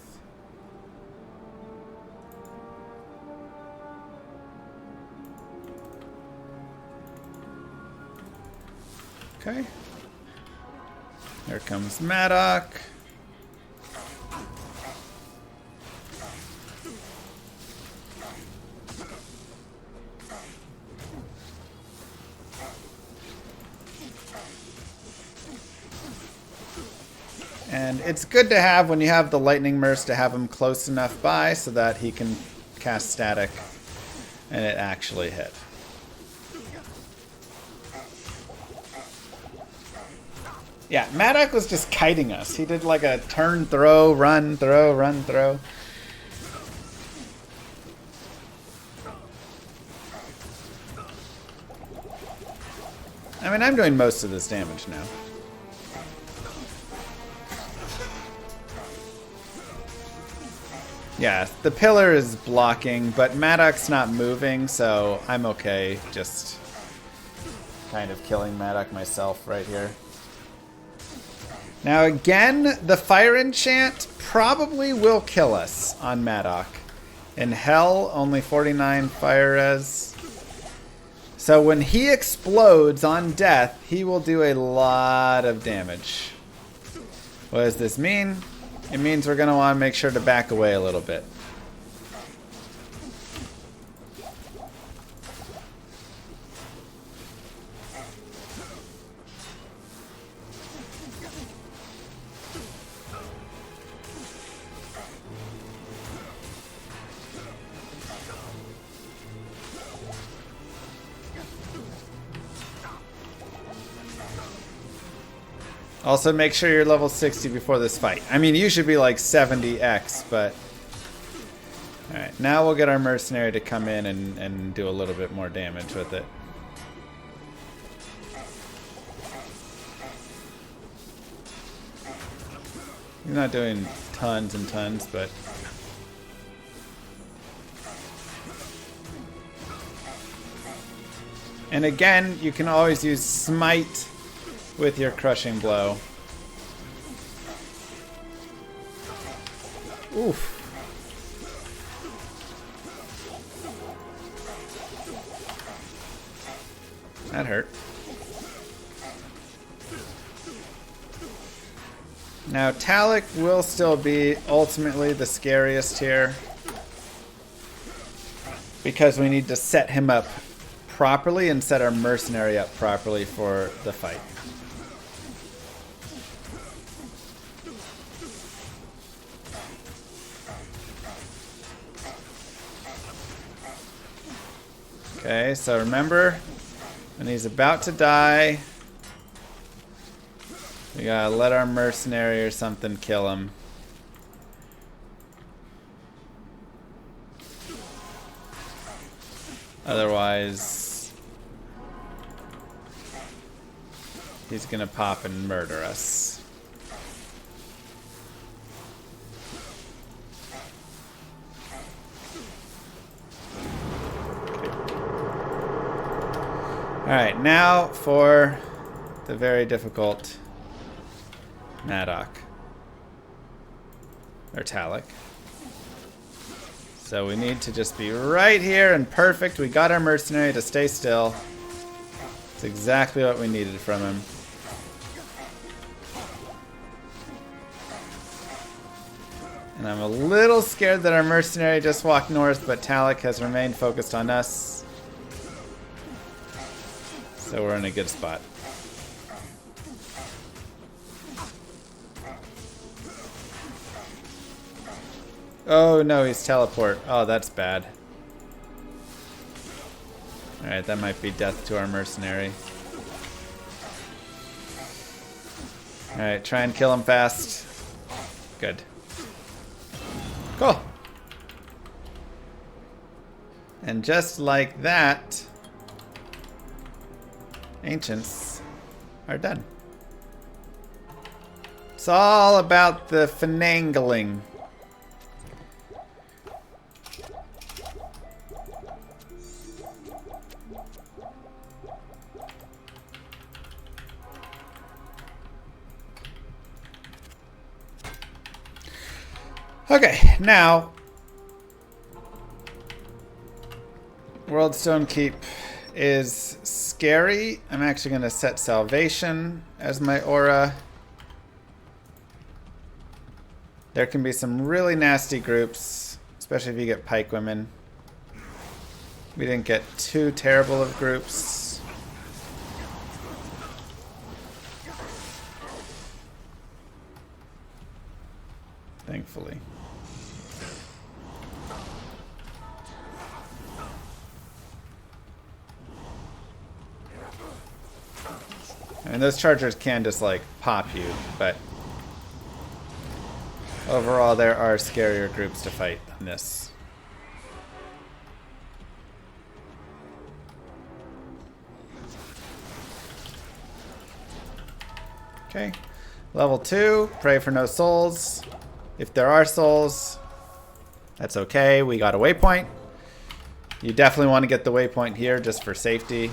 Okay. Here comes Maddock. And it's good to have, when you have the Lightning Merce, to have him close enough by so that he can cast static and it actually hit. Yeah, Maddock was just kiting us. He did like a turn, throw, run, throw, run, throw. I mean, I'm doing most of this damage now. Yeah, the pillar is blocking, but Maddock's not moving, so I'm okay just kind of killing Maddock myself right here. Now again, the fire enchant probably will kill us on Maddock. In Hell, only 49 fire res. So when he explodes on death, he will do a lot of damage. What does this mean? It means we're going to want to make sure to back away a little bit. Also, make sure you're level 60 before this fight. I mean, you should be like 70x, but... Alright, now we'll get our mercenary to come in and do a little bit more damage with it. He's not doing tons and tons, but... And again, you can always use Smite with your crushing blow. Oof. That hurt. Now, Talik will still be ultimately the scariest here, because we need to set him up properly and set our mercenary up properly for the fight. Okay, so remember, when he's about to die, we gotta let our mercenary or something kill him. Otherwise, he's gonna pop and murder us. Alright, now for the very difficult Maddock. Or Talik. So we need to just be right here and perfect. We got our mercenary to stay still. It's exactly what we needed from him. And I'm a little scared that our mercenary just walked north, but Talik has remained focused on us. So we're in a good spot. Oh no, he's teleport. Oh, that's bad. Alright, that might be death to our mercenary. Alright, try and kill him fast. Good. Cool. And just like that, Ancients are done. It's all about the finagling. Okay, now Worldstone Keep is scary. I'm actually going to set Salvation as my aura. There can be some really nasty groups, especially if you get pike women. We didn't get too terrible of groups. Thankfully. And those chargers can just like pop you, but overall there are scarier groups to fight than this. Okay, level 2, pray for no souls. If there are souls, That's okay. We got a waypoint. You definitely want to get the waypoint here just for safety.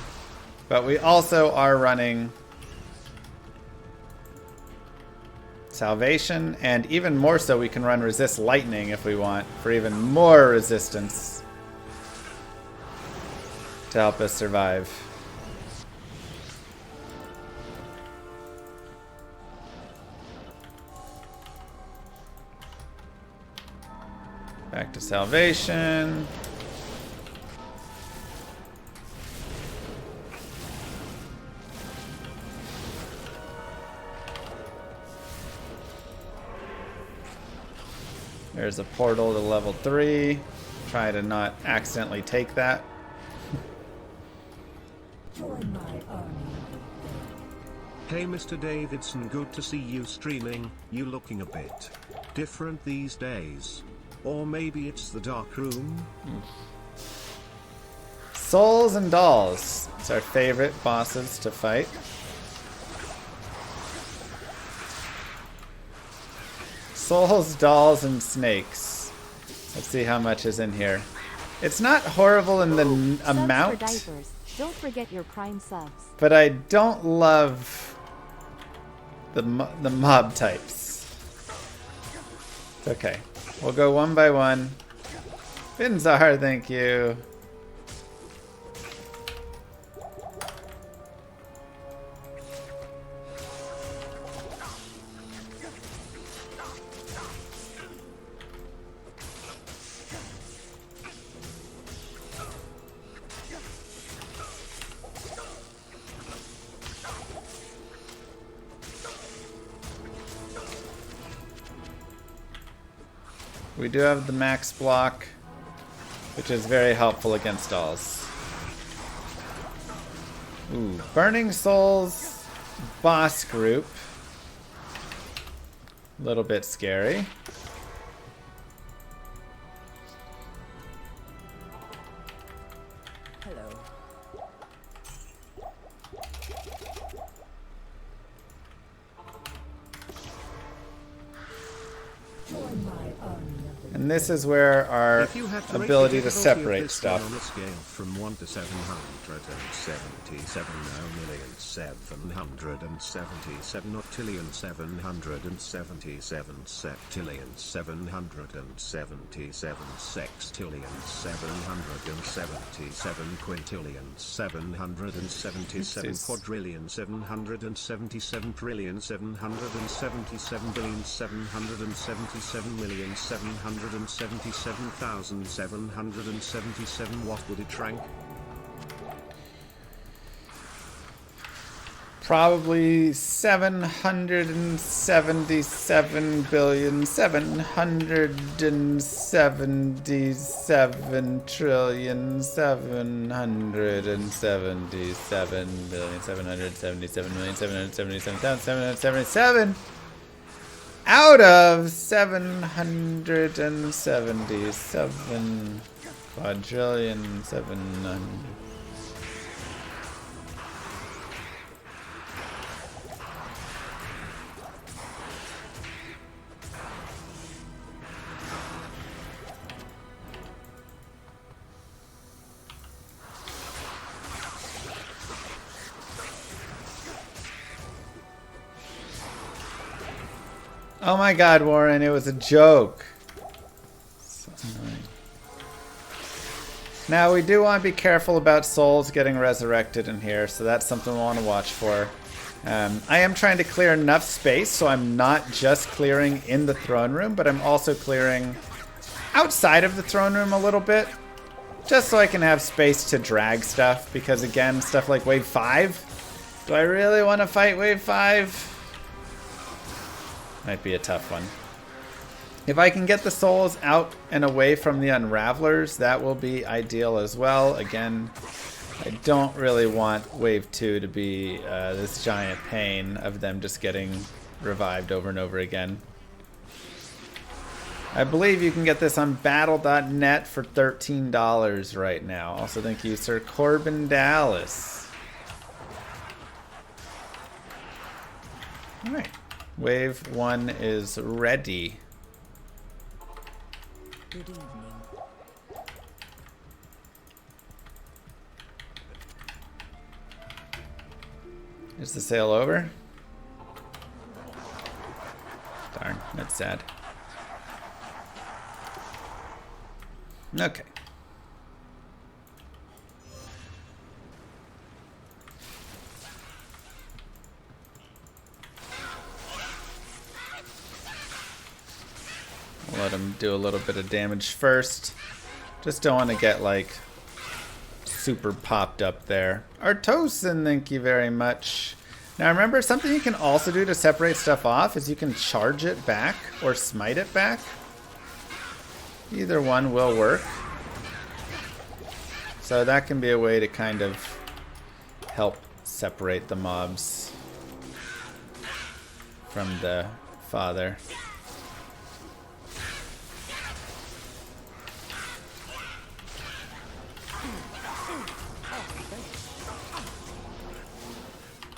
But we also are running Salvation, and even more so we can run Resist Lightning if we want for even more resistance to help us survive. Back to Salvation. There's a portal to level 3. Try to not accidentally take that. Hey Mr. Davidson, good to see you streaming. You looking a bit different these days. Or maybe it's the dark room? Souls and Dolls. It's our favorite bosses to fight. Souls, Dolls, and Snakes. Let's see how much is in here. It's not horrible in the amount. Subs for diapers. Don't forget your prime subs. But I don't love the mob types. It's okay. We'll go one by one. Finzar, thank you. We do have the max block, which is very helpful against dolls. Ooh, Burning Souls boss group. A little bit scary. Hello. And this is where our If you had to rate ability the to difficulty of separate this stuff. one on a scale from 1 to 777,777,777 sextillion, 777 quadrillion, 777 trillion, 777 billion, 777,777,777. What would it rank? Probably 777,777,777,777,777,777,777 out of 777 quadrillion 700. Oh my god, Warren, it was a joke. So annoying. Now, we do want to be careful about souls getting resurrected in here, so that's something we want to watch for. I am trying to clear enough space, so I'm not just clearing in the throne room, but I'm also clearing outside of the throne room a little bit, just so I can have space to drag stuff, because again, stuff like Wave 5, do I really want to fight Wave 5? Might be a tough one. If I can get the souls out and away from the Unravelers, that will be ideal as well. Again, I don't really want Wave 2 to be this giant pain of them just getting revived over and over again. I believe you can get this on battle.net for $13 right now. Also, thank you, Sir Corbin Dallas. All right. Wave 1 is ready. Good evening. Is the sale over? Darn, that's sad. Okay. We'll let him do a little bit of damage first. Just don't want to get like super popped up there. Artosin, thank you very much. Now remember, something you can also do to separate stuff off is you can charge it back or smite it back. Either one will work. So that can be a way to kind of help separate the mobs from the father.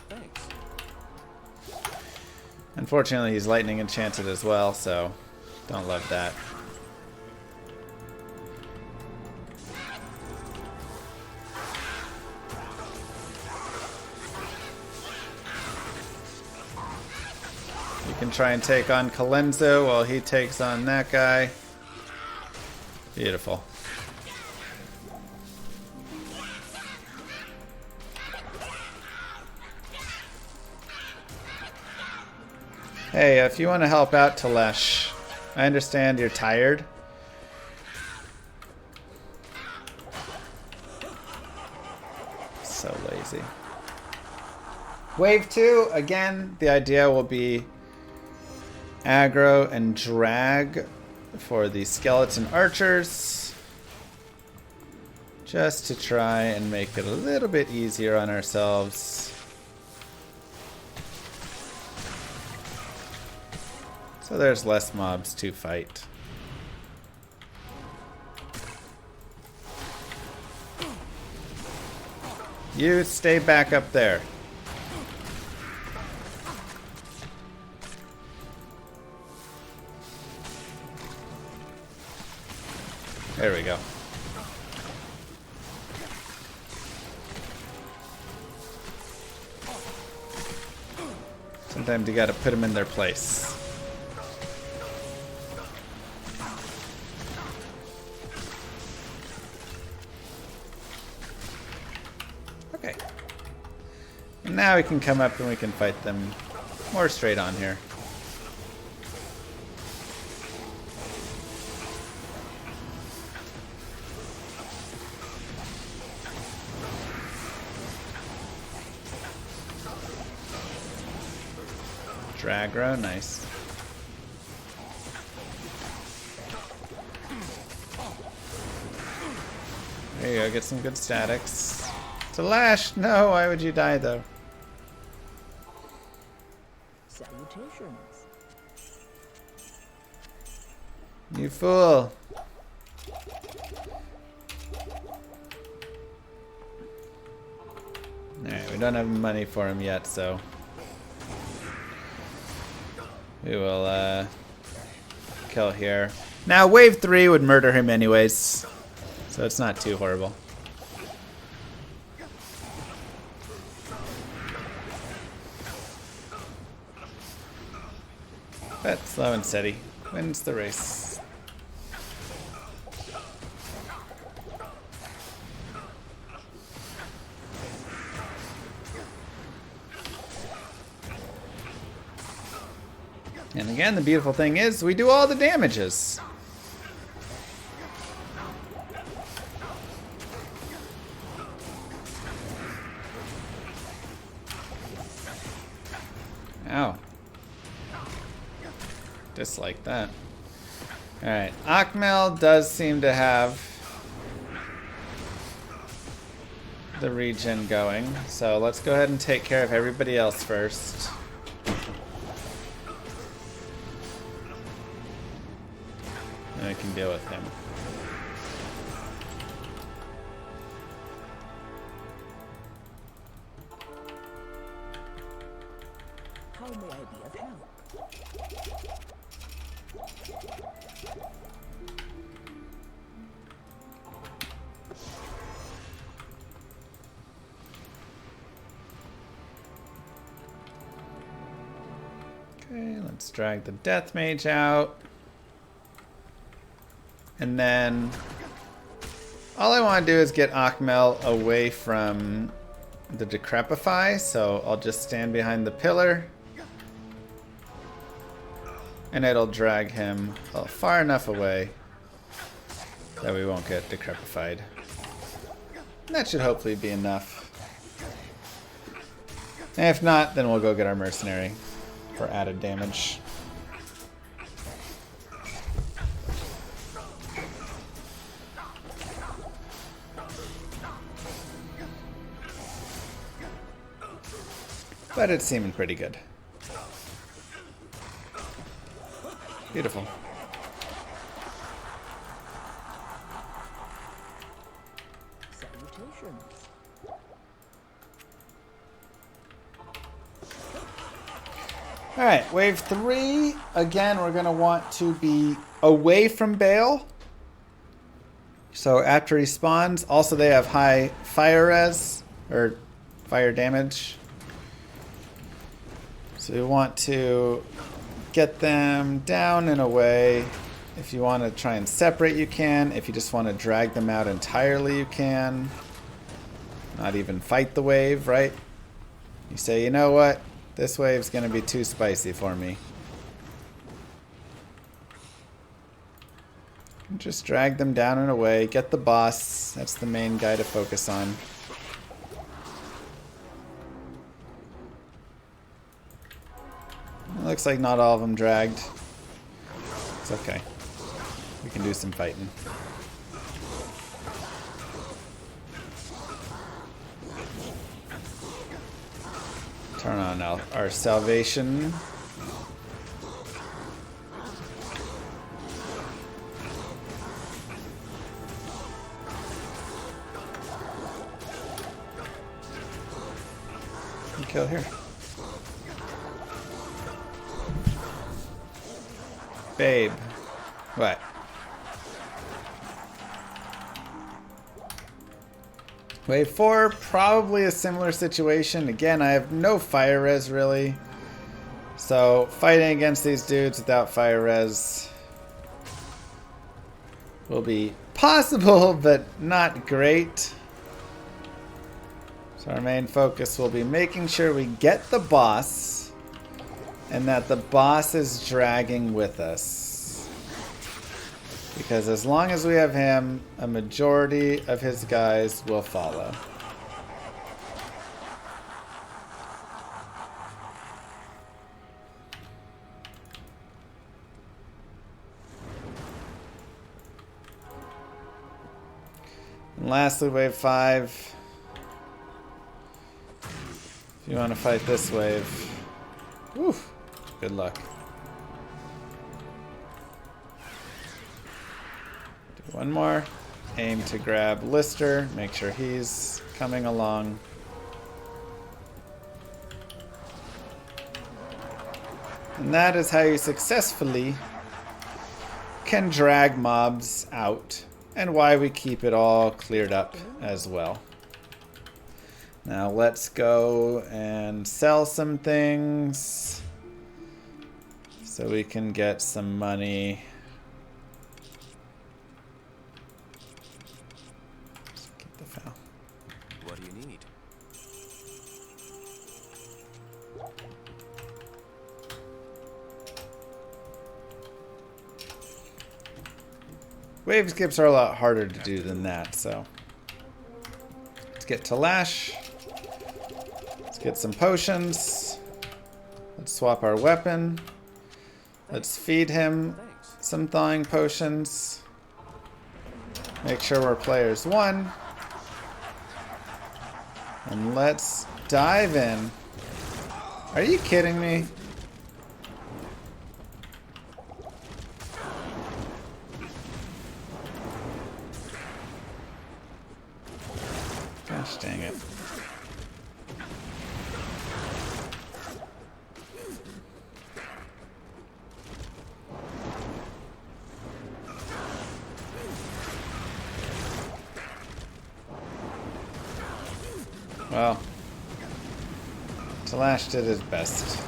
Thanks. Unfortunately, he's lightning enchanted as well, so don't love that. You can try and take on Kalenzo while he takes on that guy. Beautiful. Hey, if you want to help out Telesh, I understand you're tired. So lazy. Wave 2, again, the idea will be aggro and drag for the skeleton archers. Just to try and make it a little bit easier on ourselves. So there's less mobs to fight. You stay back up there. There we go. Sometimes you gotta put them in their place. Okay. And now we can come up and we can fight them more straight on here. Dragro, nice. There you go, get some good statics. Talash, no, why would you die though? Salutations. You fool. Alright, we don't have money for him yet, so we will kill here. Now wave 3 would murder him anyways, so it's not too horrible. But slow and steady wins the race. And again, the beautiful thing is we do all the damages. Ow. Dislike that. Alright, Akmel does seem to have the regen going, so let's go ahead and take care of everybody else first. And I can deal with him. How may I be of help? Let's drag the Death Mage out. And then all I want to do is get Akmel away from the Decrepify, so I'll just stand behind the pillar. And it'll drag him far enough away that we won't get Decrepified. And that should hopefully be enough. And if not, then we'll go get our Mercenary for added damage. But it's seeming pretty good. Beautiful. Salutations. Alright, wave 3. Again, we're going to want to be away from Baal. So after he spawns, also they have high fire res, or fire damage. So we want to get them down and away. If you want to try and separate, you can. If you just want to drag them out entirely, you can. Not even fight the wave, right? You say, you know what? This wave's going to be too spicy for me. Just drag them down and away. Get the boss. That's the main guy to focus on. It looks like not all of them dragged. It's okay. We can do some fighting. Turn on our salvation. Kill here. Babe. What? Wave 4, probably a similar situation. Again, I have no fire res really. So fighting against these dudes without fire res will be possible, but not great. So our main focus will be making sure we get the boss and that the boss is dragging with us. Because as long as we have him, a majority of his guys will follow. And lastly, wave 5. If you want to fight this wave, oof, good luck. Do one more. Aim to grab Lister. Make sure he's coming along. And that is how you successfully can drag mobs out, and why we keep it all cleared up as well. Now let's go and sell some things so we can get some money. Let's keep the file. What do you need? Wave skips are a lot harder to do than that, so let's get to Lash. Let's get some potions. Let's swap our weapon. Let's feed him some thawing potions. Make sure we're players 1. And let's dive in. Are you kidding me? Gosh dang it. Well, Talash did his best.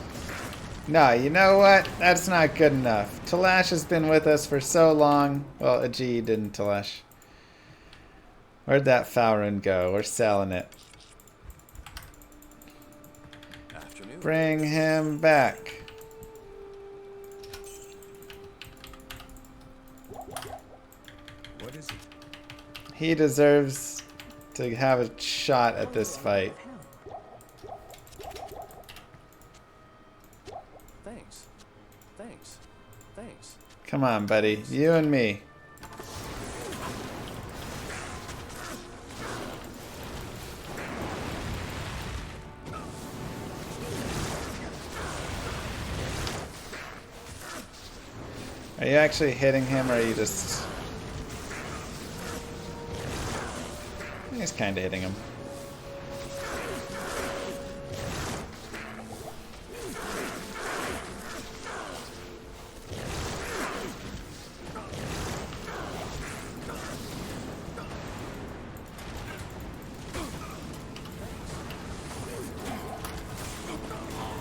No, you know what? That's not good enough. Talash has been with us for so long. Well, Ajid and Talash. Where'd that Faerun go? We're selling it. Afternoon. Bring him back. What is it? He deserves to have a shot at this fight. Thanks. Thanks. Thanks. Come on, buddy. You and me. Are you actually hitting him, or are you just... He's kind of hitting him.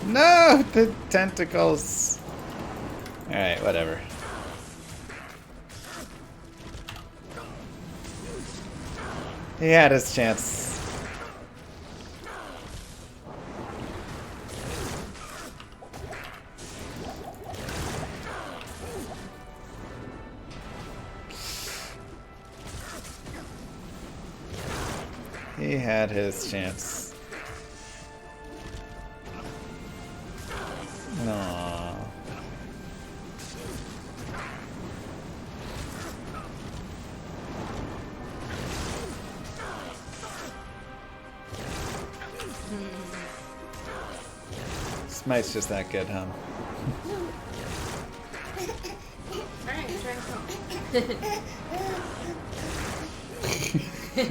No! The tentacles! Alright, whatever. He had his chance. He had his chance. Aww. Smite's just that good, huh? Alright, try to Let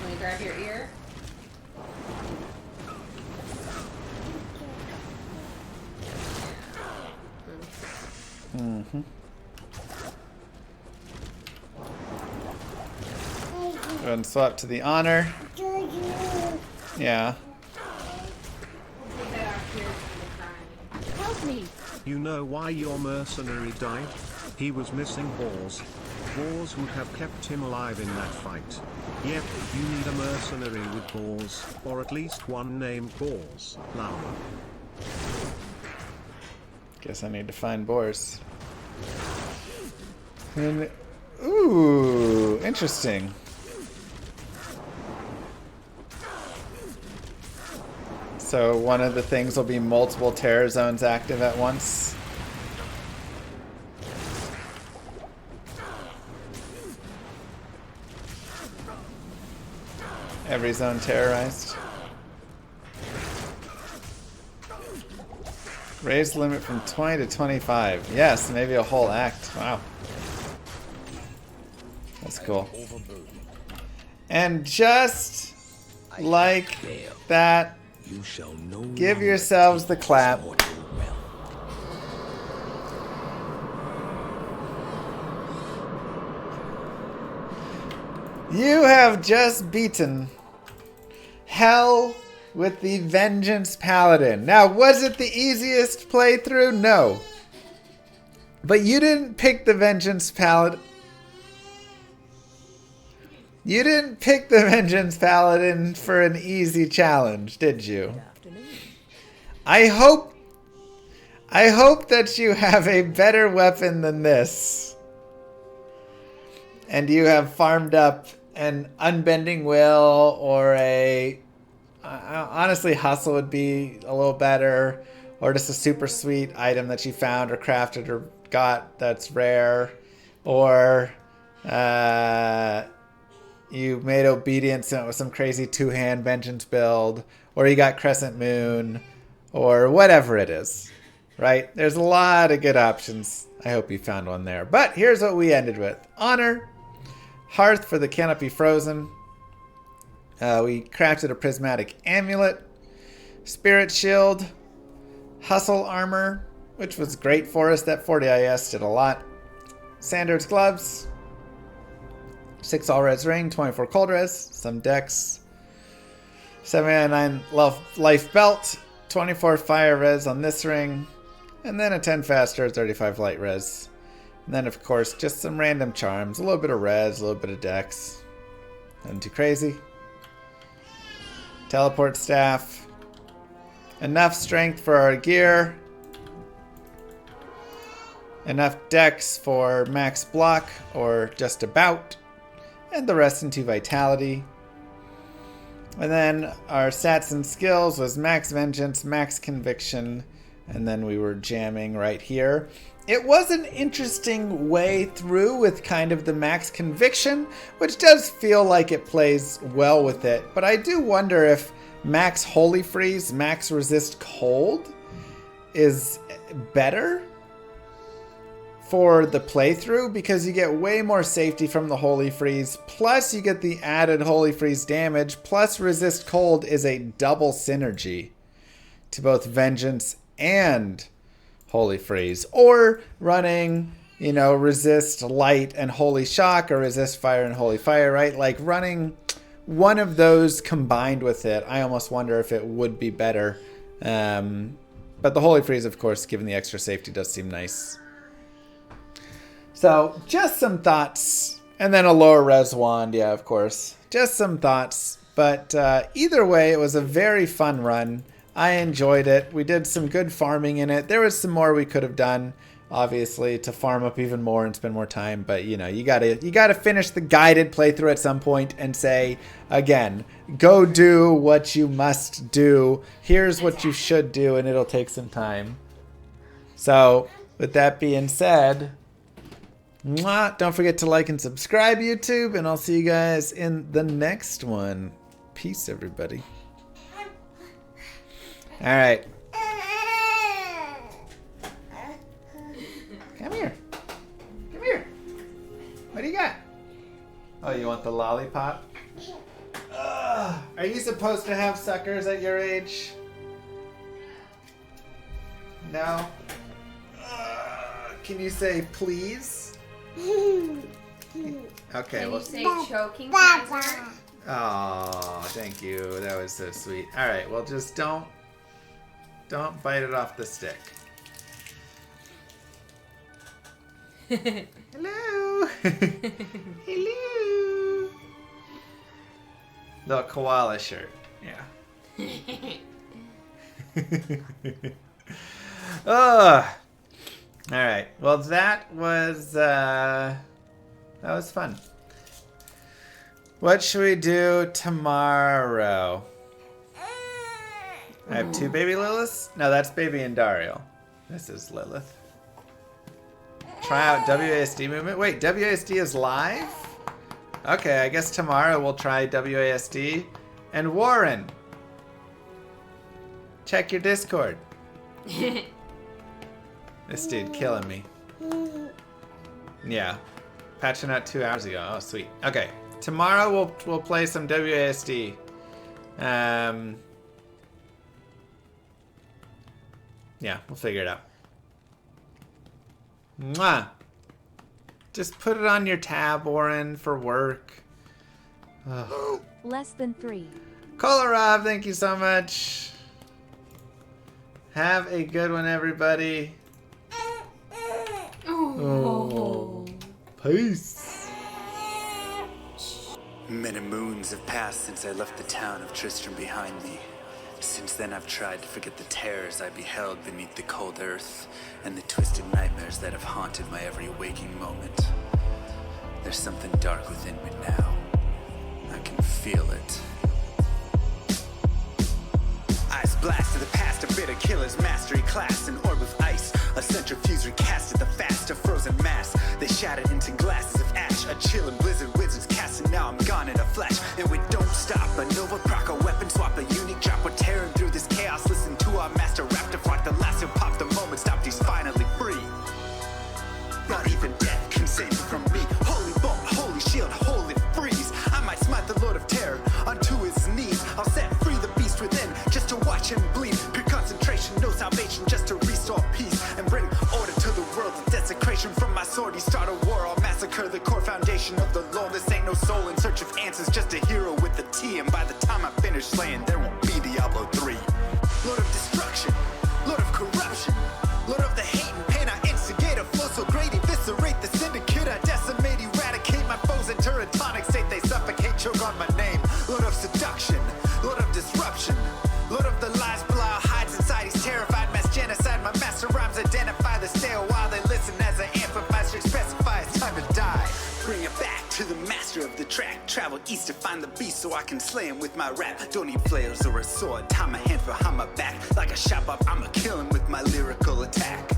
me grab your ear. Mm-hmm. Go ahead and swap to the honor. Yeah. Help me! You know why your mercenary died? He was missing Boars. Boars would have kept him alive in that fight. Yep, you need a mercenary with Boars, or at least one named Boars. Llama. Guess I need to find boars. And, ooh, interesting. So one of the things will be multiple terror zones active at once. Every zone terrorized. Raise the limit from 20 to 25. Yes, maybe a whole act. Wow. That's cool. And just like that, You shall know. give yourselves the clap. You have just beaten Hell with the Vengeance Paladin. Now, was it the easiest playthrough? No. But you didn't pick the Vengeance Paladin. You didn't pick the Vengeance Paladin for an easy challenge, did you? I hope that you have a better weapon than this. And you have farmed up an Unbending Will or a... honestly, Hustle would be a little better. Or just a super sweet item that you found or crafted or got that's rare. Or you made Obedience and it was some crazy two-hand Vengeance build. Or you got Crescent Moon. Or whatever it is. Right? There's a lot of good options. I hope you found one there. But here's what we ended with. Honor. Hearth for the Cannot Be Frozen. We crafted a Prismatic Amulet. Spirit Shield. Hustle Armor, which was great for us. That 40 IS did a lot. Sanders Gloves. 6 All Res Ring, 24 Cold Res. Some decks 799 life belt, 24 fire res on this ring, and then a 10 faster, 35 light res. And then, of course, just some random charms. A little bit of res, a little bit of dex. Nothing too crazy. Teleport staff. Enough strength for our gear. Enough dex for max block, or just about. And the rest into vitality. And then our stats and skills was max vengeance, max conviction, and then we were jamming right here. It was an interesting way through with kind of the max conviction, which does feel like it plays well with it. But I do wonder if max holy freeze, max resist cold is better for the playthrough, because you get way more safety from the holy freeze, plus you get the added holy freeze damage, plus resist cold is a double synergy to both vengeance and holy freeze. Or running, you know, resist light and holy shock, or resist fire and holy fire, right? Like running one of those combined with it, I almost wonder if it would be better. But the holy freeze, of course, given the extra safety, does seem nice. So just some thoughts, and then a lower res wand, yeah, of course. Just some thoughts, but either way, it was a very fun run. I enjoyed it. We did some good farming in it. There was some more we could have done, obviously, to farm up even more and spend more time. But you know, you gotta finish the guided playthrough at some point and say, again, go do what you must do. Here's what you should do, and it'll take some time. So with that being said, mwah, don't forget to like and subscribe, YouTube, and I'll see you guys in the next one. Peace, everybody. All right. Come here. Come here. What do you got? Oh, you want the lollipop? Are you supposed to have suckers at your age? No? Can you say please? Okay, Can well. you say choking hazard? Oh, thank you. That was so sweet. All right, well, just don't bite it off the stick. Hello. Hello. Little koala shirt. Yeah. Oh. All right. Well, that was fun. What should we do tomorrow? I have two baby Liliths? No, that's baby Andariel. This is Lilith. Try out WASD movement. Wait, WASD is live? Okay, I guess tomorrow we'll try WASD. And Warren, check your Discord. This dude killing me. Yeah. Patching out 2 hours ago. Oh, sweet. Okay. Tomorrow we'll play some WASD. Yeah, we'll figure it out. Mwah! Just put it on your tab, Warren, for work. Ugh. Less than 3. Kolarov, thank you so much. Have a good one, everybody. Oh. Peace. Many moons have passed since I left the town of Tristram behind me. Since then I've tried to forget the terrors I beheld beneath the cold earth and the twisted nightmares that have haunted my every waking moment. There's something dark within me now. I can feel it. Ice blast to the past, a bitter killer's mastery class, an orb of ice, a centrifuge recasted the fast, a frozen mass. They shattered into glasses of ash, a chilling blizzard wizards cast, and now I'm gone in a flash. And we don't stop, a Nova proc, a weapon swap, a unique drop. We're tearing through this chaos. Listen to our master raptor fought the last who popped the moment stopped. He's finally free. Not even death can save him from me. Holy bolt, holy shield, holy freeze. I might smite the Lord of Terror unto his knees. I'll set free the beast within just to watch him bleed. Pure concentration, no salvation, just to restore peace and bring order to the world. The desecration from my sword, he start a war, I'll massacre massacre, the core foundation of the law. This ain't no soul in search of answers, just a hero with a T. And by the time I finish slaying, there won't be Diablo 3. Lord of destruction, Lord of corruption, Lord of the hate and pain. I instigate a flow so great, eviscerate the syndicate. I decimate, eradicate my foes in turretonic state. They suffocate, choke on my name. Lord of seduction, Lord of disruption, Lord of the lies, Baal hides inside. He's terrified, mass genocide. My master rhymes identify the stale while they listen as I amplify. Straight specify it's time to die. Bring it back to the master of the track. Travel east to find the beast so I can slay him with my rap. Don't need flails or a sword. Tie my hand behind my back. Like a shop up, I'ma kill him with my lyrical attack.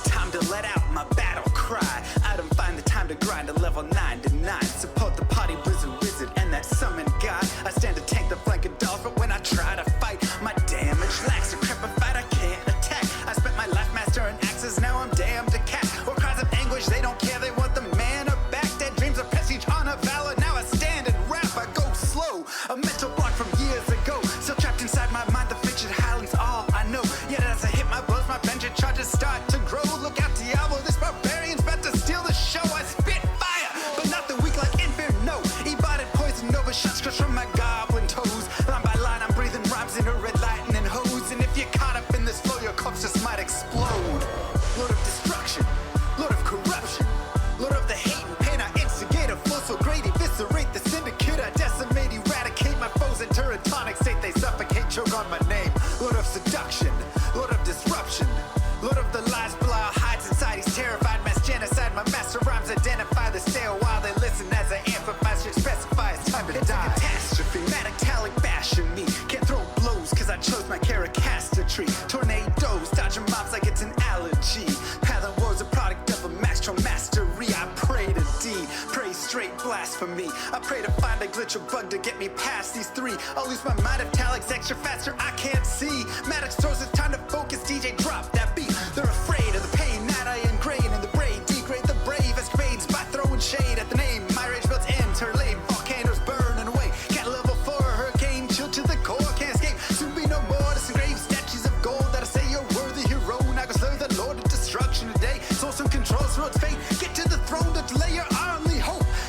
Time to let out my battle cry. I don't find the time to grind a level 9 to 9. Support the party blizzard wizard and that summon god. I stand to tank the flank of dolls, but when I try to fight, my damage lacks. Decrepified, I can't attack. I spent my life mastering axes, now I'm damned to cat. Or cries of anguish, they don't care, they want the mana back. Dead dreams of prestige, honor, valor. Now I stand and rap, I go slow. A mental block from years ago. Still trapped inside my mind, the fiction highlands all I know. Yet as I hit my blows, my vengeance charges start to grow. Look out, Diablo, this barbarian's about to steal the show. I spit fire, but not the weak like Inferno. Ebotted poison over shots crush from my goblin toes. Line by line, I'm breathing rhymes in a red lightning hose. And if you're caught up in this flow, your corpse just might explode. Lord of destruction, Lord of corruption, Lord of the hate and pain. I instigate a flow so great, eviscerate the syndicate. I decimate, eradicate my foes in turretonic state. They suffocate, choke on my name. Lord of seduction, Lord of disruption, Lord of the lies, Baal hides inside. He's terrified, mass genocide. My master rhymes identify the stale while they listen as I amplify. Should specify it's time to die. It's a catastrophe, metallic bashing me. Can't throw blows cause I chose my characteristry. Tornadoes, dodging mobs like it's an allergy. Pattern war's a product of a master mastery. I pray to D, pray straight blasphemy. I pray to find a glitch or bug to get me past these three. I'll lose my mind if Talik's extra faster, I can't see. Maddox throws it's time to focus, DJ drop that beat. They're afraid of the pain that I ingrain in the brain. Degrade the brave escapades by throwing shade at the name. My rage builds enter lame, volcanoes burning away. Cat level 4, hurricane, chill to the core, can't escape. Soon be no more disengrave statues of gold that I say you're worthy hero. Now go slay the Lord of destruction today. Source and controls, road's fate.